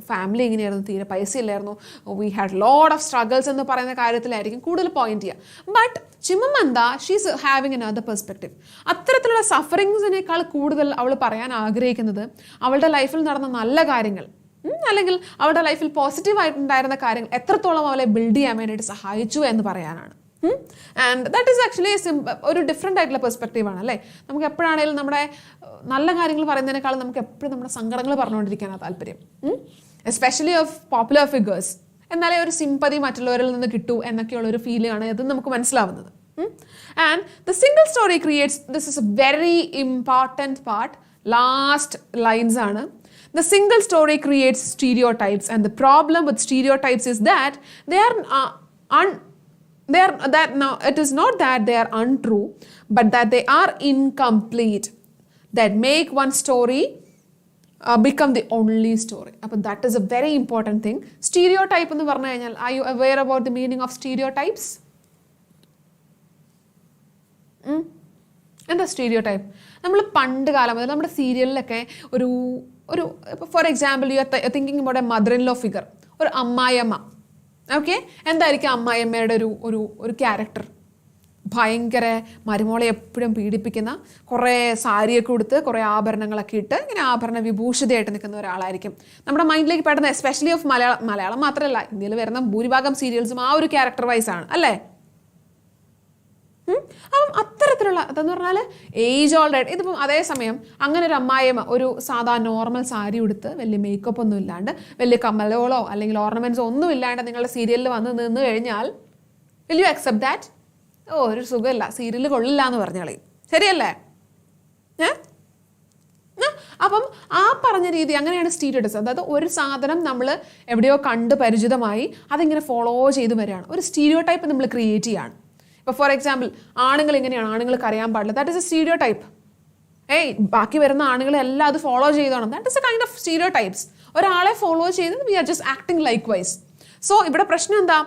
ഫാമിലി ഇങ്ങനെയായിരുന്നു, തീരെ പൈസ ഇല്ലായിരുന്നു, we had load of struggles എന്ന് പറയുന്ന കാര്യത്തിലായിരിക്കും കൂടുതൽ പോയിന്റ് ചെയ്യുക. But Chimamanda she's having another perspective. അത്തരത്തിലുള്ള സഫറിങ്സിനേക്കാൾ കൂടുതൽ അവൾ പറയാൻ ആഗ്രഹിക്കുന്നത് അവളുടെ ലൈഫിൽ നടന്ന നല്ല കാര്യങ്ങൾ, അല്ലെങ്കിൽ അവളുടെ ലൈഫിൽ പോസിറ്റീവായിട്ടുണ്ടായിരുന്ന കാര്യങ്ങൾ എത്രത്തോളം അവളെ ബിൽഡ് ചെയ്യാൻ വേണ്ടിയിട്ട് സഹായിച്ചു എന്ന് പറയാനാണ്. ആൻഡ് ദാറ്റ് ഈസ് ആക്ച്വലി ഒരു ഡിഫറെൻ്റ് ആയിട്ടുള്ള പെർസ്പെക്റ്റീവാണ്, അല്ലേ? നമുക്ക് എപ്പോഴാണെങ്കിലും നമ്മുടെ നല്ല കാര്യങ്ങൾ പറയുന്നതിനേക്കാളും നമുക്ക് എപ്പോഴും നമ്മുടെ സങ്കടങ്ങൾ പറഞ്ഞുകൊണ്ടിരിക്കാനാണ് താല്പര്യം, എസ്പെഷ്യലി ഓഫ് പോപ്പുലർ ഫിഗേഴ്സ്. എന്നാലേ ഒരു സിമ്പതി മറ്റുള്ളവരിൽ നിന്ന് കിട്ടൂ എന്നൊക്കെയുള്ള ഒരു ഫീലാണ് ഇത് നമുക്ക് മനസ്സിലാവുന്നത്. And the single story creates, this is A very important part, last lines ആണ്. The single story creates stereotypes, and the problem with stereotypes is that now it is not that they are untrue, but that they are incomplete, that make one story become the only story. Appo that is a very important thing. Stereotype ennu parnu kayal, are you aware about the meaning of stereotypes? എന്താ stereotype? നമ്മൾ പണ്ട് കാലം മുതൽ നമ്മുടെ സീരിയലിലൊക്കെ ഒരു for example you are thinking about A mother in law figure, ഒരു അമ്മായിയമ്മ. Okay, എന്തായിരിക്കും അമ്മായിയമ്മയുടെ ഒരു ക്യാരക്ടർ? ഭയങ്കര മരുമോളെ എപ്പോഴും പീഡിപ്പിക്കുന്ന, കുറേ സാരിയൊക്കെ കൊടുത്ത് കുറേ ആഭരണങ്ങളൊക്കെ ഇട്ട് ഇങ്ങനെ ആഭരണ വിഭൂഷിതയായിട്ട് നിൽക്കുന്ന ഒരാളായിരിക്കും നമ്മുടെ മൈൻഡിലേക്ക് പെട്ടെന്ന്. എസ്പെഷ്യലി ഓഫ് മലയാളം മാത്രമല്ല, ഇന്ത്യയിൽ വരുന്ന ഭൂരിഭാഗം സീരിയൽസും ആ ഒരു ക്യാരക്ടർ വൈസ് ആണ്, അല്ലേ? അപ്പം അത്തരത്തിലുള്ള അതെന്ന് പറഞ്ഞാൽ ഏജ് ഓൾറെഡി. ഇതിപ്പം അതേസമയം അങ്ങനെ ഒരു അമ്മായിയമ്മ ഒരു സാധാ നോർമൽ സാരി ഉടുത്ത് വലിയ മേക്കപ്പ് ഒന്നും ഇല്ലാണ്ട് വലിയ കമ്മലുകളോ അല്ലെങ്കിൽ ഓർണമെന്റ്സോ ഒന്നും ഇല്ലാണ്ട് നിങ്ങളുടെ സീരിയലിൽ വന്ന് നിന്ന് കഴിഞ്ഞാൽ വിൽ യു അക്സെപ്റ്റ് ദാറ്റ്? ഒരു സുഖമില്ല, സീരിയൽ കൊള്ളില്ല എന്ന് പറഞ്ഞു കളയും, ശരിയല്ലേ? അപ്പം ആ പറഞ്ഞ രീതി അങ്ങനെയാണ് സ്റ്റീരിയോടൈപ്സ്. അതായത് ഒരു സാധനം നമ്മൾ എവിടെയോ കണ്ട് പരിചിതമായി അതിങ്ങനെ ഫോളോ ചെയ്ത് വരികയാണ്, ഒരു സ്റ്റീരിയോടൈപ്പ് നമ്മൾ ക്രിയേറ്റ് ചെയ്യാണ്. ഇപ്പോൾ ഫോർ എക്സാമ്പിൾ ആണുങ്ങൾ ഇങ്ങനെയാണ്, ആണുങ്ങൾക്ക് അറിയാൻ പാടില്ല, ദാറ്റ് ഇസ് എ സ്റ്റീരിയോടൈപ്പ്. ബാക്കി വരുന്ന ആണുങ്ങളെല്ലാം അത് ഫോളോ ചെയ്തോണം, that is a kind of stereotypes. ഒരാളെ ഫോളോ ചെയ്ത് we are just acting likewise. So ഇവിടെ പ്രശ്നം എന്താ?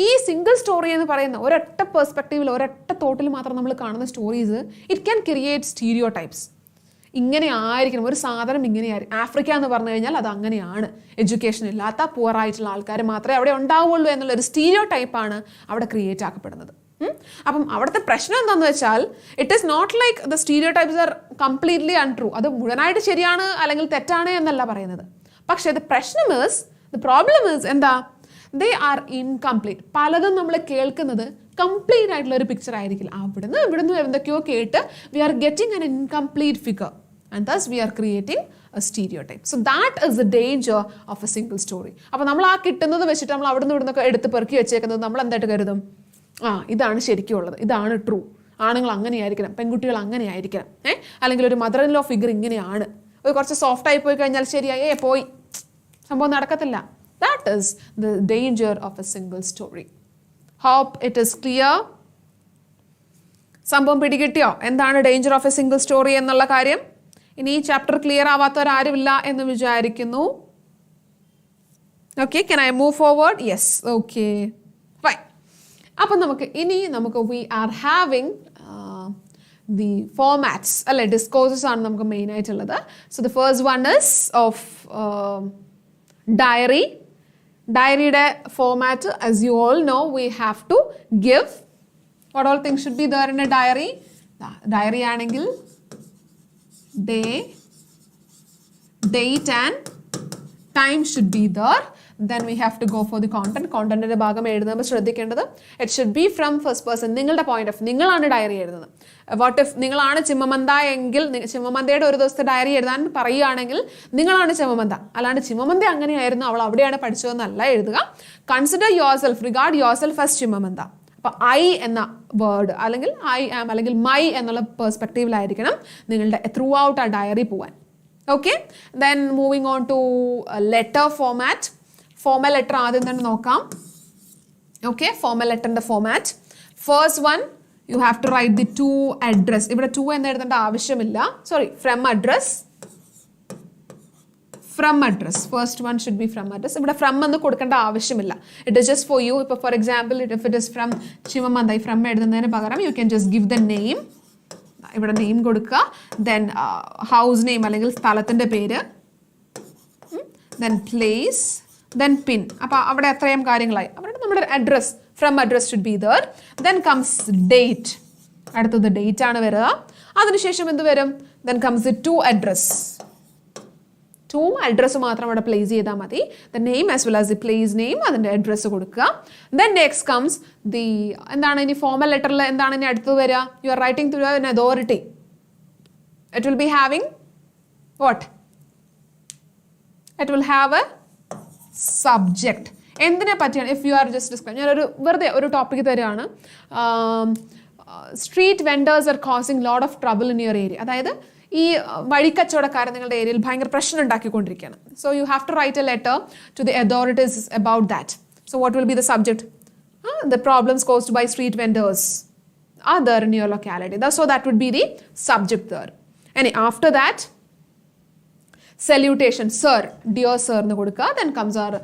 ഈ സിംഗിൾ സ്റ്റോറി എന്ന് പറയുന്ന ഒരൊറ്റ പെർസ്പെക്റ്റീവിൽ ഒരൊറ്റ തോട്ടിൽ മാത്രം നമ്മൾ കാണുന്ന stories it can create stereotypes. ഇങ്ങനെ ആയിരിക്കണം, ഒരു സാധനം ഇങ്ങനെയായിരിക്കും. ആഫ്രിക്ക എന്ന് പറഞ്ഞു കഴിഞ്ഞാൽ അത് അങ്ങനെയാണ്, എഡ്യൂക്കേഷൻ ഇല്ലാത്ത പുവർ ആയിട്ടുള്ള ആൾക്കാർ മാത്രമേ അവിടെ ഉണ്ടാവുള്ളൂ എന്നുള്ളൊരു സ്റ്റീരിയോടൈപ്പാണ് അവിടെ ക്രിയേറ്റ് ആക്കപ്പെടുന്നത്. അപ്പം അവിടുത്തെ പ്രശ്നം എന്താണെന്ന് വെച്ചാൽ it is not like the stereotypes are completely untrue. അത് മുഴുവനായിട്ട് ശരിയാണ് അല്ലെങ്കിൽ തെറ്റാണ് എന്നല്ല പറയുന്നത്. പക്ഷേ ദ പ്രോബ്ലം ഈസ് എന്താ? They are incomplete. പലതും നമ്മൾ കേൾക്കുന്നത് കംപ്ലീറ്റ് ആയിട്ടുള്ള ഒരു പിക്ചർ ആയിരിക്കില്ല. ഇവിടുന്ന് എന്തൊക്കെയോ കേട്ട് we are getting an incomplete figure and thus we are creating a stereotype. So that is the danger of a single story. അപ്പോൾ നമ്മൾ ആ കിട്ടുന്നത് വെച്ചിട്ട് നമ്മൾ അവിടുന്ന് ഇവിടുന്നൊക്കെ എടുത്ത് പെറുക്കി വെച്ചേക്കുന്നത് നമ്മൾ എന്തായിട്ട് കരുതും? ഇതാണ് ശരിക്കും ഉള്ളത്, ഇതാണ് ട്രൂ, ആണുങ്ങൾ അങ്ങനെയായിരിക്കണം, പെൺകുട്ടികൾ അങ്ങനെയായിരിക്കണം, അല്ലെങ്കിൽ ഒരു മദർ ഇൻ ലോ ഫിഗർ ഇങ്ങനെയാണ്, ഒരു കുറച്ച് സോഫ്റ്റ് ആയി പോയി കഴിഞ്ഞാൽ ശരിയായി പോയി, സംഭവം നടക്കത്തില്ല. That is the danger of a single story. Hope it is clear. സംഭവം പിടികിട്ടിയോ എന്താണ് danger of a single story എന്നുള്ള കാര്യം? ഇനി ഈ ചാപ്റ്റർ ക്ലിയർ ആവാത്തവരാരുമില്ല എന്ന് വിചാരിക്കുന്നു. Okay, can I move forward? Yes, okay, fine. അപ്പം നമുക്ക് we are having the formats, അല്ലെ, ഡിസ്കോഴ്സസ് ആണ് നമുക്ക് മെയിൻ ആയിട്ടുള്ളത്. So the first one is of diary. ഡയറിയുടെ format as you all know we have to give what all things should be there in a diary. Diary ആണെങ്കിൽ day, date and time should be there. Then we have to go for the content. കോണ്ടന്റിന്റെ ഭാഗം എഴുതുമ്പോൾ ശ്രദ്ധിക്കേണ്ടത് it should be from first person. നിങ്ങളുടെ point of, നിങ്ങളാണ് diary എഴുതുന്നത്. What if നിങ്ങളാണ് ചിമ്മമന്ത എങ്കിൽ ചിമ്മമന്തയുടെ ഒരു ദിവസത്തെ ഡയറി എഴുതാൻ പറയുകയാണെങ്കിൽ നിങ്ങളാണ് ചിമ്മമന്ത, അല്ലാണ്ട് ചിമ്മമന്ത അങ്ങനെയായിരുന്നു അവൾ അവിടെയാണ് പഠിച്ചതെന്നല്ല എഴുതുക. Consider yourself, regard yourself as Chimamanda. അപ്പോൾ ഐ എന്ന വേർഡ് അല്ലെങ്കിൽ ഐ ആം അല്ലെങ്കിൽ മൈ എന്നുള്ള പെർസ്പെക്റ്റീവിലായിരിക്കണം നിങ്ങളുടെ ത്രൂ ഔട്ട് ആ ഡയറി പോവാൻ. Okay, then moving on to letter format. Formal letter ആദ്യം തന്നെ നോക്കാം. ഓക്കെ, ഫോർമൽ ലെറ്ററിന്റെ format. First one, you have to write the to address. ഇവിടെ ടു എന്ന് എഴുതേണ്ട ആവശ്യമില്ല. Sorry, from address. From address, first one should be from address. ഇവിടെ ഫ്രം എന്ന് കൊടുക്കേണ്ട ആവശ്യമില്ല. It is just for you. ഇപ്പോൾ for example, if it is from ശിവമന്തായി, ഫ്രം എഴുതുന്നതിന് പകരം you can just give the name. ഇവിടെ നെയിം കൊടുക്കുക. ദെൻ ഹൗസ് നെയിം അല്ലെങ്കിൽ സ്ഥലത്തിൻ്റെ പേര്. Then place, then pin. അപ്പോൾ അവിടെ അത്രയും കാര്യങ്ങളായി. അവിടെ നമ്മുടെ address, from address should be there. Then comes date. അടുത്തത് ഡേറ്റ് ആണ് വരിക. അതിനുശേഷം എന്ത് വരും? Then comes the to address. To address മാത്രം അവിടെ പ്ലേസ് ചെയ്താൽ മതി. The name as well as the place name, അതിൻ്റെ അഡ്രസ്സ് കൊടുക്കുക. ദെൻ നെക്സ്റ്റ് കംസ് ദി, എന്താണ് ഇനി ഫോർമൽ ലെറ്ററിൽ എന്താണ് ഇനി അടുത്തത് വരിക? You are writing to an authority. It will be having what? It will have a subject. എന്തിനെ പറ്റിയാണ്? If you are just describe, ഞാനൊരു വെറുതെ ഒരു ടോപ്പിക്ക് തരികയാണ്. Street vendors are causing lot of trouble in your area. അതായത് ഈ വഴിക്കച്ചവടക്കാരൻ നിങ്ങളുടെ ഏരിയയിൽ ഭയങ്കര പ്രശ്നം ഉണ്ടാക്കിക്കൊണ്ടിരിക്കുകയാണ്. So you have to write a letter to the authorities about that. So what will be the subject? The problems caused by street vendors are there in your locality. So that would be the subject there. ഇനി after that salutation, sir, dear sir എന്ന് കൊടുക്കുക. Then comes our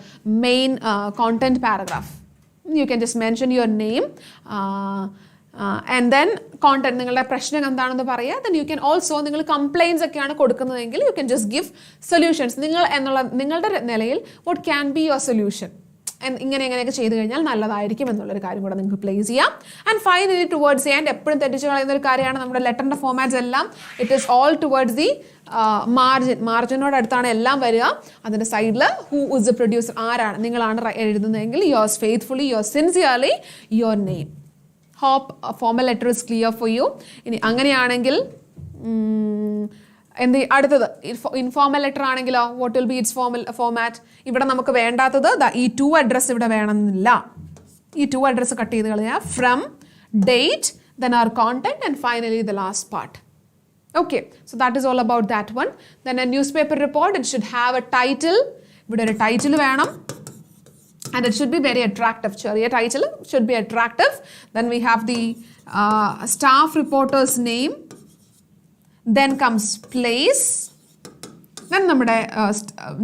main content paragraph. You can just mention your name and then content, നിങ്ങളുടെ പ്രശ്നം എന്താണെന്ന് പറയുക. Then you can also, നിങ്ങൾ complaints ഒക്കെയാണ് കൊടുക്കുന്നതെങ്കിൽ you can just give solutions. നിങ്ങളുടെ നിലയിൽ what can be your solution? ഇങ്ങനെയൊക്കെ ചെയ്ത് കഴിഞ്ഞാൽ നല്ലതായിരിക്കും എന്നുള്ളൊരു കാര്യം കൂടെ നിങ്ങൾക്ക് പ്ലേസ് ചെയ്യാം. And finally towards the end, എപ്പോഴും തെറ്റിച്ച് കളയുന്ന ഒരു കാര്യമാണ് നമ്മുടെ ലെറ്ററിൻ്റെ ഫോമാറ്റ്സ് എല്ലാം. It is all towards the margin. മാർജിനോട് അടുത്താണ് എല്ലാം വരിക. അതിൻ്റെ സൈഡിൽ ഹൂ ഇസ് ദ പ്രൊഡ്യൂസർ, ആരാണ്, നിങ്ങളാണ് എഴുതുന്നതെങ്കിൽ yours faithfully, your sincerely, your name. Hope formal letter is clear for you. ഇനി അങ്ങനെയാണെങ്കിൽ അടുത്തത് ഇൻഫോർമൽ ലെറ്റർ ആണെങ്കിലോ, what will be its format? ഇവിടെ നമുക്ക് വേണ്ടാത്തത് ഈ ടു അഡ്രസ് ഇവിടെ വേണമെന്നില്ല. ഈ ടു അഡ്രസ് കട്ട് ചെയ്ത് കളയാം. From, date, then our content and finally the last part. Okay, so that is all about that one. Then a newspaper report, it should have a title. ഇവിടെ ഒരു title വേണം. And it should be very attractive. ചെറിയ title should be attractive. Then we have the staff reporter's name. Then comes place. Then നമ്മുടെ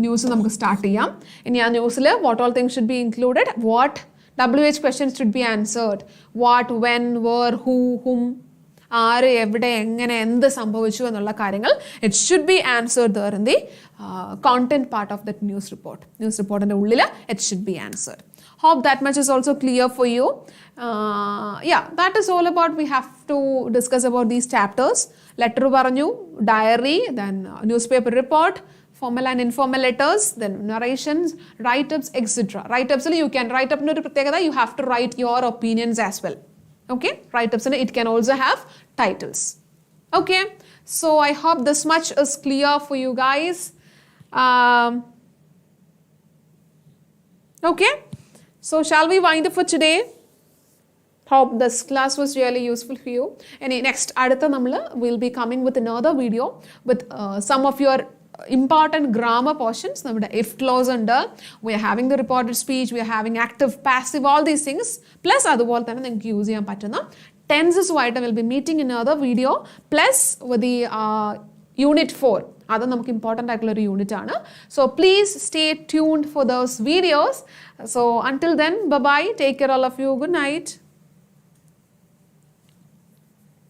news നമുക്ക് start ചെയ്യാം. ഇനി ആ ന്യൂസിൽ what all things should be included? What WH questions should be answered. What, when, where, who, whom, ആര്, എവിടെ, എങ്ങനെ, എന്ത് സംഭവിച്ചു എന്നുള്ള കാര്യങ്ങൾ it should be answered there in the content part of that news report. News റിപ്പോർട്ടിൻ്റെ ഉള്ളിൽ it should be answered. Hope that much is also clear for you. Yeah, that is all about. We have to discuss about these chapters. Letter പറഞ്ഞു, diary, then newspaper report, formal and informal letters, then narrations, write-ups, etc. Write-ups you can write up ഒരു പ്രത്യേകത, you have to write your opinions as well. Okay, write-ups it can also have titles. Okay, so I hope this much is clear for you guys. Okay, so shall we wind up for today? Hope this class was really useful for you. And next അടുത്ത നമ്മൾ will be coming with another video with some of your important grammar portions. നമ്മുടെ if clause ഉണ്ട്, we are having the reported speech, we are having active, passive, all these things. Plus അതുപോലെ തന്നെ നിങ്ങൾക്ക് use ചെയ്യാൻ പറ്റുന്ന tenses-ആയിട്ട് will be meeting in another video. Plus with the unit 4. അത് നമുക്ക് important ആയിട്ടുള്ള ഒരു യൂണിറ്റ് ആണ്. So please stay tuned for those videos. So until then, bye bye. Take care all of you. Good night.